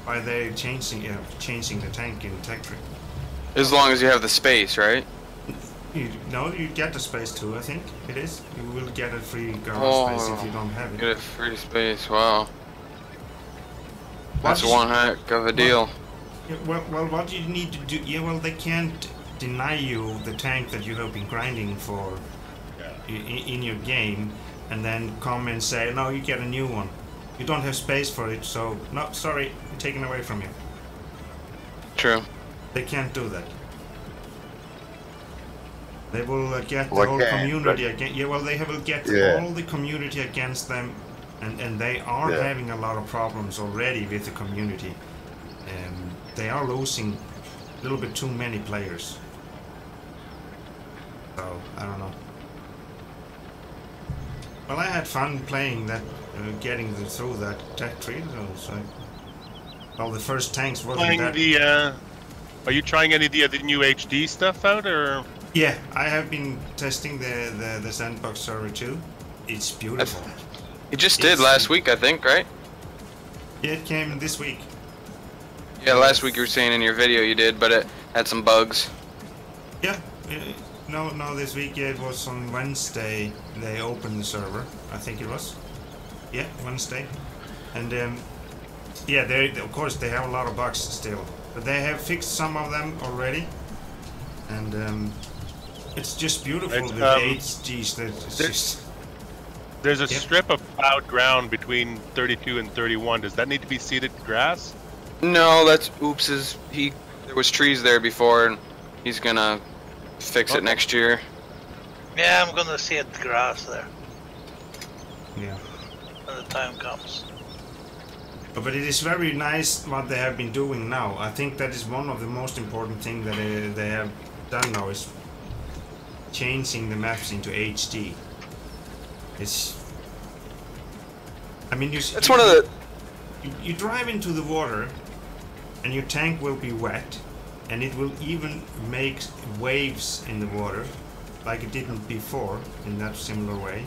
by they changing the tank in tech tree. As long as you have the space, right? You get the space too, I think it is. You will get a free garage space if you don't have it. Get a free space, wow. That's one heck of a deal. Well, what you need to do, they can't deny you the tank that you have been grinding for in your game, and then come and say, no, you get a new one. You don't have space for it, so, no, sorry, taken away from you. True. They can't do that. They will get the whole community against. Yeah, well, they will get all the community against them, and they are having a lot of problems already with the community. They are losing a little bit too many players. So I don't know. Well, I had fun playing that, getting through that tech tree. So, well, the first tanks wasn't that. Are you trying any of the new HD stuff out, or? Yeah, I have been testing the sandbox server too. It's beautiful. You just did last week, I think, right? Yeah, it came this week. Yeah, last week you were saying in your video you did, but it had some bugs. Yeah, no, this week it was on Wednesday they opened the server. I think it was. Yeah, Wednesday, and yeah, of course they have a lot of bugs still, but they have fixed some of them already, and it's just beautiful with the HGs. There's a strip of plowed ground between 32 and 31. Does that need to be seeded grass? No, that's Oops's. There was trees there before, and he's gonna fix it next year. Yeah, I'm gonna seed grass there. Yeah. When the time comes. But it is very nice what they have been doing now. I think that is one of the most important things that they have done now is changing the maps into HD. I mean, that's one of the. You drive into the water, and your tank will be wet, and it will even make waves in the water, like it didn't before in that similar way.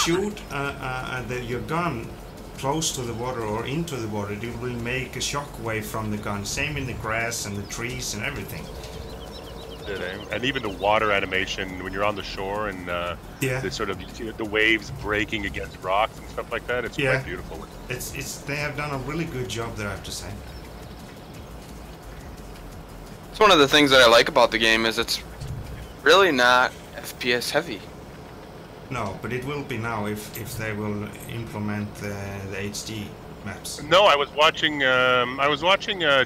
Shoot your gun close to the water or into the water, it will make a shock wave from the gun. Same in the grass and the trees and everything. And even the water animation when you're on the shore and the sort of the waves breaking against rocks and stuff like that. It's quite beautiful. They have done a really good job there, I have to say. It's one of the things that I like about the game is it's really not FPS heavy. No, but it will be now if they will implement the HD maps. No, I was watching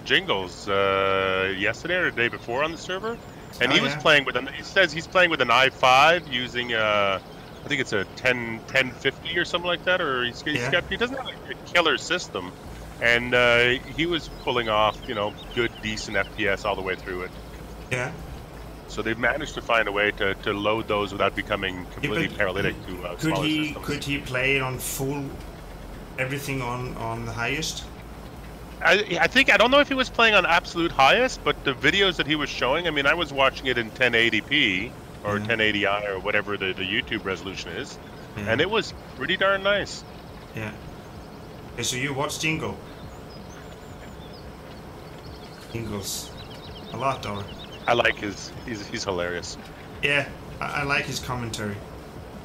Jingles yesterday or the day before on the server. And he was playing with he says he's playing with an i5 using I think it's a 1050 or something like that, or he doesn't have a killer system, and he was pulling off good decent FPS all the way through it. Yeah. So they've managed to find a way to load those without becoming completely paralytic to smaller systems. Could he play it on full, everything on the highest? I think, I don't know if he was playing on absolute highest, but the videos that he was showing, I mean, I was watching it in 1080p or 1080i or whatever the YouTube resolution is, and it was pretty darn nice. Yeah. Okay, so you watch Jingle? Jingles a lot, or? I like he's hilarious. Yeah, I like his commentary.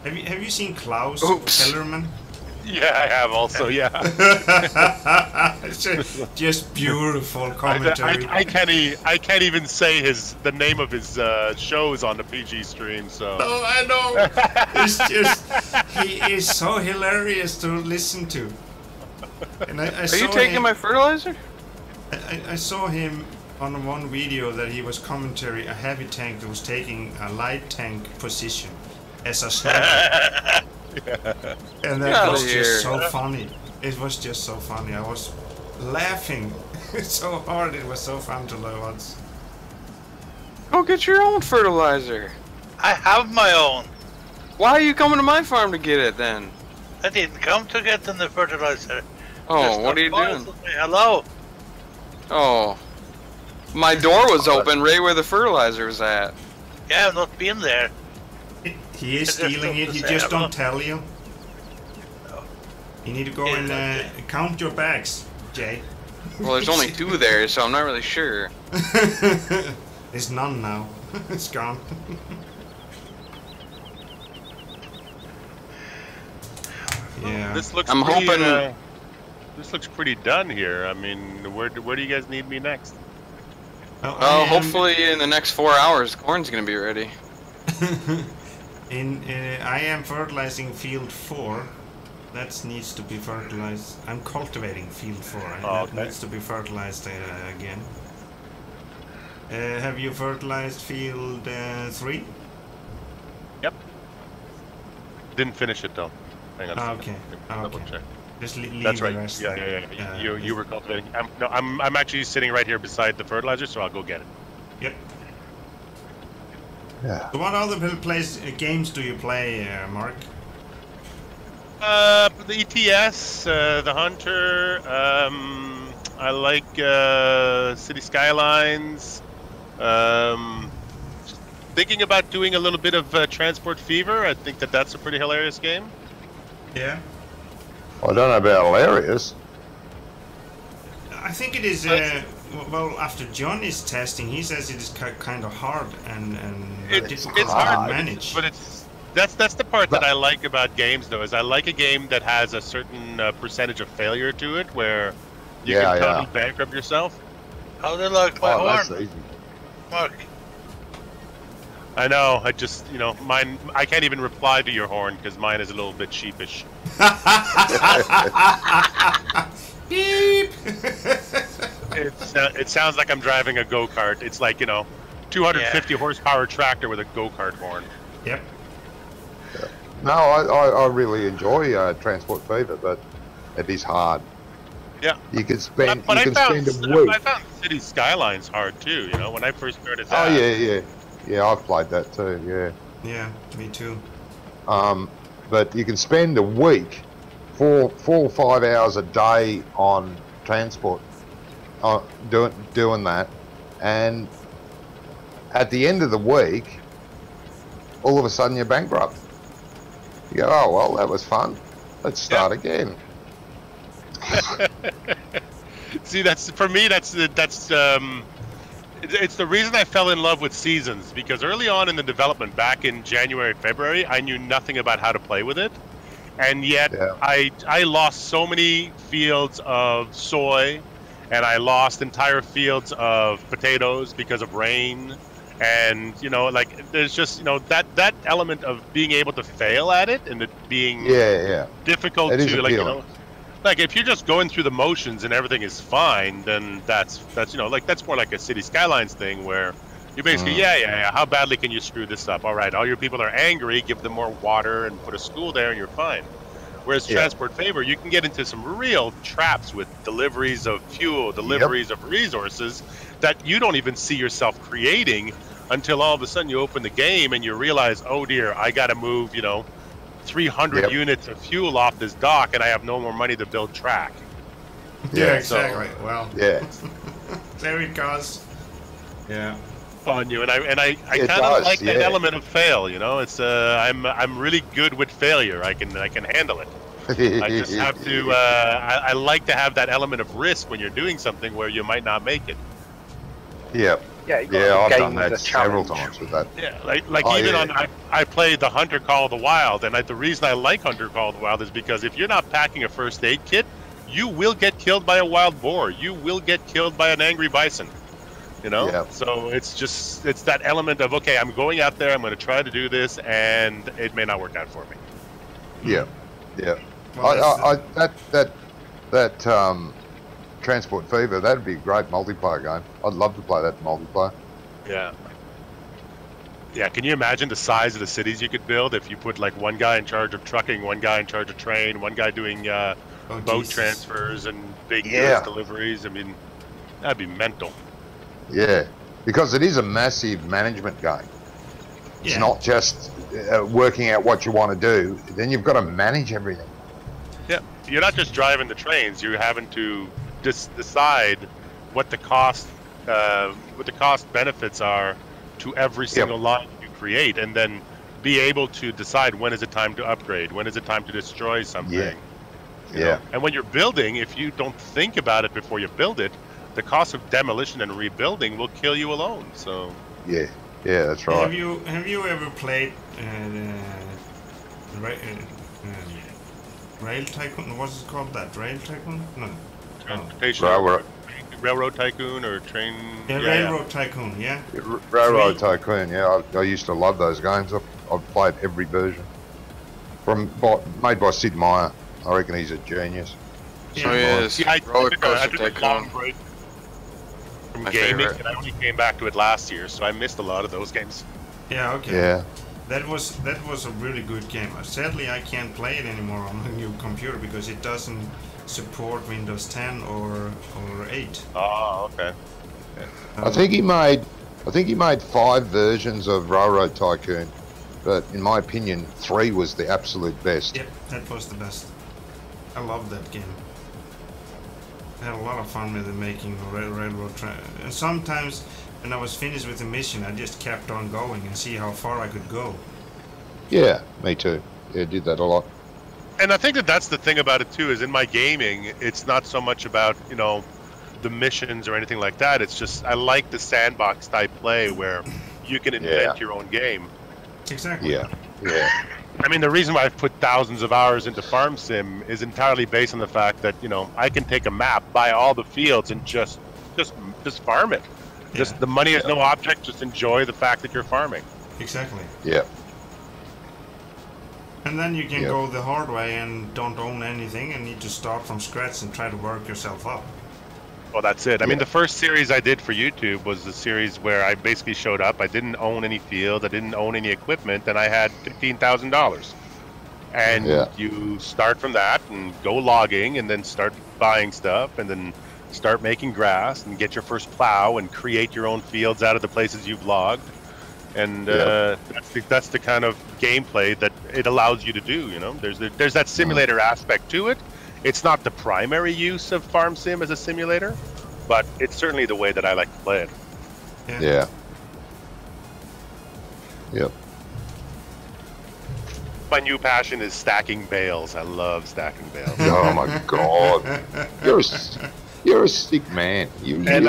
Have you seen Klaus Oops. Kellerman? Yeah, I have also. Yeah. Just beautiful commentary. I can't even say the name of his shows on the PG stream. So. No, I know. It's just he is so hilarious to listen to. And I Are you taking my fertilizer? I saw him on one video that he was commentary a heavy tank that was taking a light tank position as a sniper. And that was just so funny. It was just so funny. I was laughing so hard. It was so fun to watch. Go get your own fertilizer. I have my own. Why are you coming to my farm to get it then? I didn't come to get the fertilizer. Oh, what are you doing? Hello. Oh. My door was open right where the fertilizer was at. Yeah, I've not been there. He is stealing it, he just don't tell you. No. You need to go and count your bags, Jay. Well, there's only 2 there, so I'm not really sure. There's none now. It's gone. Yeah. This looks I'm pretty, hoping... this looks pretty done here. I mean, where do you guys need me next? Well, hopefully in the next 4 hours, corn's gonna be ready. I am fertilizing field 4. That needs to be fertilized. I'm cultivating field 4. That needs to be fertilized again. Have you fertilized field 3? Yep. Didn't finish it though. Hang on. Okay. Double check. Just leave That's the right. rest. Yeah. You were cultivating. I'm actually sitting right here beside the fertilizer, so I'll go get it. Yep. Yeah. So what other games do you play, Mark? The ETS, the Hunter. I like City Skylines. Thinking about doing a little bit of Transport Fever. I think that's a pretty hilarious game. Yeah. I don't know about hilarious. I think it is. Well, after Johnny's testing, he says it is kind of hard and difficult it's hard to manage. But that's the part that I like about games, though, is I like a game that has a certain percentage of failure to it, where you can totally bankrupt yourself. How do you like my horn? That's easy. Mark. I know. I just, mine. I can't even reply to your horn because mine is a little bit sheepish. Beep. It sounds like I'm driving a go-kart. It's like 250 horsepower tractor with a go-kart horn. Yep. Yeah. No, I really enjoy Transport Fever, but it is hard. Yeah. You can spend. But you can spend a week. I found City Skylines hard too. When I first started that. Oh yeah. I've played that too. Yeah. Yeah, me too. But you can spend a week, 4 or 5 hours a day on transport, doing that, and at the end of the week, all of a sudden you're bankrupt. You go, oh well, that was fun. Let's start again. See, for me. It's the reason I fell in love with Seasons, because early on in the development, back in January, February, I knew nothing about how to play with it, and yet I lost so many fields of soy, and I lost entire fields of potatoes because of rain. And there's just that element of being able to fail at it and it being difficult to like if you're just going through the motions and everything is fine, then that's more like a City Skylines thing where you basically how badly can you screw this up? All right, all your people are angry, give them more water and put a school there and you're fine. Whereas Transport Fever, you can get into some real traps with deliveries of fuel, deliveries of resources that you don't even see yourself creating until all of a sudden you open the game and you realize, oh dear, I got to move, 300 units of fuel off this dock and I have no more money to build track. Yeah, exactly. So, well, there it goes. Yeah. On you, and I kind of like that element of fail. It's I'm really good with failure. I can handle it. I just have to. I like to have that element of risk when you're doing something where you might not make it. Yeah. Yeah, I've done that several times with that. Yeah, like even on I play the Hunter Call of the Wild, and the reason I like Hunter Call of the Wild is because if you're not packing a first aid kit, you will get killed by a wild boar. You will get killed by an angry bison. You know, so it's that element of, okay, I'm going out there, I'm going to try to do this, and it may not work out for me. Yeah. Well, that Transport Fever, that'd be a great multiplayer game. I'd love to play that in multiplayer. Yeah, can you imagine the size of the cities you could build if you put like one guy in charge of trucking, one guy in charge of train, one guy doing boat transfers and big goods deliveries? I mean, that'd be mental. Yeah, because it is a massive management game. It's not just working out what you want to do. Then you've got to manage everything. Yeah, you're not just driving the trains. You're having to decide what the cost benefits are to every single line you create, and then be able to decide when is it time to upgrade, when is it time to destroy something. You know? And when you're building, if you don't think about it before you build it, the cost of demolition and rebuilding will kill you alone. So yeah, that's right. Have you ever played Rail Tycoon? What's it called? That Rail Tycoon? No. Railroad Tycoon or train? Railroad Tycoon. Yeah. Railroad Tycoon. Yeah, I used to love those games. I've played every version. Made by Sid Meier. I reckon he's a genius. Roller Coaster Tycoon. From gaming, and I only came back to it last year, so I missed a lot of those games. Yeah, okay. Yeah. That was a really good game. Sadly, I can't play it anymore on the new computer because it doesn't support Windows 10 or 8. Oh, okay. I think he made 5 versions of Railroad Tycoon, but in my opinion, 3 was the absolute best. Yep, that was the best. I love that game. I had a lot of fun with making a railroad train. And sometimes when I was finished with the mission, I just kept on going and see how far I could go. Yeah, me too. Yeah, I did that a lot. And I think that's the thing about it too, is in my gaming, it's not so much about, the missions or anything like that. It's just, I like the sandbox type play where you can invent your own game. Exactly. Yeah. I mean, the reason why I've put thousands of hours into Farm Sim is entirely based on the fact that, I can take a map, buy all the fields, and just farm it. Yeah. Just the money is no object. Just enjoy the fact that you're farming. Exactly. Yeah. And then you can go the hard way and don't own anything and need to start from scratch and try to work yourself up. Well, that's it. I mean, the first series I did for YouTube was the series where I basically showed up. I didn't own any fields. I didn't own any equipment, and I had $15,000. And you start from that and go logging and then start buying stuff and then start making grass and get your first plow and create your own fields out of the places you've logged. And that's the kind of gameplay that it allows you to do. There's that simulator aspect to it. It's not the primary use of Farm Sim as a simulator, but it's certainly the way that I like to play it. Yeah. Yep. My new passion is stacking bales. I love stacking bales. Oh my God, you're a sick man. And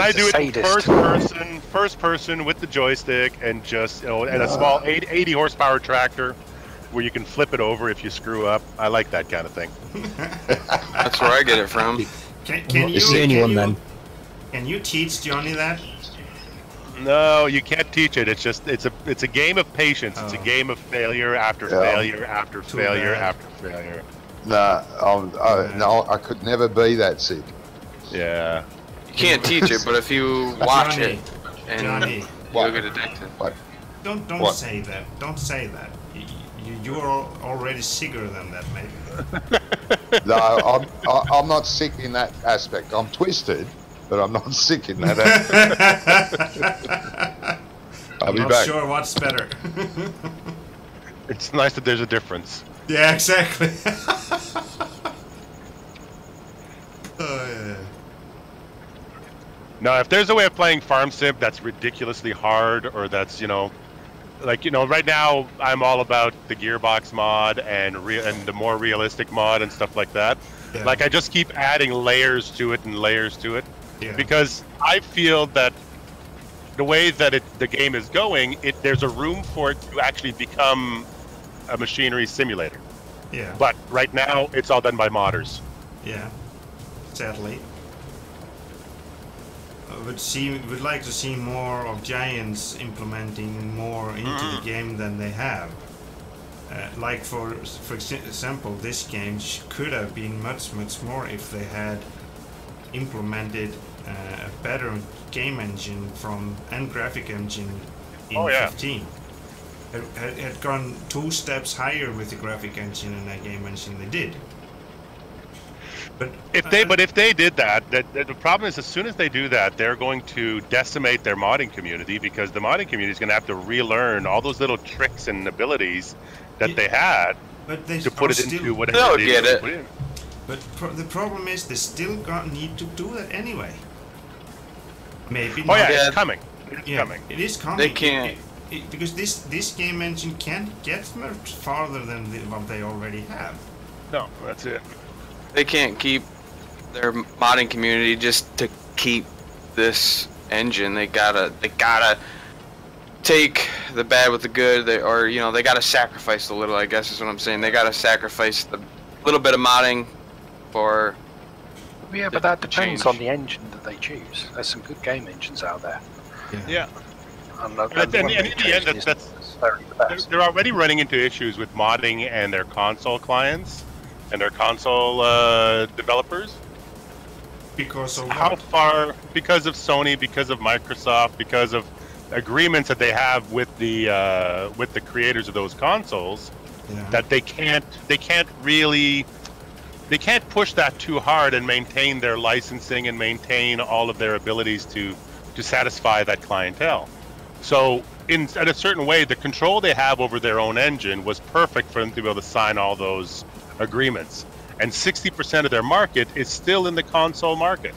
I do it first person with the joystick, and just and a small 80 horsepower tractor, where you can flip it over if you screw up. I like that kind of thing. That's where I get it from. Can you teach Johnny that? No, you can't teach it. It's just it's a game of patience. It's a game of failure after failure after failure after failure. No, I could never be that sick. Yeah. You can't teach it, but if you watch Johnny, it, and you'll get addicted. Don't say that. Don't say that. You're already sicker than that, maybe. No, I'm not sick in that aspect. I'm twisted, but I'm not sick in that aspect. I'm not sure what's better. It's nice that there's a difference. Yeah, exactly. Oh, yeah. Now, if there's a way of playing Farm Sim that's ridiculously hard, or that's, right now I'm all about the gearbox mod and the more realistic mod and stuff like that. Yeah. Like, I just keep adding layers to it and layers to it. Yeah. Because I feel that the way that the game is going, there's a room for it to actually become a machinery simulator. Yeah. But right now, it's all done by modders. Yeah. Sadly. Would like to see more of Giants implementing more into the game than they have. Like for example, this game could have been much more if they had implemented a better game engine and graphic engine in 15. Had gone 2 steps higher with the graphic engine and that game engine they did. But if they did that, the problem is as soon as they do that, they're going to decimate their modding community, because the modding community is going to have to relearn all those little tricks and abilities that they had to put it into whatever they need to put in. But the problem is they still need to do that anyway. Maybe not. Oh yeah, it's coming. It's coming. It is coming. They can't. Because this game engine can't get much farther than what they already have. No, that's it. They can't keep their modding community just to keep this engine. They gotta take the bad with the good. They gotta sacrifice a little, I guess is what I'm saying. They gotta sacrifice the little bit of modding for. Yeah, but that depends on the engine that they choose. There's some good game engines out there. Yeah. And in the end, they're already running into issues with modding and their console clients and their console developers. Because of how far? Because of Sony, because of Microsoft, because of agreements that they have with the creators of those consoles, that they can't push that too hard and maintain their licensing and maintain all of their abilities to satisfy that clientele. So in a certain way, the control they have over their own engine was perfect for them to be able to sign all those agreements. And 60% of their market is still in the console market.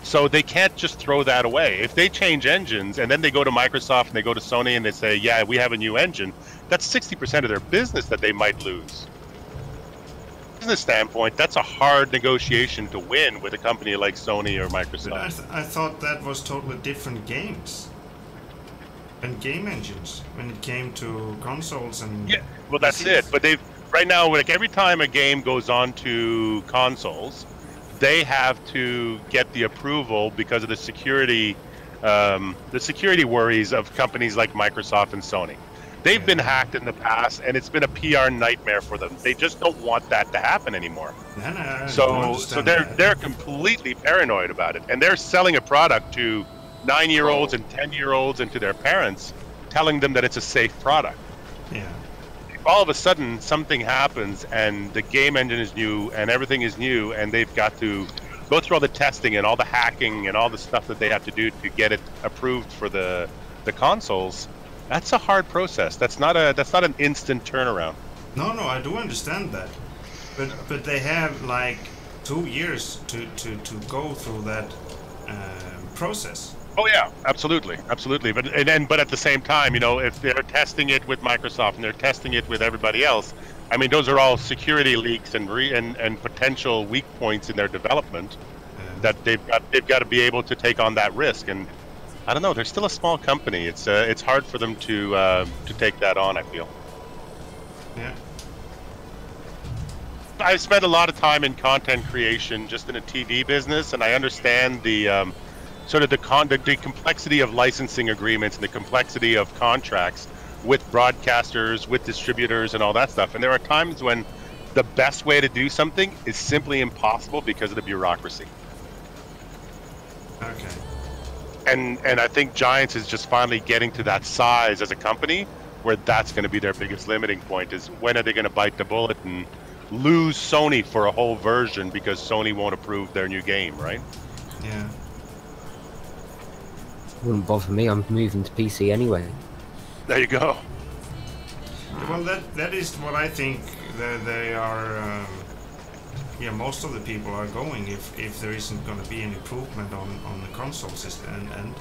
So they can't just throw that away. If they change engines and then they go to Microsoft and they go to Sony and they say, yeah, we have a new engine, that's 60% of their business that they might lose. Business standpoint, that's a hard negotiation to win with a company like Sony or Microsoft. But I thought that was totally different games and game engines when it came to consoles and. Yeah, well, that's it. But right now, like every time a game goes on to consoles, they have to get the approval because of the security worries of companies like Microsoft and Sony. They've been hacked in the past, and it's been a PR nightmare for them. They just don't want that to happen anymore. So they're completely paranoid about it, and they're selling a product to 9-year-olds and 10-year-olds and to their parents, telling them that it's a safe product. Yeah. If all of a sudden something happens and the game engine is new and everything is new, and they've got to go through all the testing and all the hacking and all the stuff that they have to do to get it approved for the consoles. That's a hard process. That's not an instant turnaround. No, I do understand that, but they have like 2 years to go through that process. Oh yeah, absolutely. But at the same time, if they're testing it with Microsoft and they're testing it with everybody else, I mean, those are all security leaks and potential weak points in their development that they've got to be able to take on that risk. And I don't know. They're still a small company. It's hard for them to take that on, I feel. Yeah. I've spent a lot of time in content creation, just in a TV business, and I understand the sort of the complexity of licensing agreements and the complexity of contracts with broadcasters, with distributors, and all that stuff. And there are times when the best way to do something is simply impossible because of the bureaucracy. Okay. And I think Giants is just finally getting to that size as a company where that's going to be their biggest limiting point, is when are they going to bite the bullet and lose Sony for a whole version because Sony won't approve their new game, right? Yeah. Wouldn't bother me. I'm moving to PC anyway. There you go. Well, that is what I think that they are. Most of the people are going if there isn't going to be an improvement on the console system and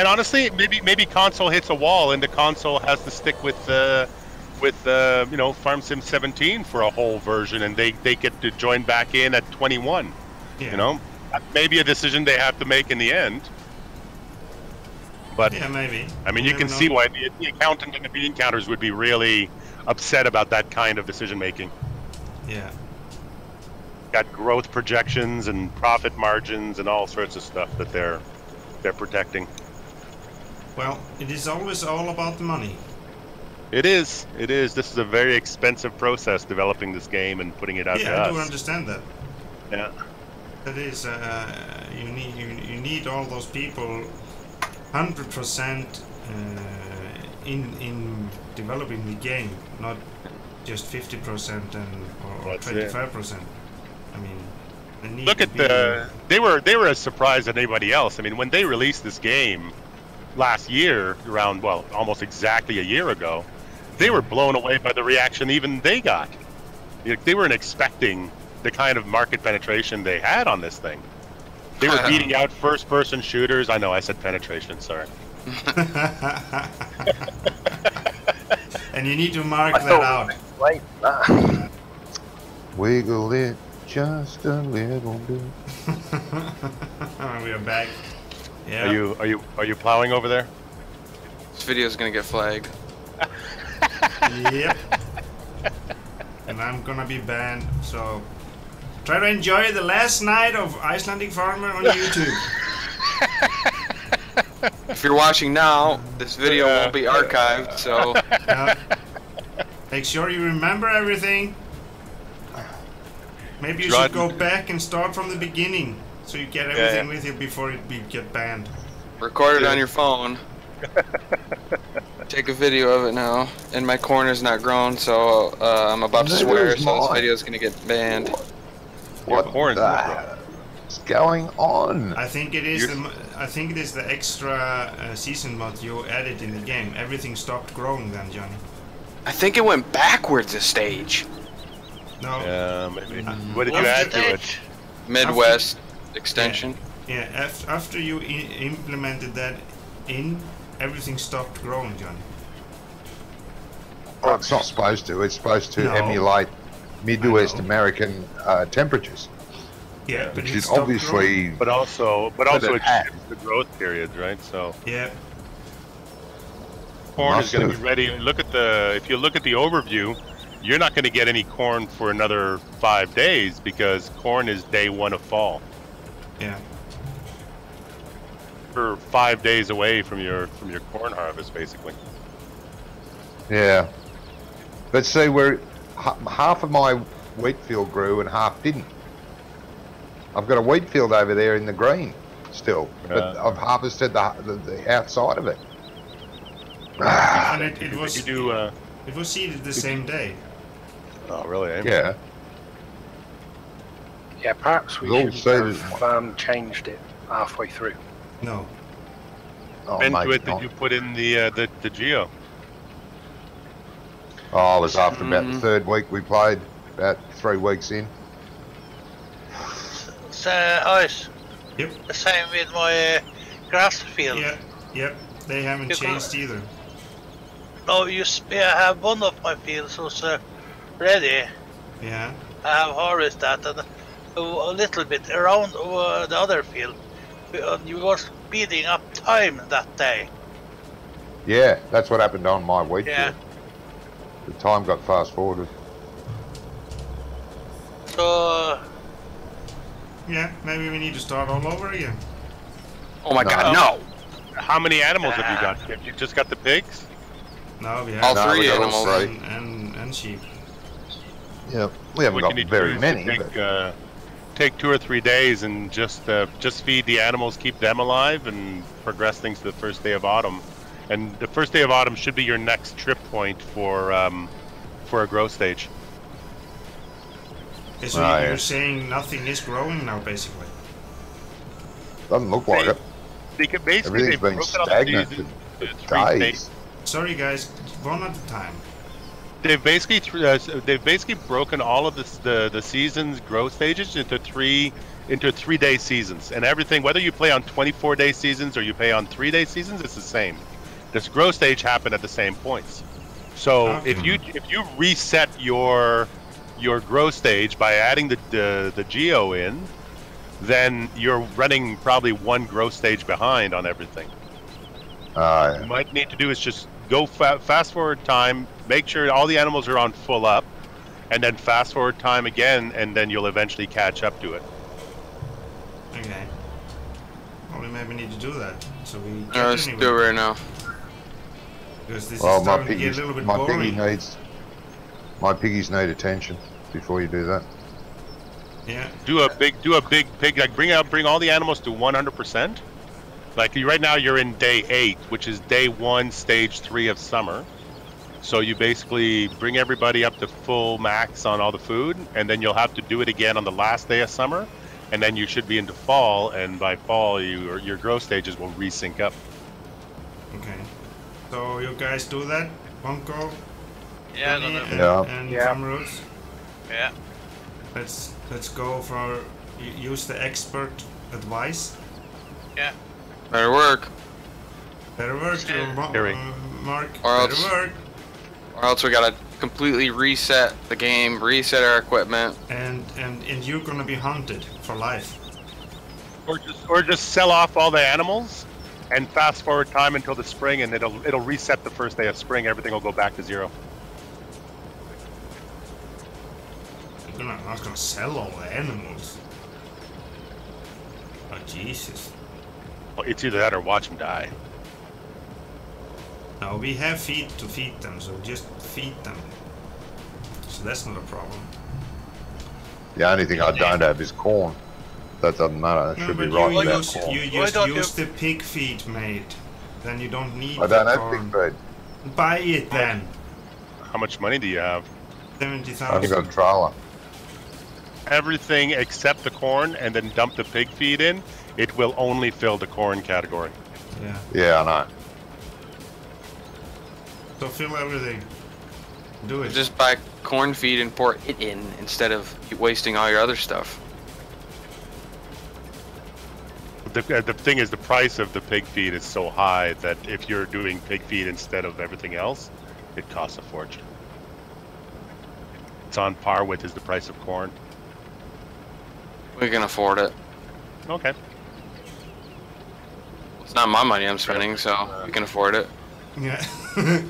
honestly, maybe console hits a wall and the console has to stick with Farm Sim 17 for a whole version, and they get to join back in at 21. Yeah. Maybe a decision they have to make in the end. But yeah, maybe. I mean, you can see why the accountant and the bean counters would be really upset about that kind of decision making. Yeah. Got growth projections and profit margins and all sorts of stuff that they're protecting. Well, it is always all about the money. It is. It is. This is a very expensive process developing this game and putting it out to us. Yeah, I do understand that. Yeah. That is, you need all those people 100% in developing the game, not just 50% or 25%. I mean, they need look to at they were as surprised as anybody else. I mean, when they released this game last year, around almost exactly a year ago, they were blown away by the reaction even they got. They weren't expecting the kind of market penetration they had on this thing. They were beating out first-person shooters. I know I said penetration. Sorry. And you need to mark that out. Wait, Wiggle it just a little bit. We are back. Yeah. Are you plowing over there? This video's gonna get flagged. Yep. And I'm gonna be banned, so try to enjoy the last night of Icelandic Farmer on YouTube. If you're watching now, this video won't be archived, so... Make sure you remember everything. Maybe you should go back and start from the beginning, so you get everything with you before it get banned. Record it on your phone. Take a video of it now. And my corner's not grown, so I'm about to swear, so this video's gonna get banned. What is going on? I think it is the extra season mod you added in the game. Everything stopped growing then, Johnny. I think it went backwards a stage. No. Yeah, maybe. What did you add to it? Midwest extension. Yeah, after you implemented that everything stopped growing, Johnny. Well, it's not supposed to. It's supposed to emulate Midwest American temperatures. Yeah, but which is obviously. But also it shifts the growth periods, right? So. Yeah. Corn is going to be ready. If you look at the overview, you're not going to get any corn for another 5 days because corn is day 1 of fall. Yeah. We're 5 days away from your corn harvest, basically. Yeah. But see, half of my wheat field grew and half didn't. I've got a wheat field over there in the green still, but I've harvested the outside of it. And it was seeded the same day. Oh, really? Yeah. Yeah, perhaps we should have changed it halfway through. No. Oh, when did you put in the geo? Oh, it was after about the 3rd week we played, about 3 weeks in. So, Ice. Yep. The same with my grass field. Yeah. Yep. They haven't changed either. No, I have one of my fields was ready. Yeah. I have harvested that and a little bit around the other field. You were speeding up time that day. Yeah, that's what happened on my wheat field. Yeah. The time got fast forwarded. So. Yeah, maybe we need to start all over again. Oh my God, no! How many animals have you got? Have you just got the pigs? No, we have all 3 animals and sheep. Yeah, we haven't got very many. Take 2 or 3 days and just feed the animals, keep them alive, and progress things to the first day of autumn. And the first day of autumn should be your next trip point for a growth stage. Okay, so you're saying nothing is growing now, basically? Doesn't look like it. Everything's been stagnant for days. Sorry, guys, one at a time. They've basically broken all of the season's growth stages into 3-day seasons, and everything. Whether you play on 24-day seasons or you play on 3-day seasons, it's the same. This growth stage happened at the same points. So if you reset your growth stage by adding the geo in, then you're running probably 1 growth stage behind on everything. What you might need to do is just go fast forward time, make sure all the animals are on full up, and then fast forward time again, and then you'll eventually catch up to it. Okay. Well, we maybe need to do that. So we. Let's do it right now. Because this is starting to get a little bit boring. My piggies need attention before you do that. Yeah. Do a big pig. Like bring all the animals to 100%. Like right now, you're in day 8, which is day 1, stage 3 of summer. So you basically bring everybody up to full max on all the food, and then you'll have to do it again on the last day of summer, and then you should be into fall, and by fall, your growth stages will resync up. Okay. So you guys do that, Bunko? Yeah, and Farm Roots? Yeah. Let's go for use the expert advice. Yeah. Better work. Better work, Mark. Better work. Or else we gotta completely reset the game, reset our equipment. And you're gonna be hunted for life. Or just sell off all the animals and fast forward time until the spring, and it'll reset the first day of spring. Everything will go back to 0. I'm not gonna sell all the animals. Oh Jesus. Well, it's either that or watch them die. No, we have feed to feed them, so just feed them. So that's not a problem. The only thing I don't have is corn. That doesn't matter. It should be right without corn. You just use the pig feed, mate. Then you don't need I don't have corn. pig feed. Buy it then. How much money do you have? 70,000. I've got a trailer. Everything except the corn, and then dump the pig feed in. It will only fill the corn category. Yeah. Yeah, I know. So fill everything. Do it. Just buy corn feed and pour it in instead of wasting all your other stuff. The thing is, the price of the pig feed is so high that if you're doing pig feed instead of everything else, it costs a fortune. It's on par with the price of corn. We can afford it. Okay. It's not my money I'm spending, so we can afford it. Yeah.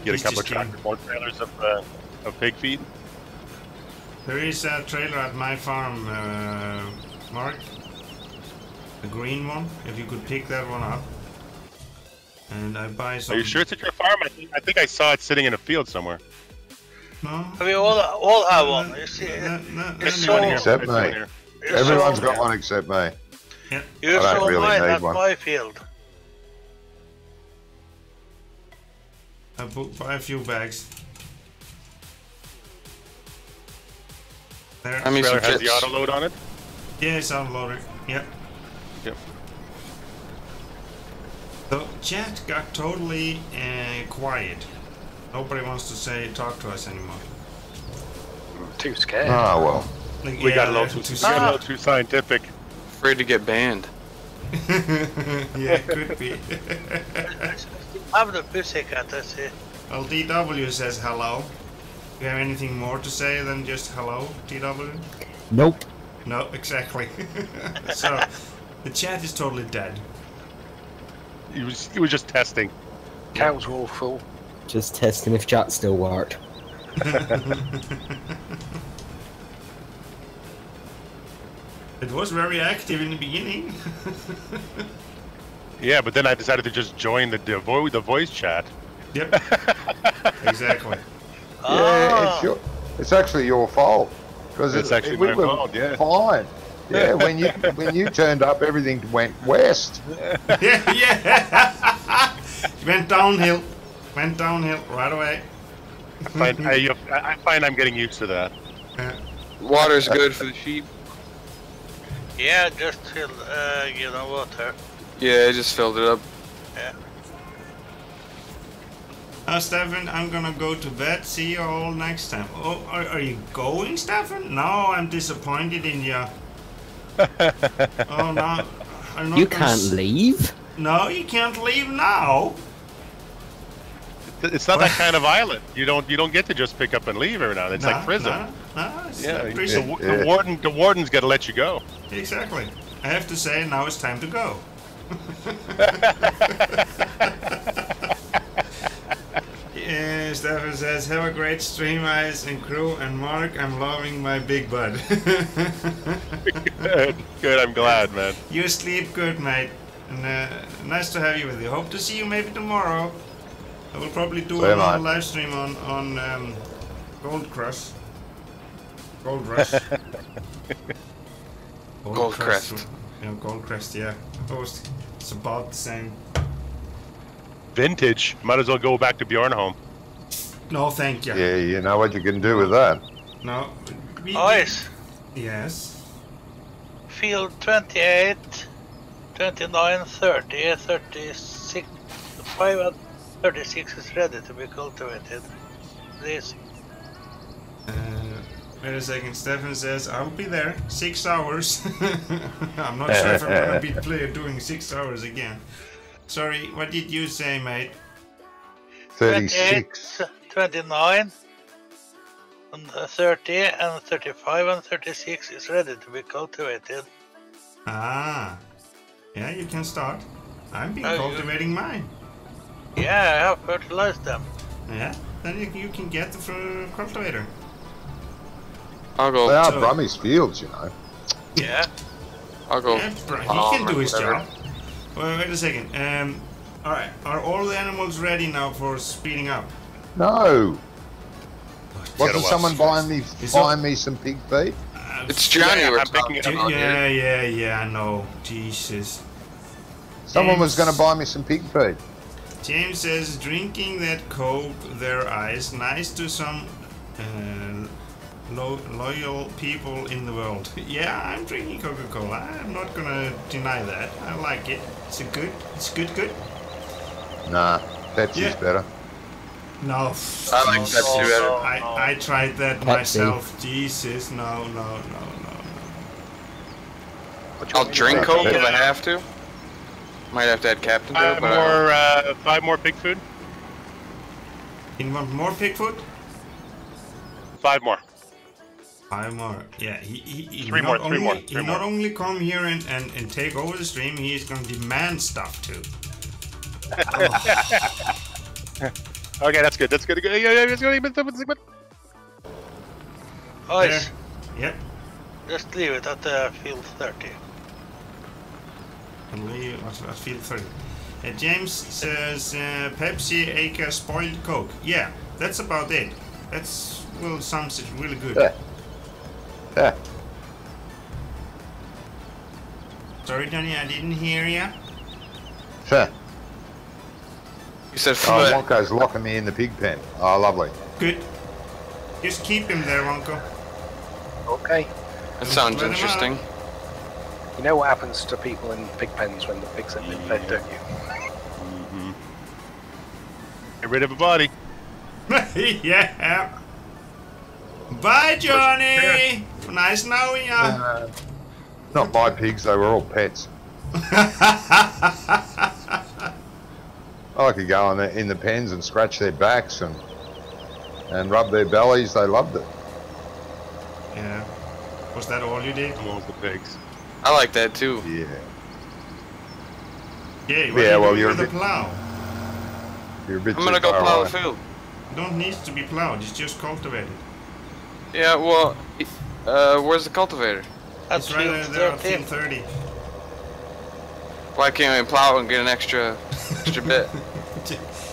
Get a couple of tractor more trailers of pig feed. There is a trailer at my farm, Mark. The green one. If you could pick that one up. And I buy some. Are you sure it's at your farm? I think I saw it sitting in a field somewhere. No. We all have one. You see, It's so, except me. Everyone's got one except me. Yeah. You I don't saw really mine need at one. my field. I buy a few bags. There. I mean, Trailer has the auto load on it. Yeah, it's unloaded. Yep. Yep. The chat got totally quiet. Nobody wants to talk to us anymore. Too scared. Ah, well. Like, We got a little too scientific. Afraid to get banned. Yeah, could be. I'm the pussycat, that's it. Well, DW says hello. Do you have anything more to say than just hello, DW? Nope. No, exactly. So, the chat is totally dead. He was just testing. Cows were all full. Just testing if chat still worked. It was very active in the beginning. Yeah, but then I decided to just join the voice chat. Yep. Exactly. Yeah, it's actually your fault. Because It's actually my fault, yeah. Fine. Yeah, when you turned up, everything went west. Yeah. Went downhill right away. I find I'm getting used to that. Water's good for the sheep. Yeah, just fill, water. Yeah, I just filled it up. Yeah. Stefan, I'm gonna go to bed. See you all next time. Oh, are you going, Stefan? No, I'm disappointed in you. Oh no, I'm not You can't leave. No, you can't leave now. It's not that kind of island. You don't get to just pick up and leave every now and then. It's like prison. No, it's Yeah, prison. the warden's got to let you go. Exactly. I have to say, now it's time to go. Stefan says, have a great stream, Ice and crew, and Mark, I'm loving my big bud. Good, I'm glad, man. You sleep good, mate. And nice to have you with you. Hope to see you maybe tomorrow. I will probably do a live stream on Gold Crush. Gold Rush. Gold Crest. Yeah, Gold Crest, yeah. It's about the same. Vintage. Might as well go back to Bjornholm. No, thank you. Yeah, you know what you can do with that. No. Ice. Yes. Field 28, 29, 30, 36, 5 and 36 is ready to be cultivated. Please. Wait a second, Stefan says, I'll be there, 6 hours. I'm not sure if I'm gonna be doing 6 hours again. Sorry, what did you say, mate? 36. 29, and 30, and 35, and 36 is ready to be cultivated. Ah. Yeah, you can start. I've been cultivating mine. Yeah, I have fertilized them. Yeah, then you can get the cultivator. I'll go. They are Brummie's fields, you know. Yeah. I'll go. Yeah, he can do his job. Well, wait a second. Alright, are all the animals ready now for speeding up? No. Wasn't someone buying me some pig feed? It's Johnny. Yeah, we're I'm picking it up. Yeah, I know. Jesus. Someone was going to buy me some pig feed. James says, drinking that Coke, their eyes, nice to some loyal people in the world. Yeah, I'm drinking Coca-Cola. I'm not gonna deny that. I like it. It's good. Nah, Pepsi's better. No. I like Pepsi better. I tried that Pepsi. myself. Jesus, no. I'll drink Coke if I have to. Might have to add Captain to it, but 5 more pig food. You want more pig food? 5 more. 5 more. Yeah, he 3 more. He not only come here and take over the stream, he is gonna demand stuff too. Okay, that's good. That's good. Yeah, it's good. Ice. Yep. Just leave it at field 30. And leave at field 30. James says Pepsi, aka spoiled Coke. Yeah, that's about it. That's sounds really good. Yeah. Sorry, Johnny, I didn't hear ya. Sure. you said Wonko's locking me in the pig pen. Oh, lovely. Good. Just keep him there, Wonko. Okay. That sounds Let him interesting. You know what happens to people in pig pens when the pigs have been fed, don't you? Get rid of a body. Yeah. Bye, Johnny. Nice knowing ya. Not my pigs, they were all pets. I could go in the pens and scratch their backs and rub their bellies. They loved it. Yeah. Was that all you did? Almost the pigs. I like that too. Yeah. Yeah, well, you're with a plow. You're a bit I'm gonna go plow the field. It don't need to be plowed, it's just cultivated. Yeah, well, where's the cultivator? It's right there at field 30. Why can't I plow and get an extra bit?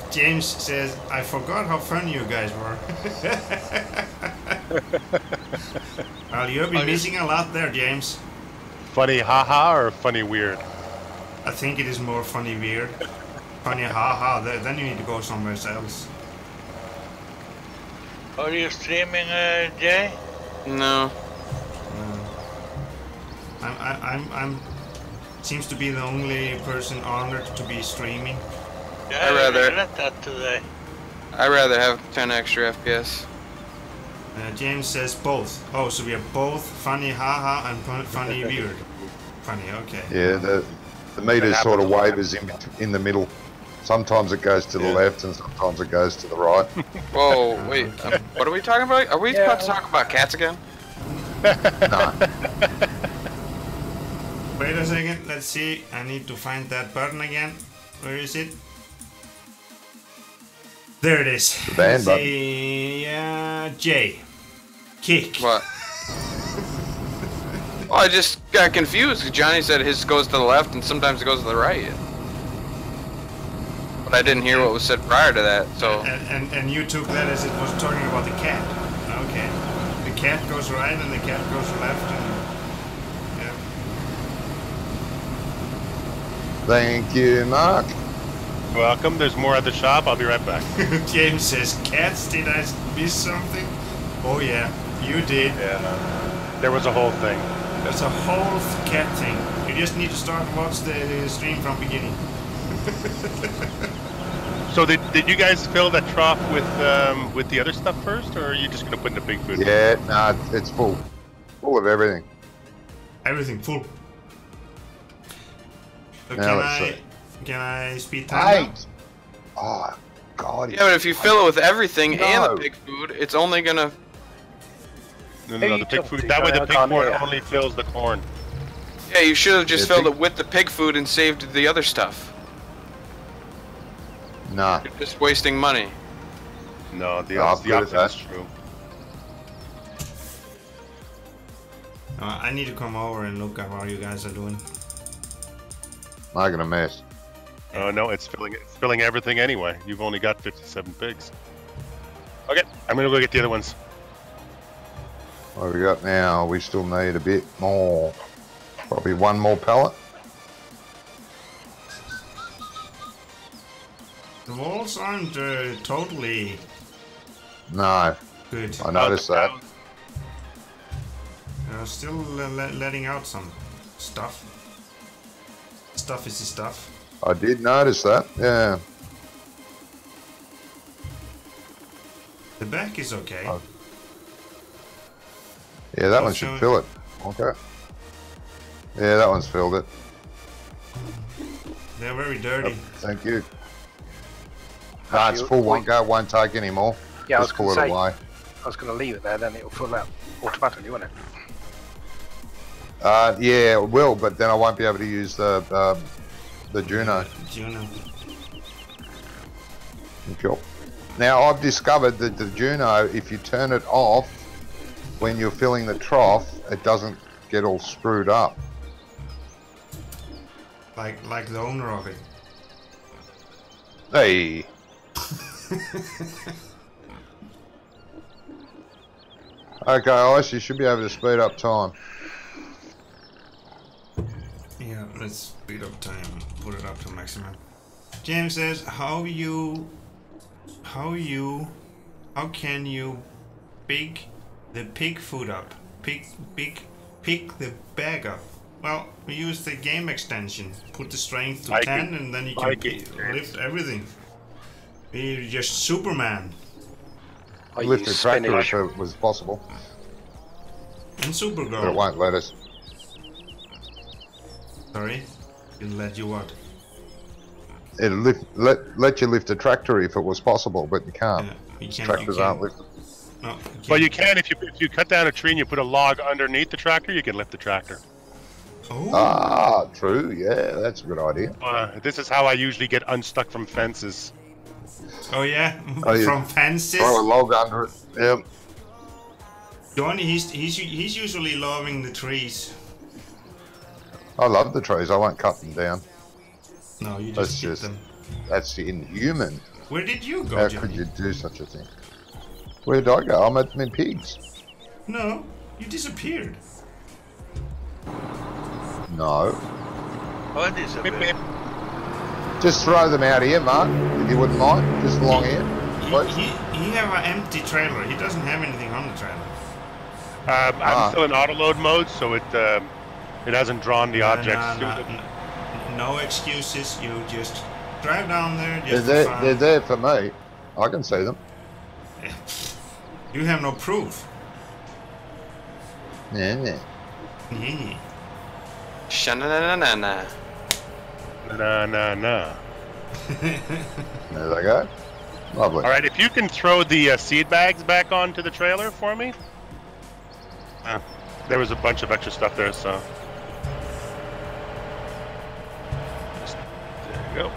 James says, I forgot how funny you guys were. Well, you've been missing a lot there, James. Funny haha or funny weird? I think it is more funny weird. Funny haha, then you need to go somewhere else. Are you streaming, Jay? No. I'm seems to be the only person honored to be streaming. Yeah, I rather read that today. I rather have 10 extra FPS. James says both. Oh, so we have both funny haha and funny weird. Funny, okay. Yeah, the meter sort of wavers in the middle. Sometimes it goes to the left and sometimes it goes to the right. Whoa, wait, what are we talking about? Are we about to talk about cats again? No. Wait a second, let's see. I need to find that button again. Where is it? There it is. The band button. J. Kick. What? Well, I just got confused. Johnny said his goes to the left and sometimes it goes to the right. But I didn't hear what was said prior to that, so... And you took that as it was talking about the cat. Okay. The cat goes right and the cat goes left and... Yeah. Thank you, Mark. Welcome. There's more at the shop. I'll be right back. James says, cats, did I miss something? Oh yeah, you did. Yeah. There was a whole thing. There's a whole cat thing. You just need to start and watch the stream from beginning. So did you guys fill that trough with the other stuff first, or are you just gonna put in the big food? Yeah, nah, it's full of everything. Everything full. So Now can I speed time? 8. Oh God. Yeah, but if you fill it with everything No. and the pig food, it's only gonna... No, Hey, the pig food. Chelsea, That way the I pig can't food hear. only fills the corn. Yeah, you should have just Yeah, filled pig- it with the pig food and saved the other stuff. Nah. You're just wasting money. No, the No, I'm good at opposite is true. I need to come over and look at how you guys are doing. Making a mess. Oh no, it's filling everything anyway. You've only got 57 pigs. Okay, I'm gonna go get the other ones. What we got now? We still need a bit more. Probably one more pallet. The walls aren't totally No, good. I noticed that. Still letting out some stuff. Stuff is the stuff. I did notice that. Yeah. The back is okay. Oh. Yeah, that one show should it. fill it. Okay. Yeah, that one's filled it. They're very dirty. Thank you. Nah, it's full. Won't take any more. Yeah, Just pull it away. I was going to leave it there, then it'll fill out automatically, won't it? Yeah, it will, but then I won't be able to use the Juno. Juno. Cool. Now I've discovered that the Juno, if you turn it off when you're filling the trough, it doesn't get all screwed up. Like the owner of it. Hey. Okay, Ice, you should be able to speed up time. Yeah, let's speed up time. Put it up to maximum. James says, how can you pick the pig food up? Pick the bag up. Well, we use the game extension. Put the strength to 10 and then you can lift everything. You're just Superman. Lift the tractor if it was possible. And But it Supergirl. won't let us. Sorry? It'll let you what? It'll let you lift a tractor if it was possible, but you can't. Yeah, you can't, Tractors aren't lifted. No, Well, you can if you cut down a tree and you put a log underneath the tractor, you can lift the tractor. Oh. Ah, true. Yeah, that's a good idea. This is how I usually get unstuck from fences. Oh yeah, Oh, yeah. from fences. Throw a log under it. Yep. Johnny, he's usually loving the trees. I love the trees. I won't cut them down. No, you That's just hit just them. that's inhuman. Where did you go, How Johnny? could you do such a thing? Where did I go? I'm at my pigs. No, you disappeared. No. What is it? Just throw them out here, Mark, if you wouldn't mind. Just along here. Please. He have an empty trailer. He doesn't have anything on the trailer. I'm still in autoload mode, so it hasn't drawn the objects. No excuses. You just drive down there. They're Just there, for fun. they're there for me. I can see them. You have no proof. Yeah. Yeah. Sha-na-na-na-na-na. No. There they go. Lovely. All right, if you can throw the seed bags back onto the trailer for me. There was a bunch of extra stuff there, so. There you go.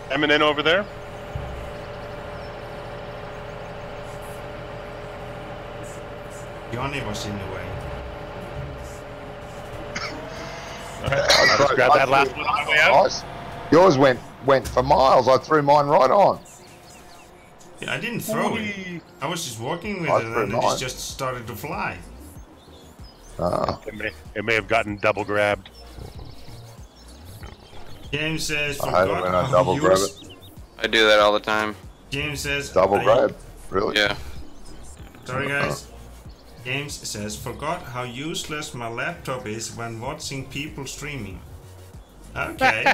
Eminem over there. Johnny was in the way. I'll just grab that last one on the way out. Nice. Yours went for miles. I threw mine right on. Yeah, I didn't throw it. I was just walking with it and it just started to fly. Ah. It may have gotten double grabbed. James says, I hate it when I double grab it. I do that all the time. James says, Double grab? Really? Yeah. Sorry guys. James says, forgot how useless my laptop is when watching people streaming. Okay.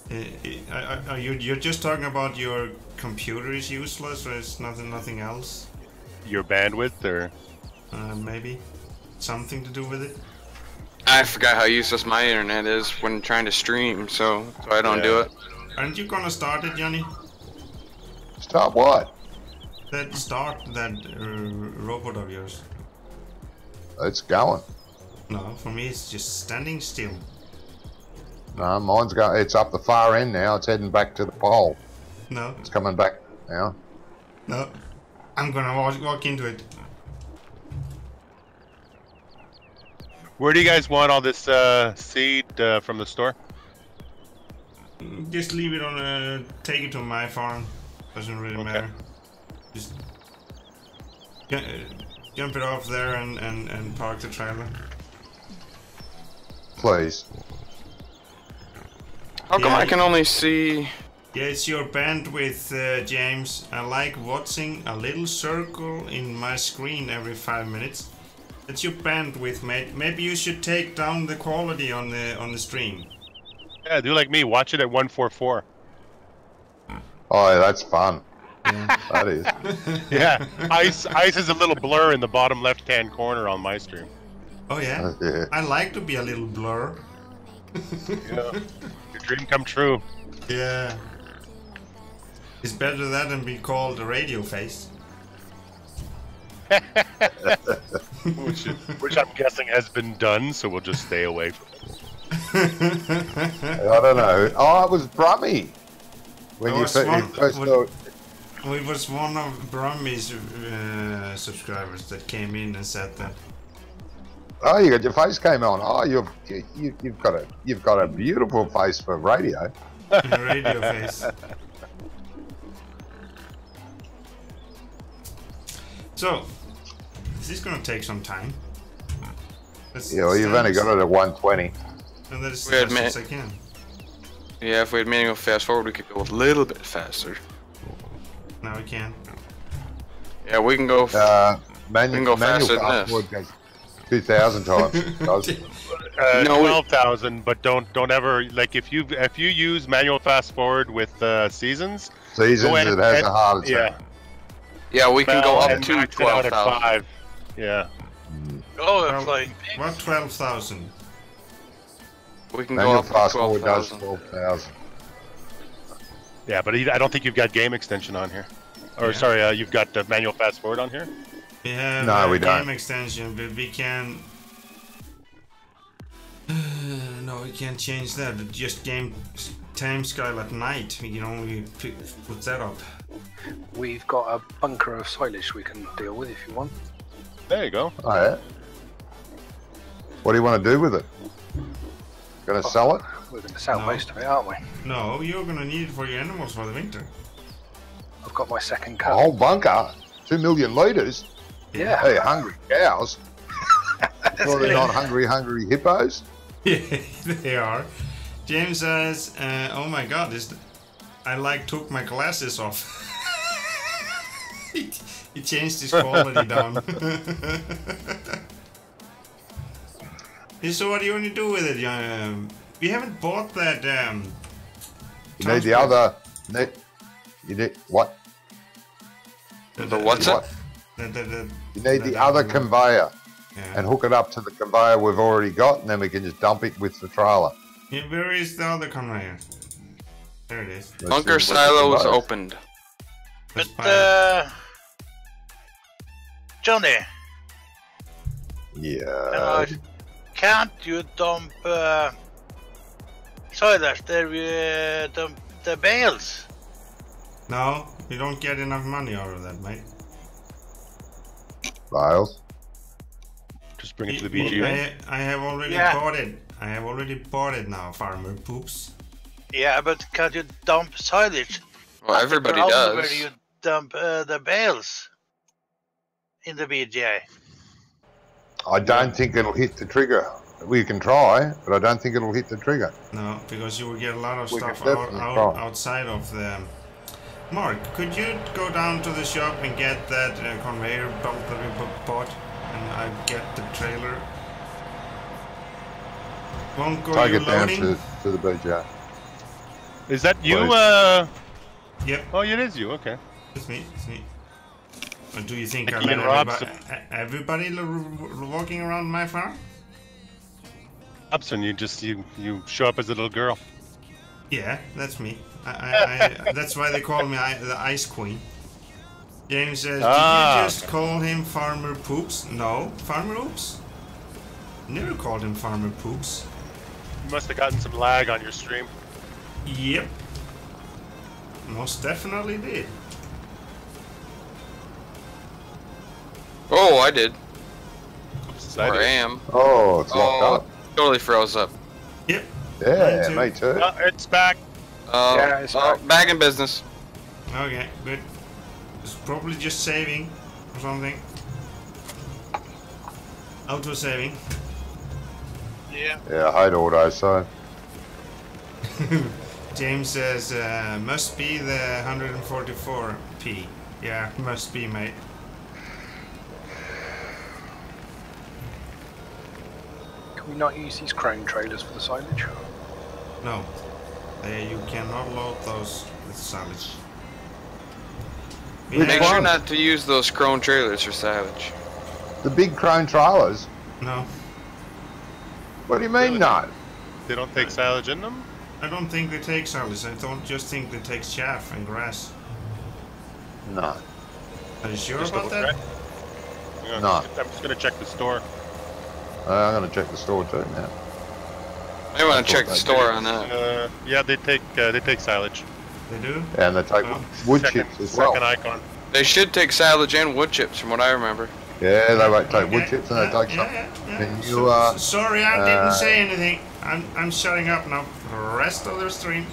You're just talking about your computer is useless, or it's nothing else? Your bandwidth, or maybe something to do with it. I forgot how useless my internet is when trying to stream, so I don't do it. Aren't you gonna start it, Johnny? Start what? Start that robot of yours. It's going. No, for me it's just standing still. No, mine's going. It's up the far end now. It's heading back to the pole. No. It's coming back now. No. I'm gonna walk into it. where do you guys want all this seed from the store? Just leave it on take it to my farm. Doesn't really matter. Just jump it off there and park the trailer. Please. How come I can only see... Yeah, it's your bandwidth, James. I like watching a little circle in my screen every 5 minutes. It's your bandwidth, mate. Maybe you should take down the quality on the stream. Yeah, do like me. Watch it at 144. Oh, yeah, that's fun. Yeah, that is. Yeah, ice is a little blur in the bottom left-hand corner on my stream. Oh yeah? Yeah. I like to be a little blur. Yeah. Your dream come true. Yeah. It's better that than be called a radio face. which I'm guessing has been done, so we'll just stay away from it. I don't know. Oh, it was Brummie. When you first saw... It was one of Brummie's subscribers that came in and said that. Oh, your face came on. Oh, you've got a beautiful face for radio. A radio face. So, this is gonna take some time. Yeah, well, you've only got it at 120. And that is as fast as I can. Yeah, if we had manual fast forward, we could go a little bit faster. Now we can. Yeah, we can go. Manual faster fast than forward goes 2,000 times. 12,000, but don't ever like if you use manual fast forward with seasons. Seasons, it has a heart attack. Yeah, we can go up to 12,000. Yeah. Oh, it's like what 12,000? We can Manual go up fast to forward does 12,000. 12,000. Yeah, but I don't think you've got game extension on here. Or sorry, you've got manual fast forward on here. We have no, we game don't. extension, but we can. No, we can't change that. Just game time scale at night. We can only put that up. We've got a bunker of silage we can deal with if you want. There you go. Oh, yeah. What do you want to do with it? Going to sell it? We're going to sell most of it, aren't we? No, you're going to need it for your animals for the winter. I've got my second A cup. whole bunker? 2 million litres? Yeah. Hey, hungry cows. Well, they're not hungry hippos? Yeah, they are. James says, oh my god, I took my glasses off. he changed his quality down. So what do you want to do with it? We haven't bought that. You need the other. You need what? The what's it? You need the other conveyor. Yeah. And hook it up to the conveyor we've already got, and then we can just dump it with the trailer. Yeah, where is the other conveyor? There it is. Bunker silo was opened. But Johnny. Yeah. Can't you dump silage there with the bales? No, you don't get enough money out of that, mate. Bales. Just bring it to the BGA. I have already bought it. I have already bought it now, Farmer Poops. Yeah, but can you dump silage? Well, everybody does. Where you dump the bales in the BGA? I don't think it'll hit the trigger. We can try, but I don't think it'll hit the trigger. No, because you will get a lot of We stuff can definitely try. outside of the... Mark, could you go down to the shop and get that conveyor belt that we bought? And I get the trailer. Won't go Take you it down loading? to the BGA. Is that you? Yep. Oh, it is you. Okay. It's me. It's me. Do you think I Ian let everybody walking around my farm? Upson, you show up as a little girl. Yeah, that's me. That's why they call me the Ice Queen. James says, did you just call him Farmer Poops? No, Farmer Oops. Never called him Farmer Poops. You must have gotten some lag on your stream. Yep. Most definitely did. Oh, I did. Oops, Or I am. Oh, it's locked up. Totally froze up. Yep. Yeah, me too. It's back. Yeah, it's back in business. Okay, good. It's probably just saving or something. Auto saving. Yeah. Yeah, I hate auto, so. James says, must be the 144p. Yeah, must be, mate. Can we not use these crane trailers for the silage? No. You cannot load those with silage. Make sure not to use those crone trailers for silage. The big crane trailers? No. What do you mean, no? They don't take silage in them? I don't think they take silage. I don't just think they take chaff and grass. No. Are you sure Just about that? No. I'm just gonna check the store. I'm gonna check the store too now. I want to check the store on that. Yeah, they take silage. They do? Yeah, and they take wood chips as well. Second icon. They should take silage and wood chips, from what I remember. Yeah, they won't take wood chips and they take some. And you sorry, I didn't say anything. I'm shutting up now for the rest of the stream.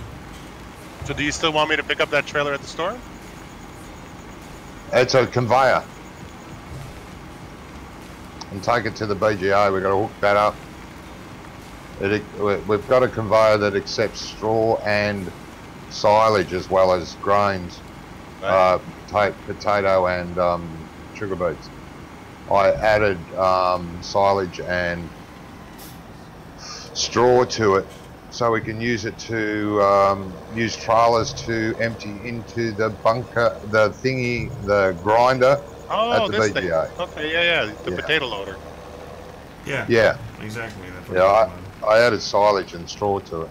So do you still want me to pick up that trailer at the store? It's a conveyor. And take it to the BGA. We've got to hook that up. We've got a conveyor that accepts straw and silage as well as grains, Right. potato and sugar beets. I added silage and straw to it so we can use it to use trailers to empty into the bunker, the thingy, the grinder at the BGA. Thing. Okay, yeah, the potato loader. Yeah. Yeah. Exactly. That's what Yeah, I added silage and straw to it.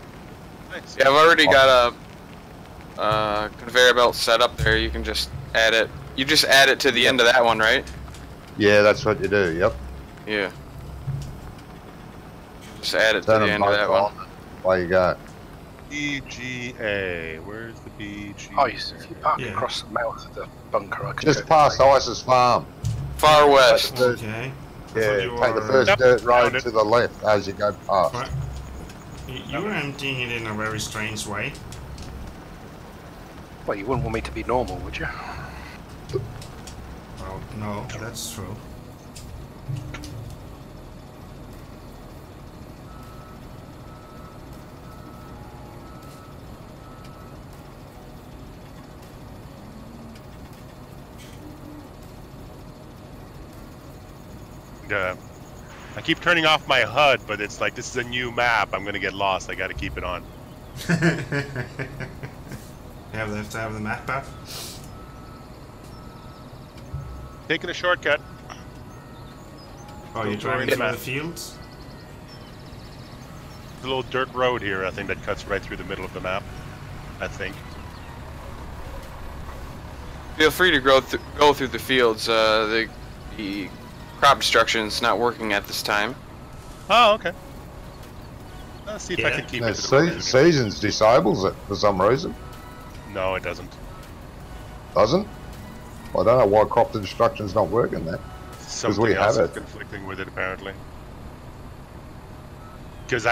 Nice. Yeah, I've already got a conveyor belt set up there. You can just add it. You just add it to the end of that one, right? Yeah, that's what you do, yep. Yeah. Just add it to the end of that one. Away you go. BGA. Where's the BGA? Oh, if you park across the mouth of the bunker, I can Just past Isis Farm. Far west. Okay. Yeah, take the first dirt road to the left as you go past. Right. You're emptying it in a very strange way. Well, you wouldn't want me to be normal, would you? Well, no, that's true. I keep turning off my HUD, but it's like, this is a new map. I'm gonna get lost. I gotta keep it on. You have to have the map up. Taking a shortcut. Oh, you're driving through the fields? There's a little dirt road here, I think, that cuts right through the middle of the map. I think. Feel free to go through the fields. The crop destruction is not working at this time. Oh, okay. Let's see if I can keep it. Seasons disables it for some reason. No, it doesn't. Doesn't? Well, I don't know why crop destruction's not working there. something else is conflicting with it apparently. Because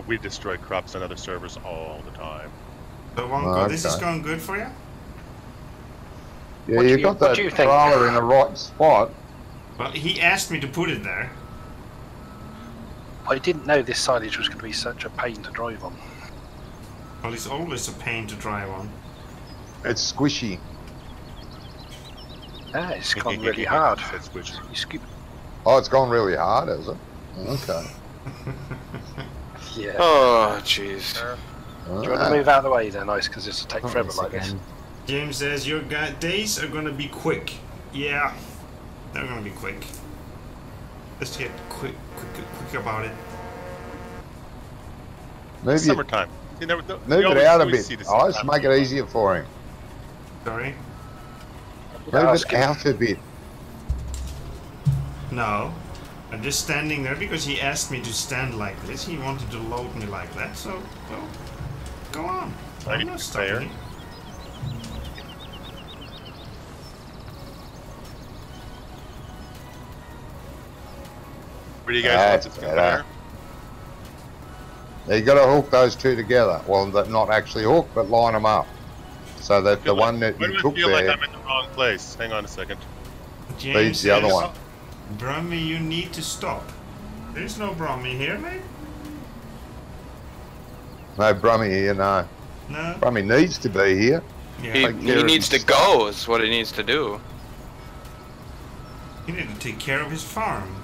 we destroy crops on other servers all the time. So Wonko, this is going good for you? Yeah, you got that trailer in the right spot. Well, he asked me to put it there. I didn't know this silage was going to be such a pain to drive on. Well, it's always a pain to drive on. It's squishy. Ah, it's gone really hard. It's squishy. You scoop. Oh, it's gone really hard, has it? Okay. Yeah. Oh, jeez. Do you want to move out of the way then, Ice, because this will take forever like this. James says your days are gonna be quick. Yeah, they're gonna be quick. Let's get quick about it. Maybe summertime. Move it out a bit. Ice, make it easier for him. Sorry? Move it out a bit. No. I'm just standing there because he asked me to stand like this. He wanted to load me like that, so, well, go on. I'm not stopping. Where do you guys want it to You got to hook those two together. Well, not actually hook, but line them up. So that the one that you took there... I feel like I'm in the wrong place. Hang on a second. Feeds the other one. Brummie, you need to stop. There's no Brummie here, mate. No Brummie here, no. No. Brummie needs to be here. Yeah. He needs to go, is what he needs to do. He needs to take care of his farm.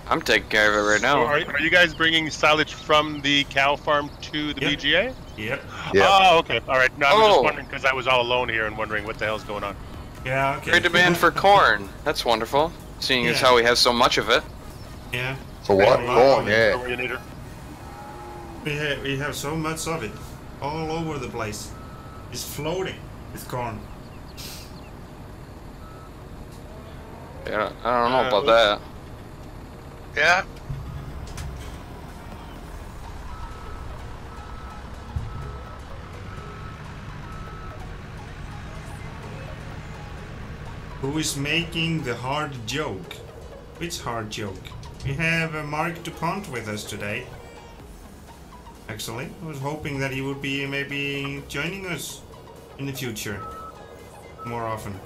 I'm taking care of it right now. So are you guys bringing silage from the cow farm to the BGA? Yep. Oh, okay. All right. No, I was just wondering because I was all alone here and wondering what the hell's going on. Yeah, okay. Great demand for corn. That's wonderful. Seeing as how we have so much of it. Yeah. For what? Corn, yeah. We have so much of it. All over the place. It's floating. It's corn. Yeah, I don't know about that. Yeah. Who is making the hard joke? Which hard joke? We have Mark DuPont with us today. Actually, I was hoping that he would be maybe joining us in the future more often.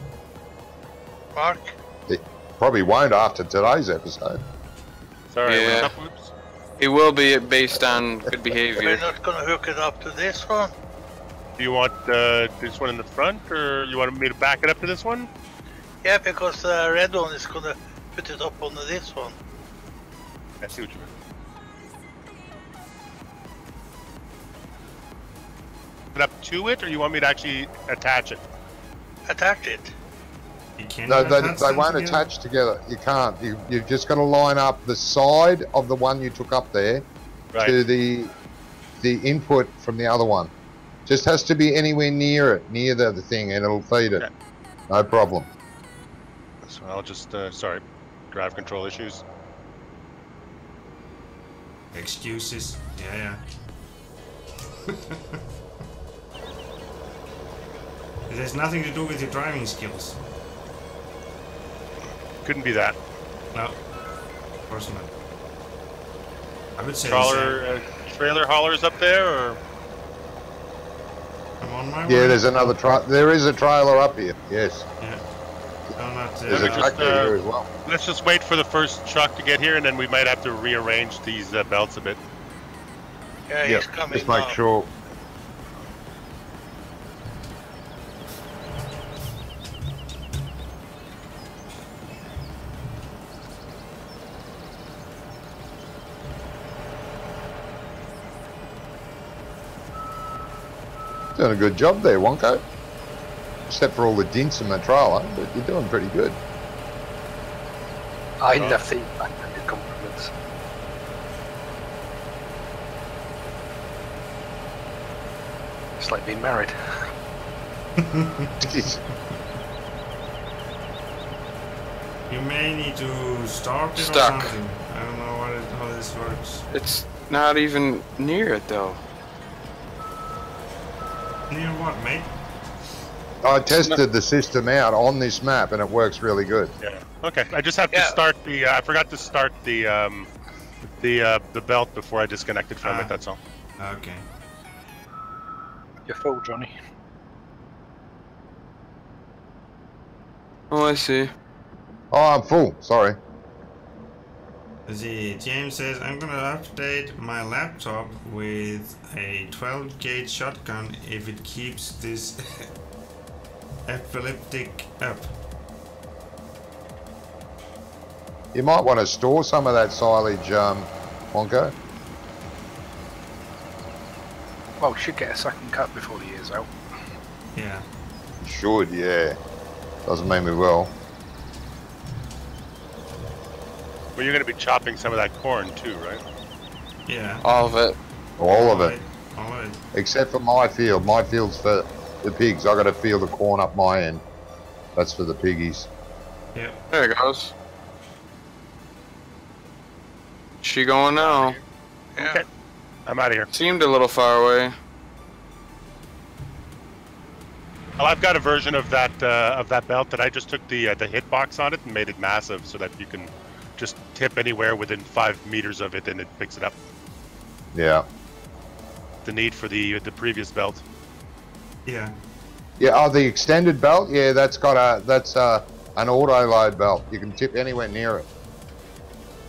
Mark? He probably won't after today's episode. Sorry, yeah. what's up, Whoops? He will be based on good behavior. We're not gonna hook it up to this one. Do you want this one in the front, or you want me to back it up to this one? Yeah, because the red one is gonna put it up on this one. I see what you mean. Put it up to it, or you want me to actually attach it? Attach it. No, they won't attach together. You can't. You've just got to line up the side of the one you took up there to the input from the other one. Just has to be anywhere near it, near the thing, and it'll feed it. No problem. So I'll just, sorry, drive control issues. Excuses. Yeah. It has nothing to do with your driving skills. Couldn't be that. No, of course not. I would say trailer haulers up there, or? I'm on my way. Yeah, there's another there is a trailer up here. Yes. Yeah. No, not there's a tractor here as well. Let's just wait for the first truck to get here, and then we might have to rearrange these belts a bit. Yeah, he's coming. Just make sure. Doing a good job there, Wonko. Except for all the dints in the trailer, but you're doing pretty good. I love feedback and good compliments. It's like being married. You may need to start it or Stuck. something. I don't know how this works. It's not even near it though. Near what, mate? I tested the system out on this map, and it works really good. Yeah. Okay. I just have to start the. I forgot to start the belt before I disconnected from it. That's all. Okay. You're full, Johnny. Oh, I see. Oh, I'm full. Sorry. See, James says, I'm gonna update my laptop with a 12 gauge shotgun if it keeps this epileptic up. You might want to store some of that silage, Wonko. Well, we should get a second cut before the year's out. Yeah. You should, yeah. Doesn't mean we will. Well, you're going to be chopping some of that corn too, right? Yeah. All of it. All of it. All of it. Except for my field. My field's for the pigs. I got to field the corn up my end. That's for the piggies. Yeah. There it goes. She going now? Yeah. Okay. I'm out of here. Seemed a little far away. Well, I've got a version of that belt that I just took the hitbox on it and made it massive so that you can just tip anywhere within 5 meters of it and it picks it up. Yeah. The need for the previous belt. Yeah. Yeah. Oh, the extended belt. Yeah, that's got an auto load belt. You can tip anywhere near it,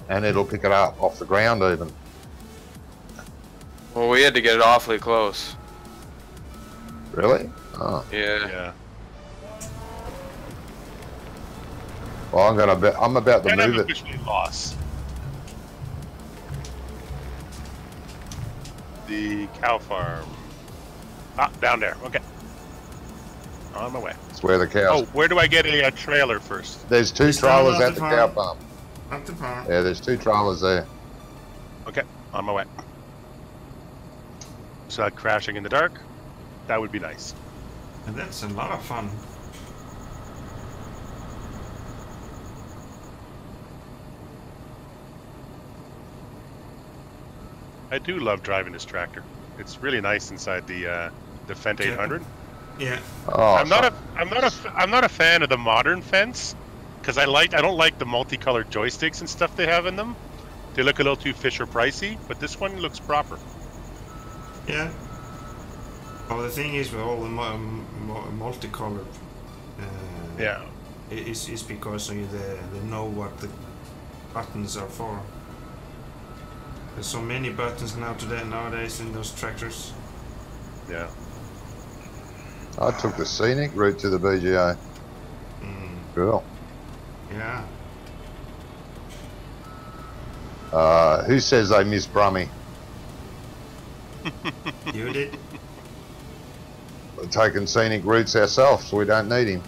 and it'll pick it up off the ground even. Well, we had to get it awfully close. Really? Oh. Yeah. Yeah. Well, I'm about to And I'm move it. officially lost. The cow farm. Ah, down there. Okay. On my way. It's where the cows. Oh, where do I get a trailer first? There's two Just down trailers at at the the cow farm. farm. Up the farm. Yeah, there's two trailers there. Okay, on my way. So crashing in the dark, that would be nice. And that's a lot of fun. I do love driving this tractor. It's really nice inside the Fendt 800. Yeah. Oh, I'm not a fan of the modern Fendt because I don't like the multicolored joysticks and stuff they have in them. They look a little too Fisher pricey, but this one looks proper. Yeah. Well, the thing is with all the multicolored, Yeah. is because they know what the buttons are for. There's so many buttons nowadays in those tractors. Yeah. I took the scenic route to the BGA. Cool. Yeah. Who says they miss Brummie? You did? We're taking scenic routes ourselves, so we don't need him.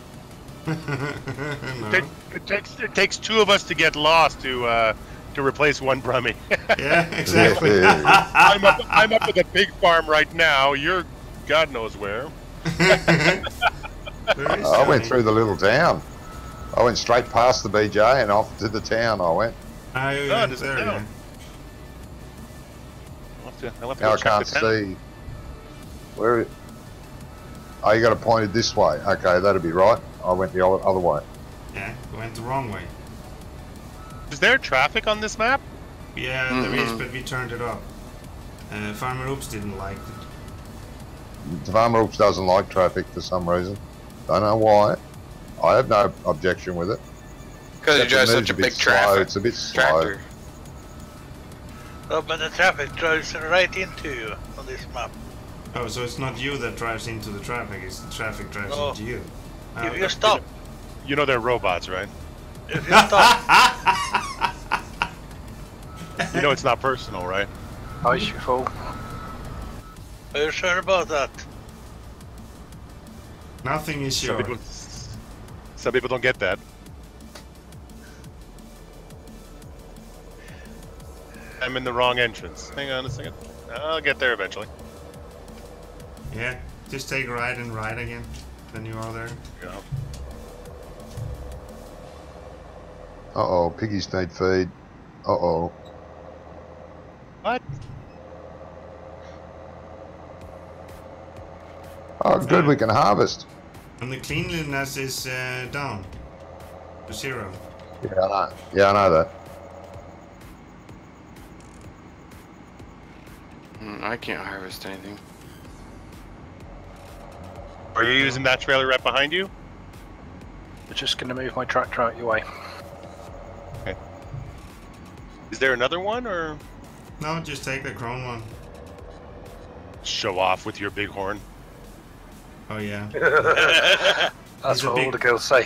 No. It takes two of us to get lost to replace one Brummie. Yeah, exactly. I'm up at the big farm right now. You're God knows where. I went through the little town. I went straight past the BJ and off to the town I went. There's there, yeah. Now I can't see. Where? Oh, you got it pointed this way. Okay, that'll be right. I went the other way. Yeah, went the wrong way. Is there traffic on this map? Yeah, there is, but we turned it off. Farmer Oops didn't like it. Farmer Oops doesn't like traffic for some reason. Don't know why. I have no objection with it. Because it drives such a big traffic. It's a bit slow. Tractor. Oh, but the traffic drives right into you on this map. Oh, so it's not you that drives into the traffic, it's the traffic drives No. into you. If you stop, You know they're robots, right? if you stop, You know it's not personal, right? Ice you full. are you sure about that? Nothing is sure. Some people don't get that. I'm in the wrong entrance. Hang on a second. I'll get there eventually. Yeah, just take right and right again. Then you are there. Yeah. Uh-oh, piggies need feed. Uh-oh. What? Oh, good, we can harvest. And the cleanliness is down to 0. Yeah, I know. Yeah, I know that. I can't harvest anything. Are you using that trailer right behind you? I'm just going to move my tractor out your way. Okay. Is there another one, or No, just take the Chrome one. show off with your big horn? Oh yeah. That's He's a what big- all the girls say.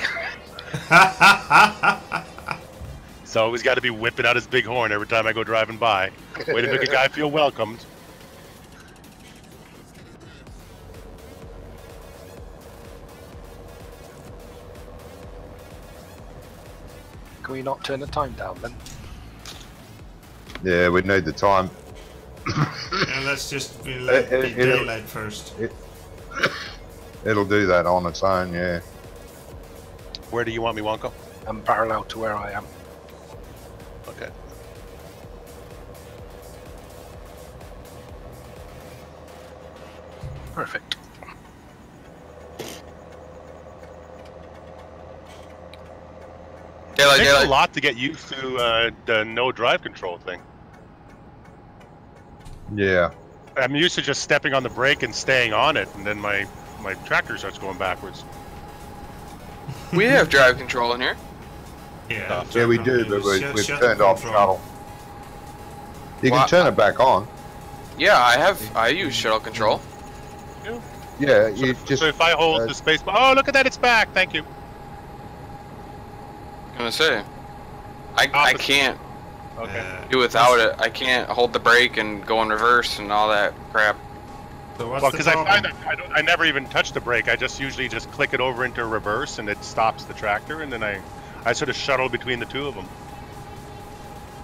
He's always got to be whipping out his big horn every time I go driving by. Way to make a guy feel welcomed. Can we not turn the time down then? Yeah, we need the time. And let's just let it be daylight first. It'll do that on its own, yeah. Where do you want me, Wonko? I'm parallel to where I am. Okay. Perfect. It takes a lot to get used to the no drive control thing. Yeah. I'm used to just stepping on the brake and staying on it, and then my tractor starts going backwards. We have drive control in here. Yeah, Yeah, we do, but we've turned off shuttle. You can turn it back on. Yeah, I use shuttle control. Yeah, you just... So if I hold the space... Oh, look at that, it's back. Thank you. I'm gonna say, I can't Okay. do without it. I can't hold the brake and go in reverse and all that crap. So what's Well, the because I find problem? that I never even touch the brake. I just usually just click it over into reverse, and it stops the tractor, and then I sort of shuttle between the two of them.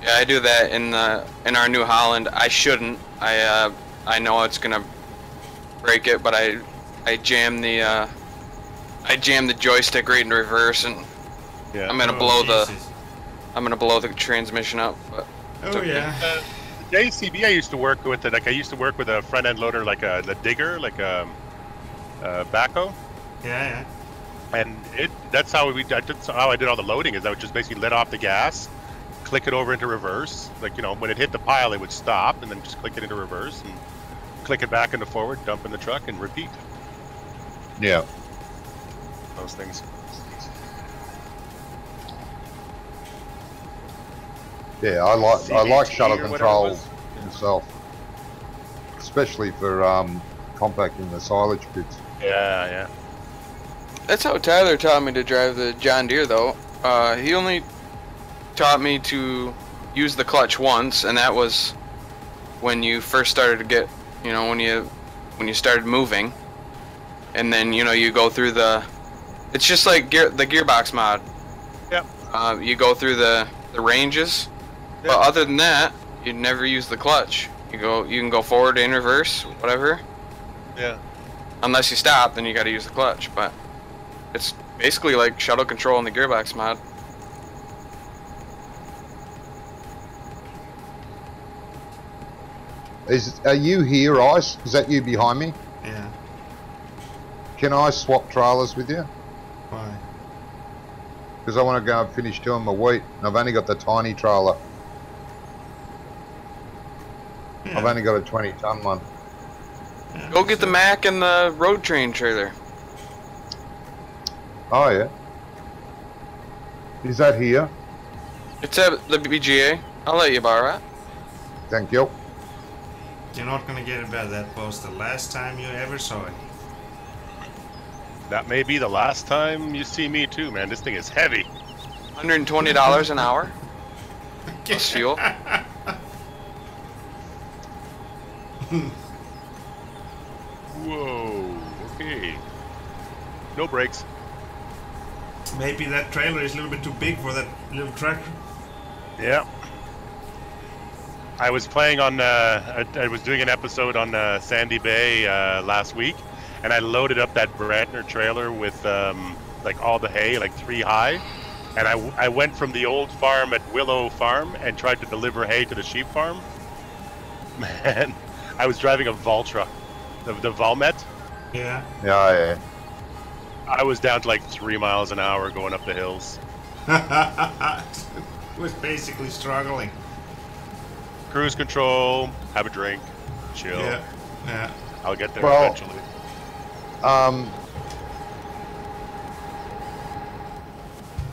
Yeah, I do that in our New Holland. I shouldn't. I know it's gonna break it, but I jam the joystick right into reverse, and Yeah. I'm gonna blow the transmission up. But Oh yeah. The JCB I used to work with, I used to work with a front end loader, like a digger, like a backhoe, Yeah, and that's how I did all the loading. Is I would just basically let off the gas, click it over into reverse, like when it hit the pile, it would stop, and then just click it into reverse and click it back into forward, dump in the truck, and repeat. Yeah. Those things. Yeah, I like shuttle or whatever it control was. itself. Especially for compacting the silage pits. Yeah. that's how Tyler taught me to drive the John Deere, though. He only taught me to use the clutch once, and that was when you first started to get, when you started moving, and then you go through the. It's just like the gearbox mod. Yep. You go through the ranges, but other than that, you never use the clutch. You can go forward and reverse, whatever. Yeah. Unless you stop, then you got to use the clutch. But it's basically like shuttle control in the gearbox mod. Are you here, Ice? Is that you behind me? yeah. Can I swap trailers with you? Why? Because I want to go and finish doing my wheat. And I've only got the tiny trailer. Yeah. I've only got a 20-ton one. Yeah, Go get the Mack and the road train trailer. Oh, yeah. Is that here? It's at the BGA. I'll let you borrow it. Thank you. You're not gonna get it back. That was the last time you ever saw it. That may be the last time you see me too, man. This thing is heavy. $120 an hour. Plus fuel. Whoa. Okay. No brakes. Maybe that trailer is a little bit too big for that little tractor. Yeah. I was playing on. I was doing an episode on Sandy Bay last week, and I loaded up that Brantner trailer with like all the hay, like 3 high, and I went from the old farm at Willow Farm and tried to deliver hay to the sheep farm. Man, I was driving a Valtra, the Valmet. Yeah. Yeah, yeah. I was down to like 3 miles an hour going up the hills. Was basically struggling. Cruise control, have a drink, chill. Yeah. I'll get there Well, eventually.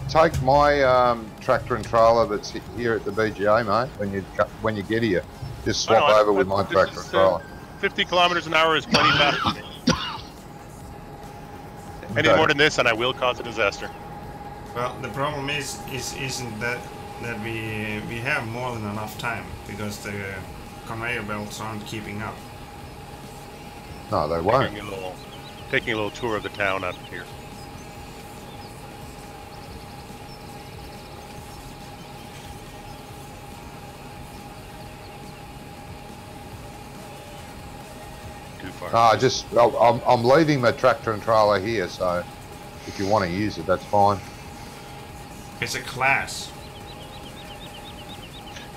Take my tractor and trailer that's here at the BGA, mate. When you get here, just swap over with my tractor and trailer. 50 kilometers an hour is plenty fast for me. Any more than this, and I will cause a disaster. Well, the problem isn't that we have more than enough time because the conveyor belts aren't keeping up. No, they won't. Taking a little tour of the town out here. Too far. I'm leaving my tractor and trailer here, so if you want to use it, that's fine. It's a class.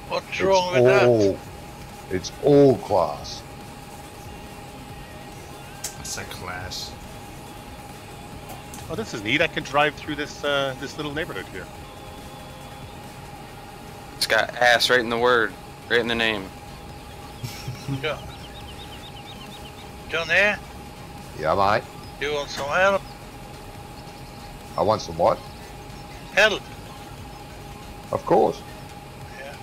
What's wrong with that? It's all class. It's a class. Oh, this is neat. I can drive through this this little neighborhood here. It's got ass right in the word, right in the name. Yeah. Johnny, Yeah, mate. you want some help? I want some what? Help. Of course. Yeah.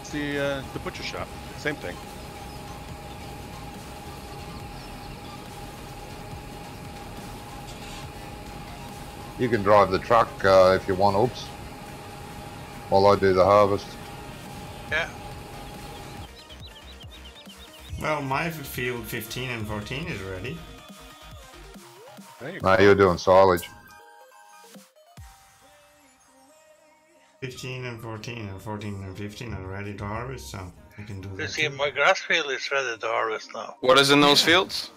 It's the butcher shop. Same thing. You can drive the truck if you want, oops. While I do the harvest. Yeah. Well, my field 15 and 14 is ready. There you No, go. you're doing silage. 15 and 14 and 14 and 15 are ready to harvest, so I can do You that. see, too. my grass field is ready to harvest now. What is in those fields?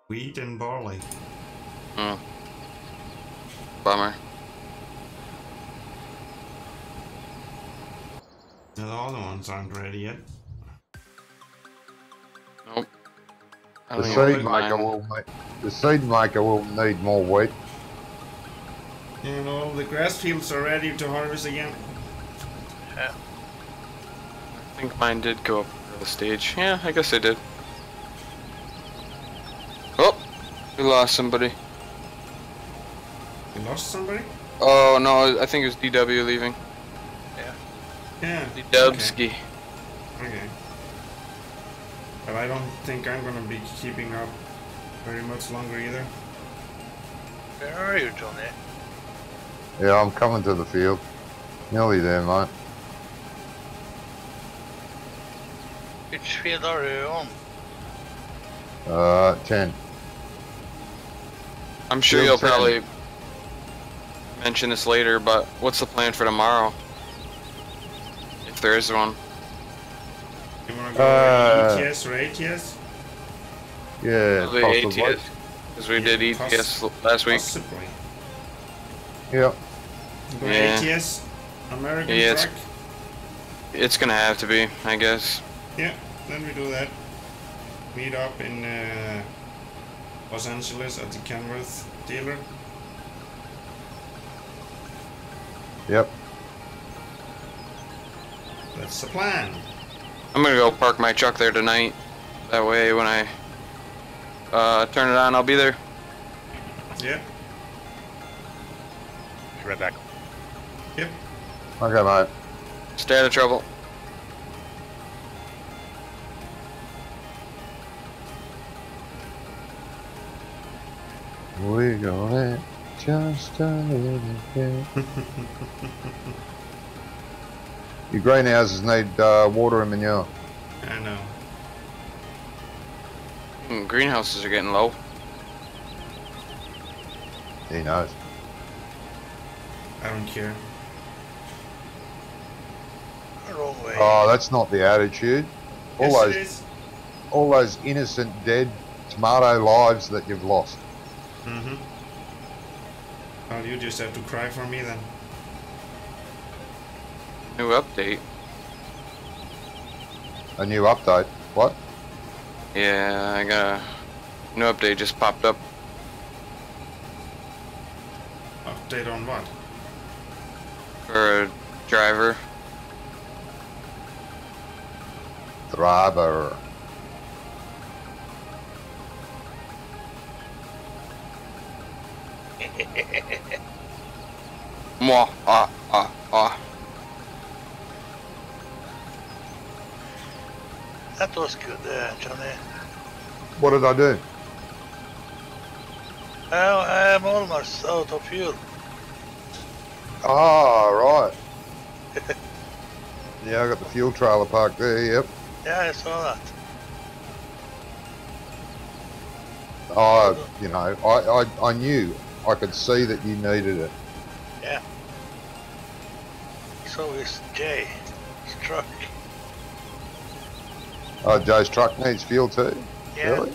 Wheat and barley. Oh. Bummer. The other ones aren't ready yet. Nope. I The don't seed even maker mind. will need more wheat. And all the grass fields are ready to harvest again. Yeah. I think mine did go up to the stage. Yeah, I guess I did. Oh, we lost somebody. You lost somebody? Oh no, I think it was DW leaving. Yeah. Dubsky. Okay. But I don't think I'm gonna be keeping up very much longer either. Where are you, Johnny? Yeah, I'm coming to the field. Nearly there, mate. Which field are you on? 10. I'm sure Field you'll 10. probably mention this later, but what's the plan for tomorrow? If there is one. You wanna go ETS or ATS? Yeah, Probably possibly. ATS, because we did ETS last week. Possibly. Yeah. Go Yeah. ATS, American Yeah, truck. It's gonna have to be, I guess. Yeah, then we do that. Meet up in Los Angeles at the Kenworth dealer. Yep. That's the plan. I'm gonna go park my truck there tonight. That way when I turn it on, I'll be there. Yeah. Be right back. Yep. Okay, mate. Stay out of trouble. We got it just a little bit. Your greenhouses need water and manure. I know. Greenhouses are getting low. He knows. I don't care. Wrong way. Oh, that's not the attitude. Yes, it is. All those innocent dead tomato lives that you've lost. Mm-hmm. Well, you just have to cry for me then. New update. A new update. What? Yeah, I gotta New update just popped up. Update on what? For a driver. Driver. Mwah, That was good, Johnny. What did I do? I'm almost out of fuel. Oh, right. Yeah, I got the fuel trailer parked there, yep. Yeah, I saw that. Oh, you know, I knew. I could see that you needed it. Yeah. So is Jay's truck. Oh, Joe's truck needs fuel too? Yeah. Really?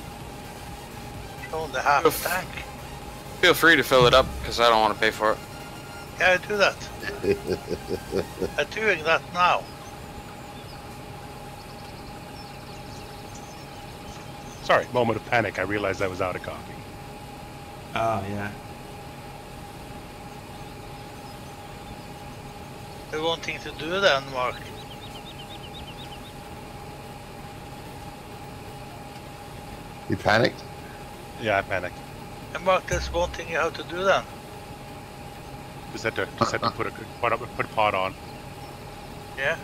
Only the half tank. Feel free to fill it up, because I don't want to pay for it. Yeah, I do that. I'm doing that now. Sorry, moment of panic. I realized I was out of coffee. Oh, yeah. You're wanting to do then, Mark? You panicked? Yeah, I panicked. And Mark, that's one thing you have to do then. Just had to put a pot on. Yeah.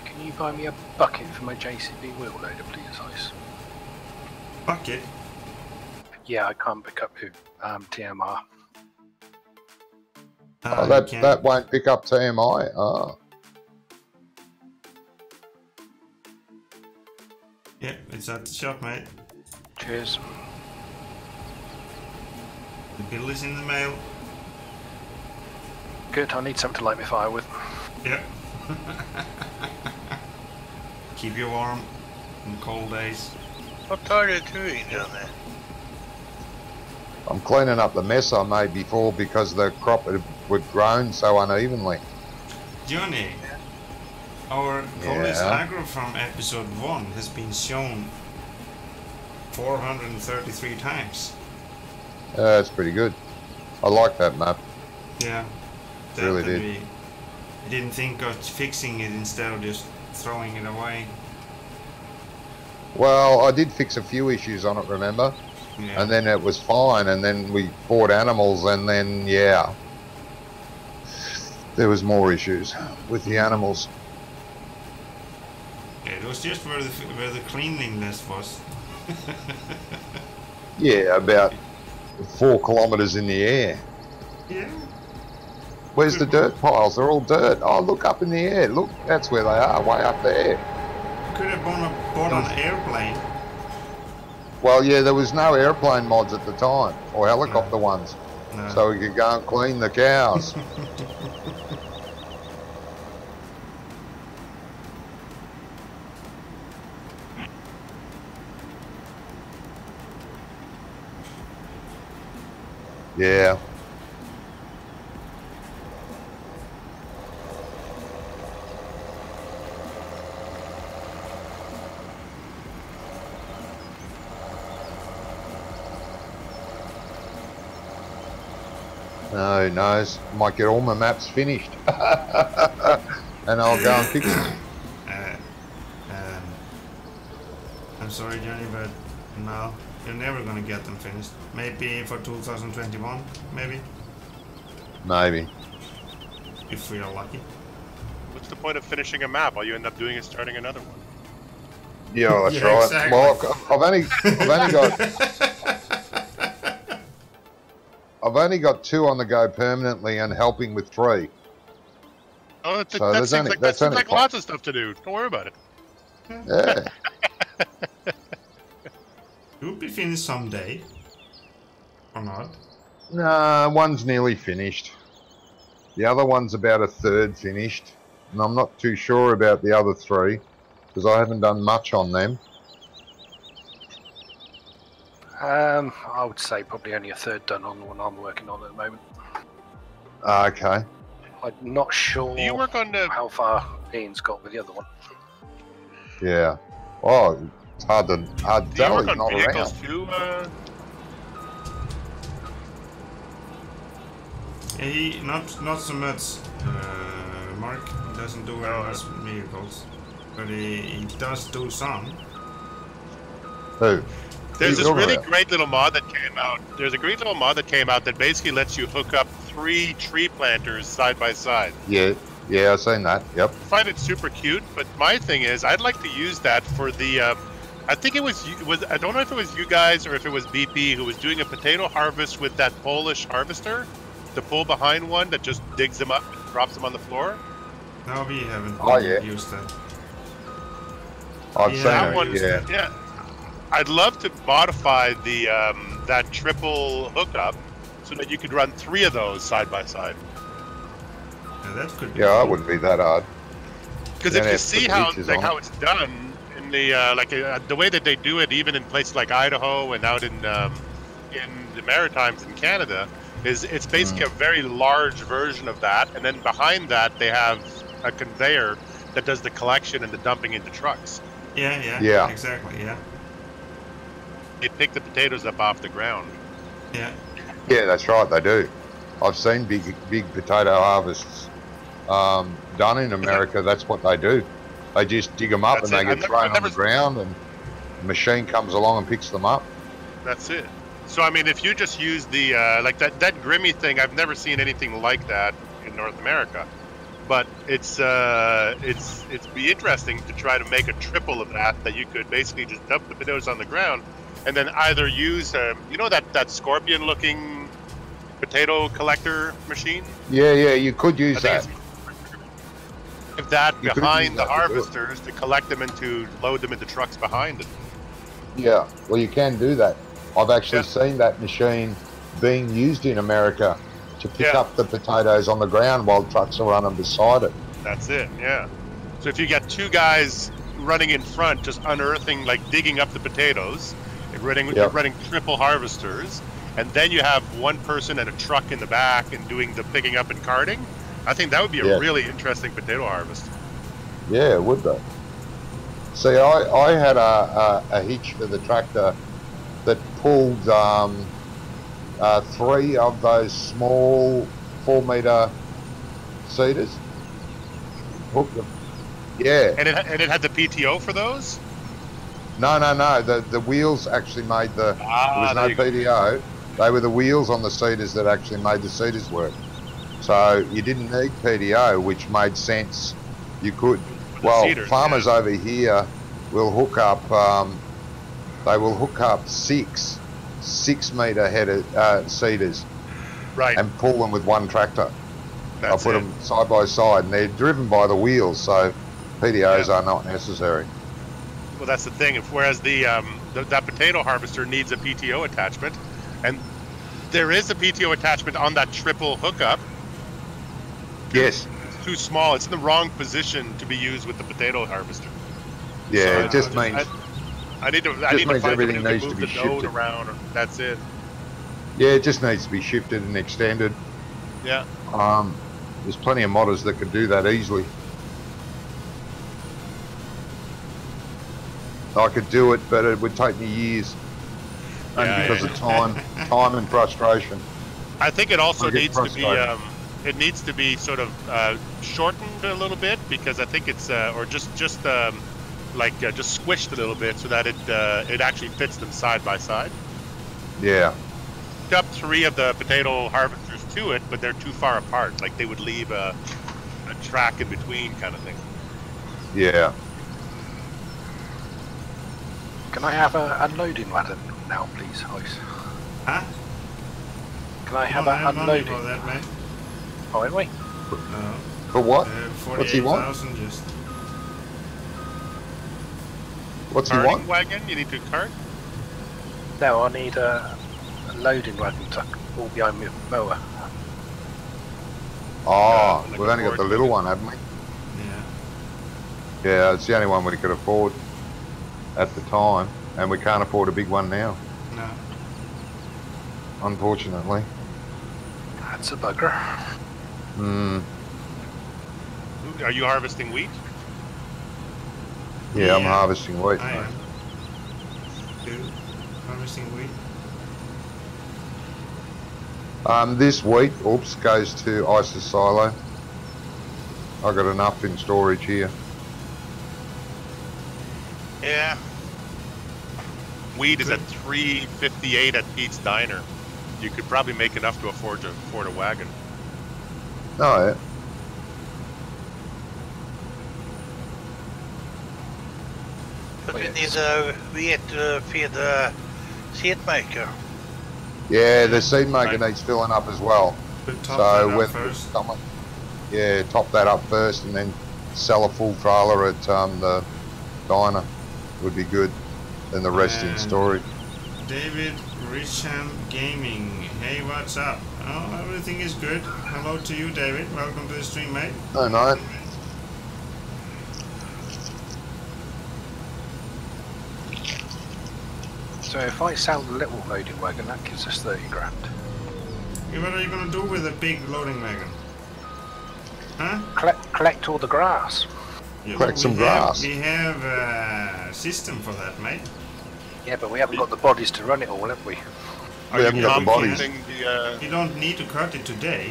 Can you buy me a bucket for my JCB wheel loader, please, Ice? Bucket? Yeah, I can't pick up your TMR. Oh, that won't pick up TMI? Oh. Yeah, it's at the shop, mate. Cheers. The bill is in the mail. Good, I need something to light my fire with. Yeah. Keep you warm in cold days. What are you doing down there? I'm cleaning up the mess I made before because the crop had grown so unevenly. Johnny, our Collis Agro from episode 1 has been shown 433 times. That's pretty good. I like that map. Yeah. Really did. I didn't think of fixing it instead of just throwing it away. Well, I did fix a few issues on it, remember? Yeah. And then it was fine, and then we bought animals, and then, yeah, there was more issues with the animals. Yeah, it was just where the cleanliness was. Yeah, about 4 kilometres in the air. Yeah. Where's the dirt piles? They're all dirt. Oh, look up in the air. Look, that's where they are, way up there. Could have bought an airplane. Well, yeah, there was no airplane mods at the time, or helicopter ones, so we could go and clean the cows. Yeah. No, who knows? Might get all my maps finished. And I'll go and fix them. I'm sorry, Johnny, but no, you're never going to get them finished. Maybe for 2021, maybe? Maybe. If we are lucky. What's the point of finishing a map? All you end up doing is starting another one. Yeah, that's Yeah, right. exactly. Well, I've only got 2 on the go permanently and helping with 3. Oh, that So seems like lots of stuff to do. Don't worry about it. Yeah. It will be finished someday. Or not. No, one's nearly finished. The other one's about 1/3 finished. and I'm not too sure about the other 3 because I haven't done much on them. I would say probably only a third done on the one I'm working on at the moment. Okay. I'm not sure Do you work on the... how far Ian's got with the other one. Yeah. Oh, it's hard to tell. He's not around. Too, He not so much. Mark doesn't do very much vehicles, but he does do some. Who? There's this really great little mod that came out. There's a great little mod that came out that basically lets you hook up 3 tree planters side by side. Yeah, I've seen that. Yep. I find it super cute, but my thing is, I'd like to use that for the. I think it was I don't know if it was you guys or if it was BP who was doing a potato harvest with that Polish harvester, the pull behind one that just digs them up and drops them on the floor. No, we haven't used that. I've seen that it. One, yeah. I'd love to modify the that triple hookup so that you could run 3 of those side by side. Yeah, that could be Yeah, it wouldn't be that hard. Because if you see how it's done in the the way that they do it, even in places like Idaho and out in the Maritimes in Canada, is it's basically a very large version of that, and then behind that they have a conveyor that does the collection and the dumping into trucks. Yeah, exactly. Yeah. They pick the potatoes up off the ground. Yeah. Yeah, that's right. They do. I've seen big potato harvests done in America. That's what they do. They just dig them up and they get thrown on the ground, and the machine comes along and picks them up. That's it. So I mean, if you just use the like that Grimmie thing, I've never seen anything like that in North America. But it's be interesting to try to make a triple of that you could basically just dump the potatoes on the ground, and then either use that scorpion looking potato collector machine. Yeah, you could use that. If that behind the harvesters to collect them load them into trucks behind it. Yeah, well you can do that. I've actually seen that machine being used in America to pick up the potatoes on the ground while trucks are running beside it. That's it, yeah. So if you got 2 guys running in front, just unearthing, like digging up the potatoes, and running triple harvesters, and then you have 1 person and a truck in the back and doing the picking up and carting, I think that would be a really interesting potato harvest. Yeah, it would be. See, I had a hitch for the tractor that pulled 3 of those small 4-meter seeders. Hooked them. Yeah. And it had the PTO for those? No. The wheels actually made the. There was no PTO. They were the wheels on the seeders that actually made the seeders work. So you didn't need PTO, which made sense. You could. Well, seeders, farmers over here will hook up. They will hook up 6-meter headed seeders, right, and pull them with 1 tractor. I'll put them side by side, and they're driven by the wheels, so PTOs are not necessary. Well, that's the thing. Whereas that potato harvester needs a PTO attachment, and there is a PTO attachment on that triple hookup. Yes. It's too small. It's in the wrong position to be used with the potato harvester. Yeah, so it just means. I need to find everything needs move to be the shifted node around. That's it. Yeah, it just needs to be shifted and extended. Yeah. There's plenty of modders that could do that easily. I could do it, but it would take me years. And because of time and frustration. I think it also needs to be. It needs to be sort of shortened a little bit, because I think it's or just squished a little bit so that it actually fits them side by side. Yeah. Up 3 of the potato harvesters to it, but they're too far apart. Like they would leave a track in between, kind of thing. Yeah. Can I have a unloading ladder now, please, House? Huh? Can I have an unloading? For that, mate. Oh, anyway. No. For what? What's he want? Just. What's he want? Wagon? You need to cart? No, I need a loading wagon to all behind my mower. Oh, we've only got the little one, haven't we? Yeah. Yeah, it's the only one we could afford at the time, and we can't afford a big one now. No. Unfortunately. That's a bugger. Hmm. Are you harvesting wheat? Yeah, I'm harvesting wheat. I am. Dude, harvesting wheat. This wheat, oops, goes to Isis silo. I got enough in storage here. Yeah. Wheat is at $3.58 at Pete's Diner. You could probably make enough to afford a wagon. Oh yeah. But we need wheat to feed the seed maker. Yeah, the seed maker needs filling up as well. So when someone, top that up first and then sell a full trailer at the diner would be good. Then the rest in storage. David Richham Gaming. Hey, what's up? Oh, everything is good. Hello to you, David. Welcome to the stream, mate. Oh, no. So if I sell the little loading wagon, that gives us 30 grand. Yeah, what are you going to do with a big loading wagon? Huh? Collect all the grass. Yeah, collect some grass. We have a system for that, mate. Yeah, but we haven't got the bodies to run it all, have we? Are you composting You don't need to cut it today.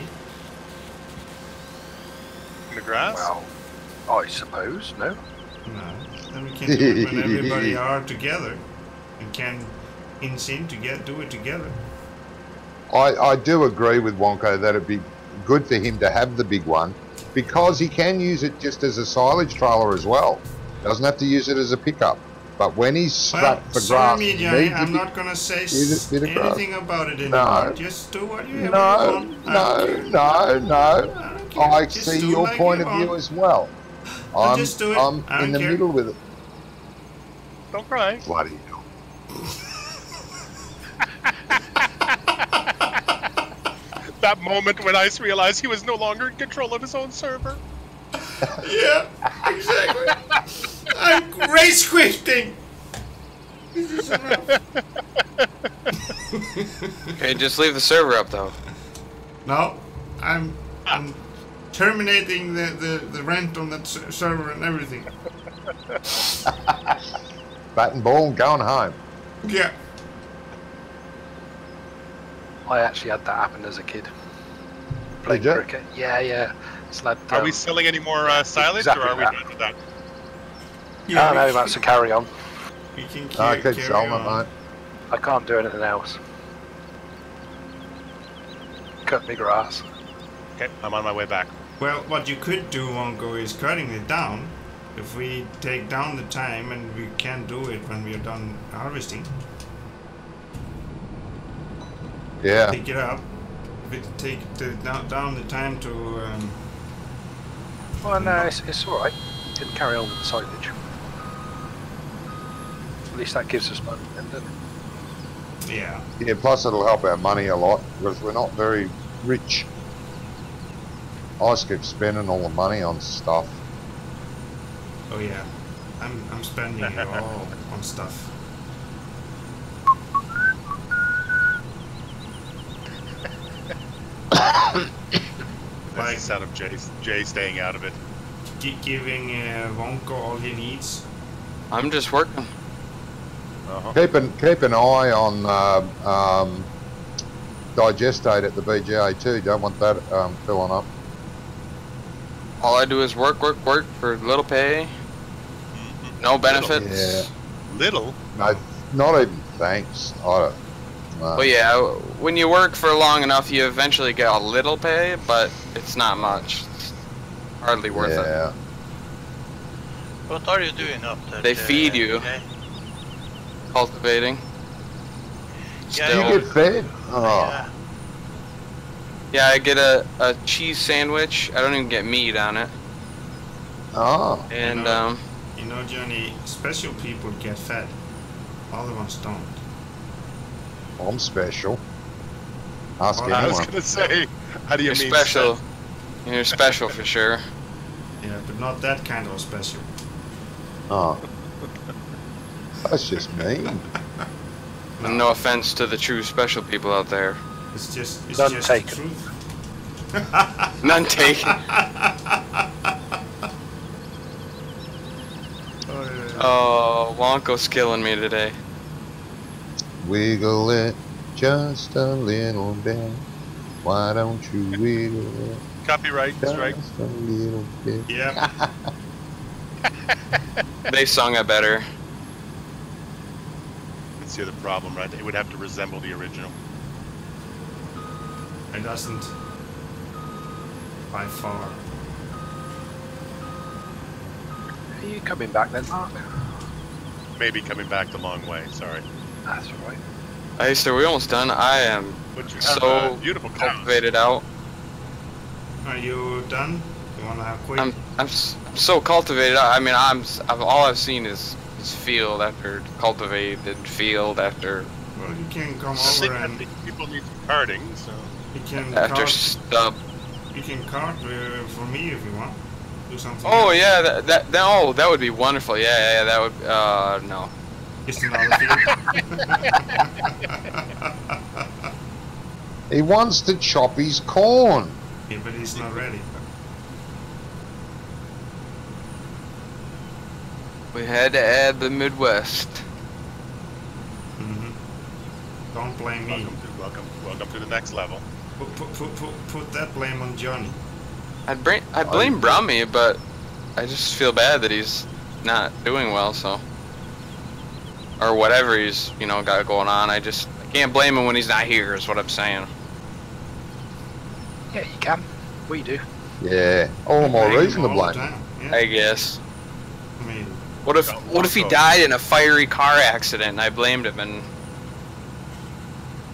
the grass? Well, I suppose, no? No. Then we can do it when everybody are together and can in-sync to do it together. I do agree with Wonko that it'd be good for him to have the big one because he can use it just as a silage trailer as well. Doesn't have to use it as a pickup. But when he's strapped for grass, Johnny, I'm not going to say anything about it anymore. No. Just do what you No, want. I see your point of view as well. I'm just do it. I'm in the middle with it. Don't cry. Bloody hell. That moment when Ice realized he was no longer in control of his own server. Yeah, exactly. I'm race quitting. Okay, just leave the server up though. No, I'm terminating the rent on that server and everything. Bat and ball and going home. Yeah. I actually had that happen as a kid. Did you? Cricket. Yeah. Sled, Are we selling any more silage, exactly or are we that. done with that? Yeah, no, that's a carry on. We can I keep carry selling it, on. mate. I can't do anything else. Cut me grass. Okay, I'm on my way back. Well, what you could do, Wonko, is cutting it down. If we take down the time and we can do it when we are done harvesting. Yeah. Pick it up. Take down the time to. Well, no, it's all right. You can carry on with the silage. At least that gives us money, then, doesn't it? Yeah. Yeah, plus it'll help our money a lot because we're not very rich. I just keep spending all the money on stuff. Oh yeah. I'm spending it all on stuff. That's the sound of Jay staying out of it. Giving Wonko all he needs. I'm just working. Keep an eye on digestate at the BGA too. Don't want that filling up. All I do is work for little pay. No benefits. Yeah. Little? No, not even thanks. I don't. No. But yeah, when you work for long enough, you eventually get a little pay, but it's not much. It's hardly worth it. What are you doing up there? They feed you. Okay? Cultivating. Yeah, You get fed? Oh. Yeah. Yeah, I get a cheese sandwich. I don't even get meat on it. Oh. And You know, Johnny, special people get fed. Other ones don't. I'm special. Ask I was anyone. gonna say, how do you you're mean special. You're special for sure. Yeah, but not that kind of special. Oh. That's just mean. No offense to the true special people out there. It's just None the taken. truth. None taken. Oh, Wonko's killing me today. Wiggle it just a little bit. Why don't you wiggle it Copyright strike. just a little bit? Yeah. They sung it better. That's the other problem, right? It would have to resemble the original. It doesn't. By far. Are you coming back then, Mark? Maybe coming back the long way. Sorry. That's all right. Hey, so we almost done. I am But you have so beautiful cows. cultivated out. Are you done? You wanna have quick? I'm so cultivated. I mean, all I've seen is field after cultivated field after Well, you can come over and People need some carting, so... you can after cart. stub. You can cart for me if you want. Do something. Oh else. yeah, that would be wonderful. Yeah, that would. No. Just another field. He wants to chop his corn. Yeah, but he's not ready. We had to add the Midwest. Don't blame me. Welcome to the next level. Put that blame on Johnny. I'd blame Brummie, but I just feel bad that he's not doing well. So, or whatever he's got going on. I can't blame him when he's not here. Is what I'm saying. Yeah, you can. We do. Yeah, all the more Blame him reason to all the blame. time, yeah. I guess. I mean, What if he died in a fiery car accident and I blamed him and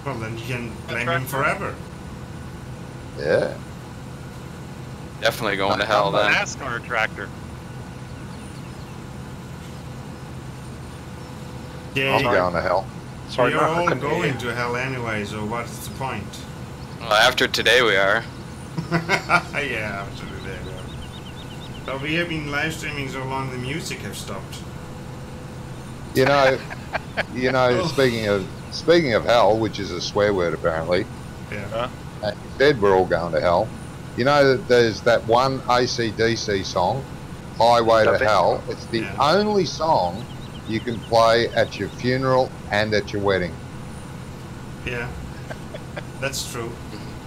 well, then you can blame him forever. Yeah. definitely going to hell then. NASCAR tractor. Yeah, I'm going to hell. Sorry, you're Mark, I all couldn't hear going you. to hell anyway, so what's the point? Well, after today we are. Yeah, absolutely. So we have been live streaming so long the music have stopped. You know, speaking of hell, which is a swear word apparently, Yeah. you said we're all going to hell. You know that there's that one AC/DC song, Highway to Hell. It's the only song you can play at your funeral and at your wedding. Yeah. That's true.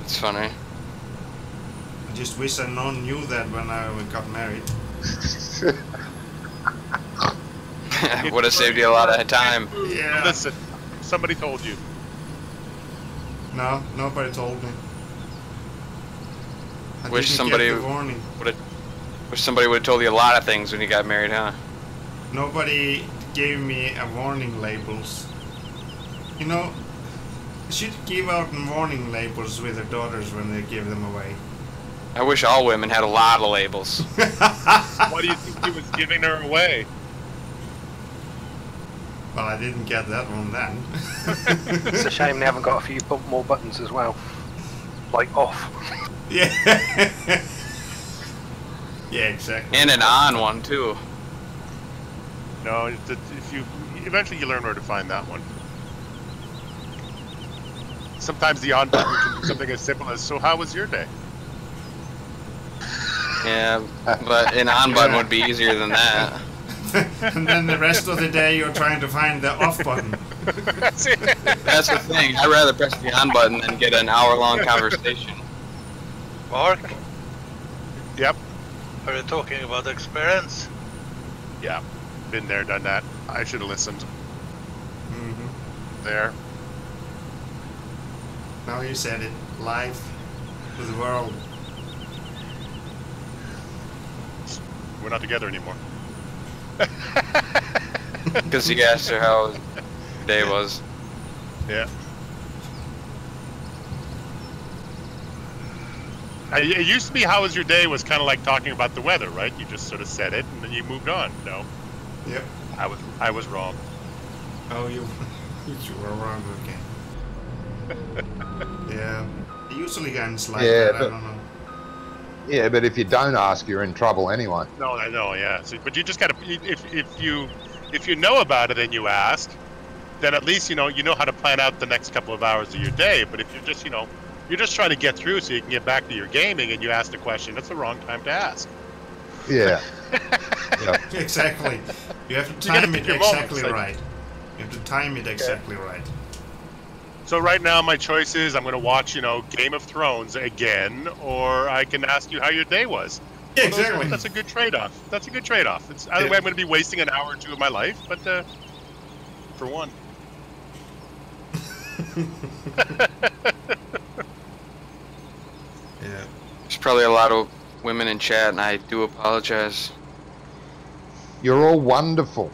It's funny. I just wish I knew that when I got married. Would have saved you a lot of time. Yeah. Listen, somebody told you. No, nobody told me. I Wish didn't somebody get the warning. Wish somebody would have told you a lot of things when you got married, huh? Nobody gave me a warning labels. You know, they should give out warning labels with their daughters when they give them away. I wish all women had a lot of labels. Why do you think he was giving her away? Well, I didn't get that one then. It's a shame they haven't got a few more buttons as well. Like off. Yeah. Yeah, exactly. And an on one too. No, if you eventually you learn where to find that one. Sometimes the on button can do something as simple as, so how was your day? Yeah, but an on button would be easier than that. And then the rest of the day you're trying to find the off button. That's it. That's the thing. I'd rather press the on button than get an hour-long conversation. Mark, Yep. are you talking about experience? Yeah. Been there, done that. I should have listened. Mm-hmm. There. Now you said it live to the world. We're not together anymore. Because he asked her how his day was. Yeah. It used to be how was your day was kind of like talking about the weather, right? You just sort of said it and then you moved on. No, Yep. I was wrong. Oh, you were wrong. Okay. Yeah. It usually ends like Yeah, that. I but- don't know. Yeah, but if you don't ask, you're in trouble anyway. No, I know, yeah. So, but you just gotta, if you know about it and you ask, then at least you know how to plan out the next couple of hours of your day. But if you're just you're just trying to get through so you can get back to your gaming and you ask the question, that's the wrong time to ask. Yeah. Yeah. Exactly. You have to time it exactly right. You have to time it exactly right. So right now my choice is I'm going to watch, Game of Thrones again, or I can ask you how your day was. Yeah, exactly. That's a good trade-off. That's a good trade-off. It's either way I'm going to be wasting an hour or two of my life, but for one. Yeah. There's probably a lot of women in chat, and I do apologize. You're all wonderful.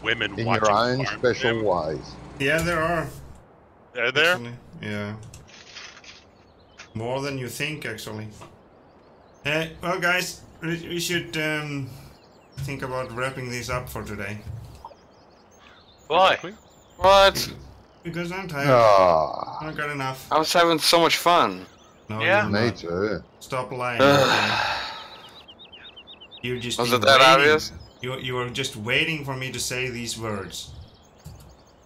Women in watching your own Farm special Sim. ways. Yeah, there are. They're there? Actually, yeah. More than you think, actually. Well, guys, we should think about wrapping this up for today. Why? What? Because I'm tired. Ah, I got enough. I was having so much fun. No, Yeah. you're me not. too. Stop lying. You just Was been it that waiting. obvious? You were just waiting for me to say these words.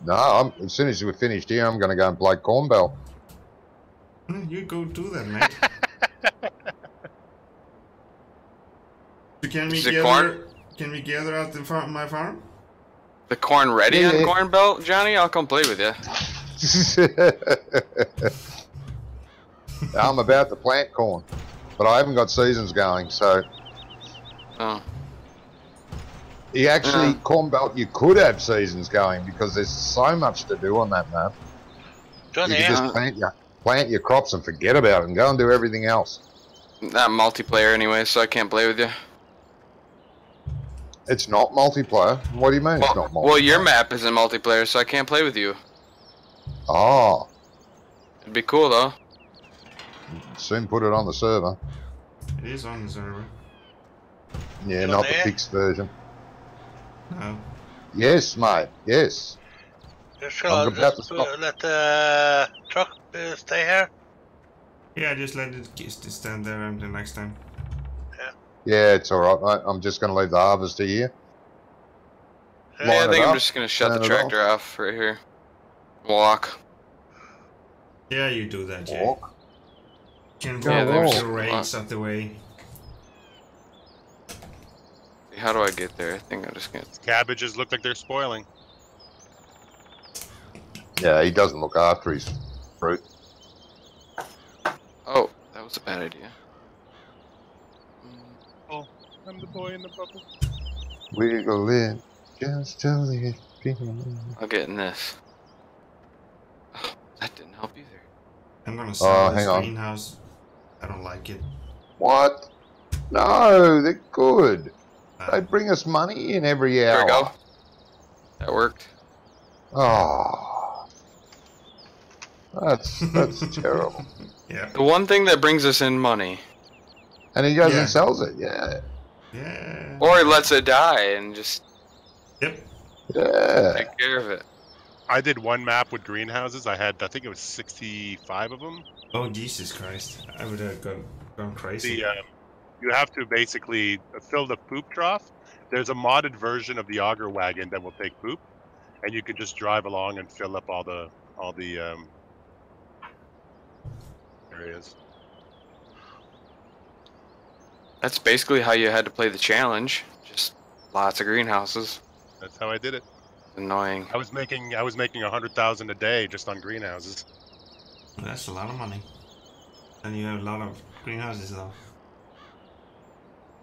No, as soon as we're finished here, I'm going to go and play Cornbell. You go do that, mate. So can we Is it gather? corn? Can we gather at my farm? The corn ready Yeah. on Corn Belt, Johnny? I'll come play with you. I'm about to plant corn, but I haven't got seasons going, so Oh. you actually, Yeah. Corn Belt, you could have seasons going because there's so much to do on that map. Johnny, You can just plant your crops and forget about it and go and do everything else. Not multiplayer anyway, so I can't play with you. It's not multiplayer. What do you mean it's not multiplayer? Well, your map isn't multiplayer, so I can't play with you. Oh, It'd be cool, though. soon put it on the server. It is on the server. Yeah, You not the there? fixed version. No. Yes, mate. Yes. shall I'm I about just to stop. let the truck stay here? Yeah, just let it stand there until next time. Yeah, it's all right, mate. I'm just going to leave the harvester here. Yeah, I Line it think I'm up, just gonna shut the turn it tractor off right here. Walk. Yeah, you do that, Jay. Walk. Can Yeah, walk there's- your race out the way. How do I get there? I think I'm just gonna. Cabbages look like they're spoiling. Yeah, he doesn't look after his fruit. Oh, that was a bad idea. Oh, I'm the boy in the bubble. Wiggle it, just tell the people. I'll get in this. Oh, that didn't help either. I'm gonna sell this hang on. greenhouse. I don't like it. What? No, they're good. They bring us money in every hour. There we go. That worked. Oh, that's terrible. Yeah. The one thing that brings us in money. And he goes Yeah. and sells it. Yeah, Yeah. Or he lets it die and just Yep. yeah. take care of it. I did one map with greenhouses. I think it was 65 of them. Oh Jesus Christ! I would have gone crazy. You have to basically fill the poop trough. There's a modded version of the auger wagon that will take poop, and you can just drive along and fill up all the areas. That's basically how you had to play the challenge. Just lots of greenhouses. That's how I did it. Annoying. I was making 100,000 a day just on greenhouses. That's a lot of money. And you have a lot of greenhouses though.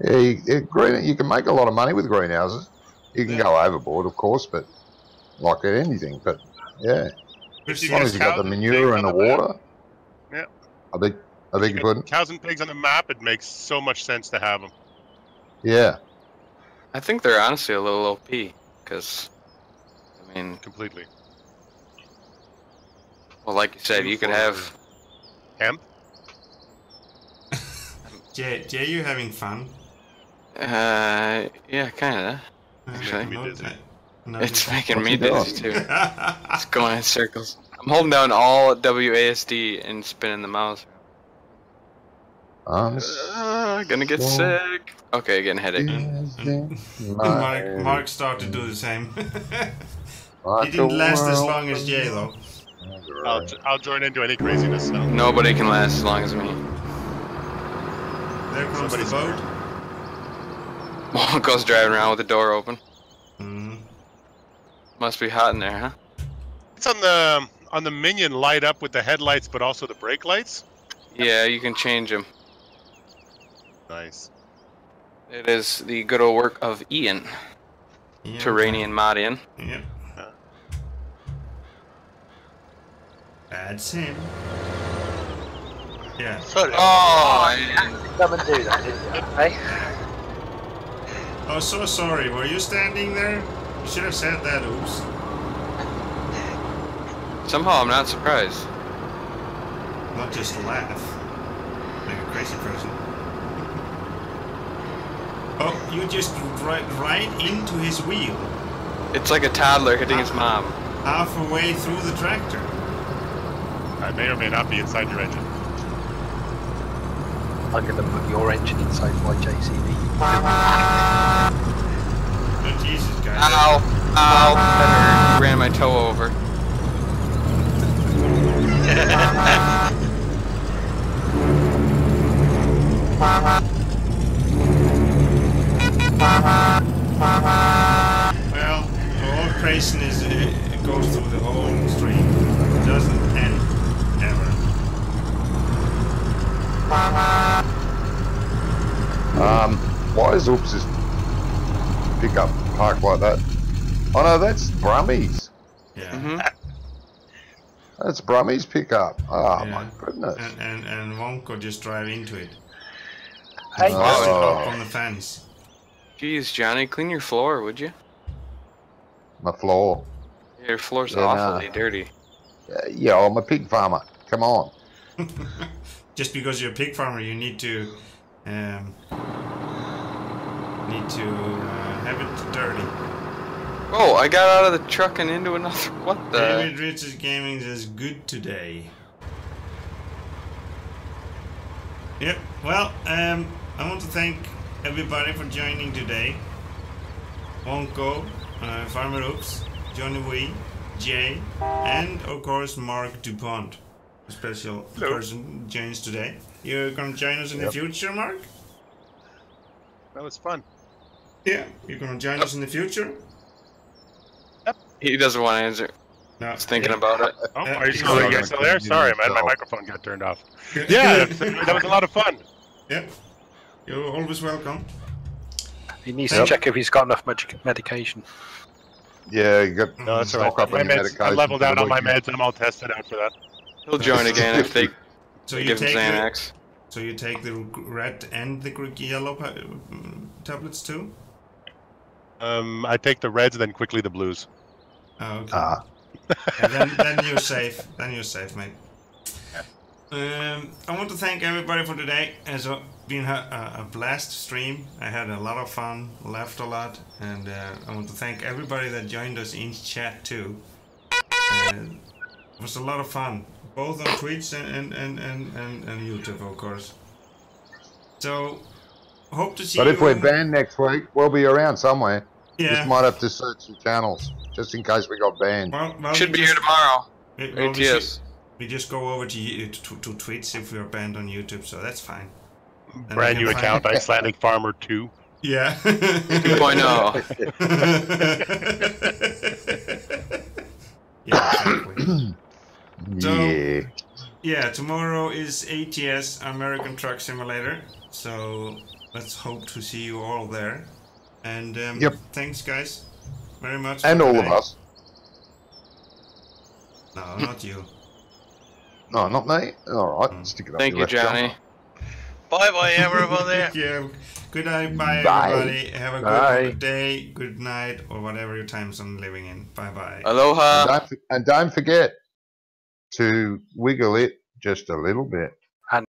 Yeah, you can make a lot of money with greenhouses. You can go overboard, of course, but like at anything. But yeah, If as long as you got the cows and manure pigs and the on map, water. Yeah. I beg your you pardon? got cows and pigs on the map, it makes so much sense to have them. Yeah. I think they're honestly a little OP, because, I mean, Completely. well, like you said, you could have. Hemp? Jay, you having fun? Yeah, kinda. Actually, making me dizzy. It's making What's me he doing? dizzy too. It's going in circles. I'm holding down all WASD and spinning the mouse. Gonna get sick. Okay, getting a headache. Mark started to do the same. He didn't last as long as Jay though. I'll join into any craziness. So. Nobody can last as long as me. There comes the boat. Monko's driving around with the door open. Mm. Must be hot in there, huh? It's on the Minion light up with the headlights, but also the brake lights. Yeah, you can change them. Nice. It is the good old work of Ian. Yeah, Terranian Modian. Yep. That's him. Yeah. Sorry. Oh, Come and do that, didn't you? Hey? Oh, so sorry. Were you standing there? You should have said that, oops. somehow I'm not surprised. Not just laugh. Like a crazy person. Oh, you just right into his wheel. It's like a toddler hitting his mom. Half a way through the tractor. I may or may not be inside your engine. I'm going to put your engine inside my JCB. Oh, Jesus, guys. Ow! Ow! Ran my toe over. Well, all craziness goes through the whole stream. It doesn't end ever. Why is Oops's pickup parked like that? Oh no, that's Brummie's. Yeah. Mm-hmm. That's Brummie's pickup. Oh Yeah. my goodness. And Wonko just drive into it. Hey. Up on the fence. Jeez, Johnny, clean your floor, would you? My floor. Your floor's Yeah, awfully dirty. Yeah, I'm a pig farmer. Come on. Just because you're a pig farmer, you need to have it dirty. Oh, I got out of the truck and into another. What the? David Rich's Gaming is good today. Yep. Well, I want to thank everybody for joining today. Wonko, Farmer Oops, Johnny Vee, Jay, and of course Mark DuPont, a special person joins today. You're gonna join us in the future, Mark? That was fun. Yeah, you're gonna join us in the future? He doesn't want to answer. No. He's thinking about it. Oh, are you still there? Sorry, man, my microphone got turned off. Yeah, that was a lot of fun. Yep. You're always welcome. He needs to check if he's got enough medication. Yeah, you got No, that's all right. stock up My on your meds, I medication leveled for out the on my weekend. meds. I'm all tested out for that. He'll join again if they So you give him take Xanax. So you take the red and the yellow tablets too? I take the reds, then quickly the blues. Oh, okay. And then you're safe. Then you're safe, mate. I want to thank everybody for today. It's been a blast stream. I had a lot of fun, laughed a lot, and I want to thank everybody that joined us in chat too. It was a lot of fun, both on Twitch and YouTube, of course. So, hope to see you. But if we're banned next week, we'll be around somewhere. Yeah. Just might have to search the channels, just in case we got banned. Well, Should be here tomorrow. ATS. We just go over to Twitch if we're banned on YouTube, so that's fine. And Brand new account, Icelandic Farmer 2. Yeah. 2.0. Yeah, exactly. So, Yeah. tomorrow is ATS, American Truck Simulator, so let's hope to see you all there. And thanks, guys, very much. And all of us. No, not you. No, not me. All right, stick it up. Thank you, Johnny. Bye bye, everybody. Yeah. Good night, bye, Bye. everybody. Have a Bye. good day, good night, or whatever your time zone living in. Bye bye. Aloha. And don't forget to wiggle it just a little bit.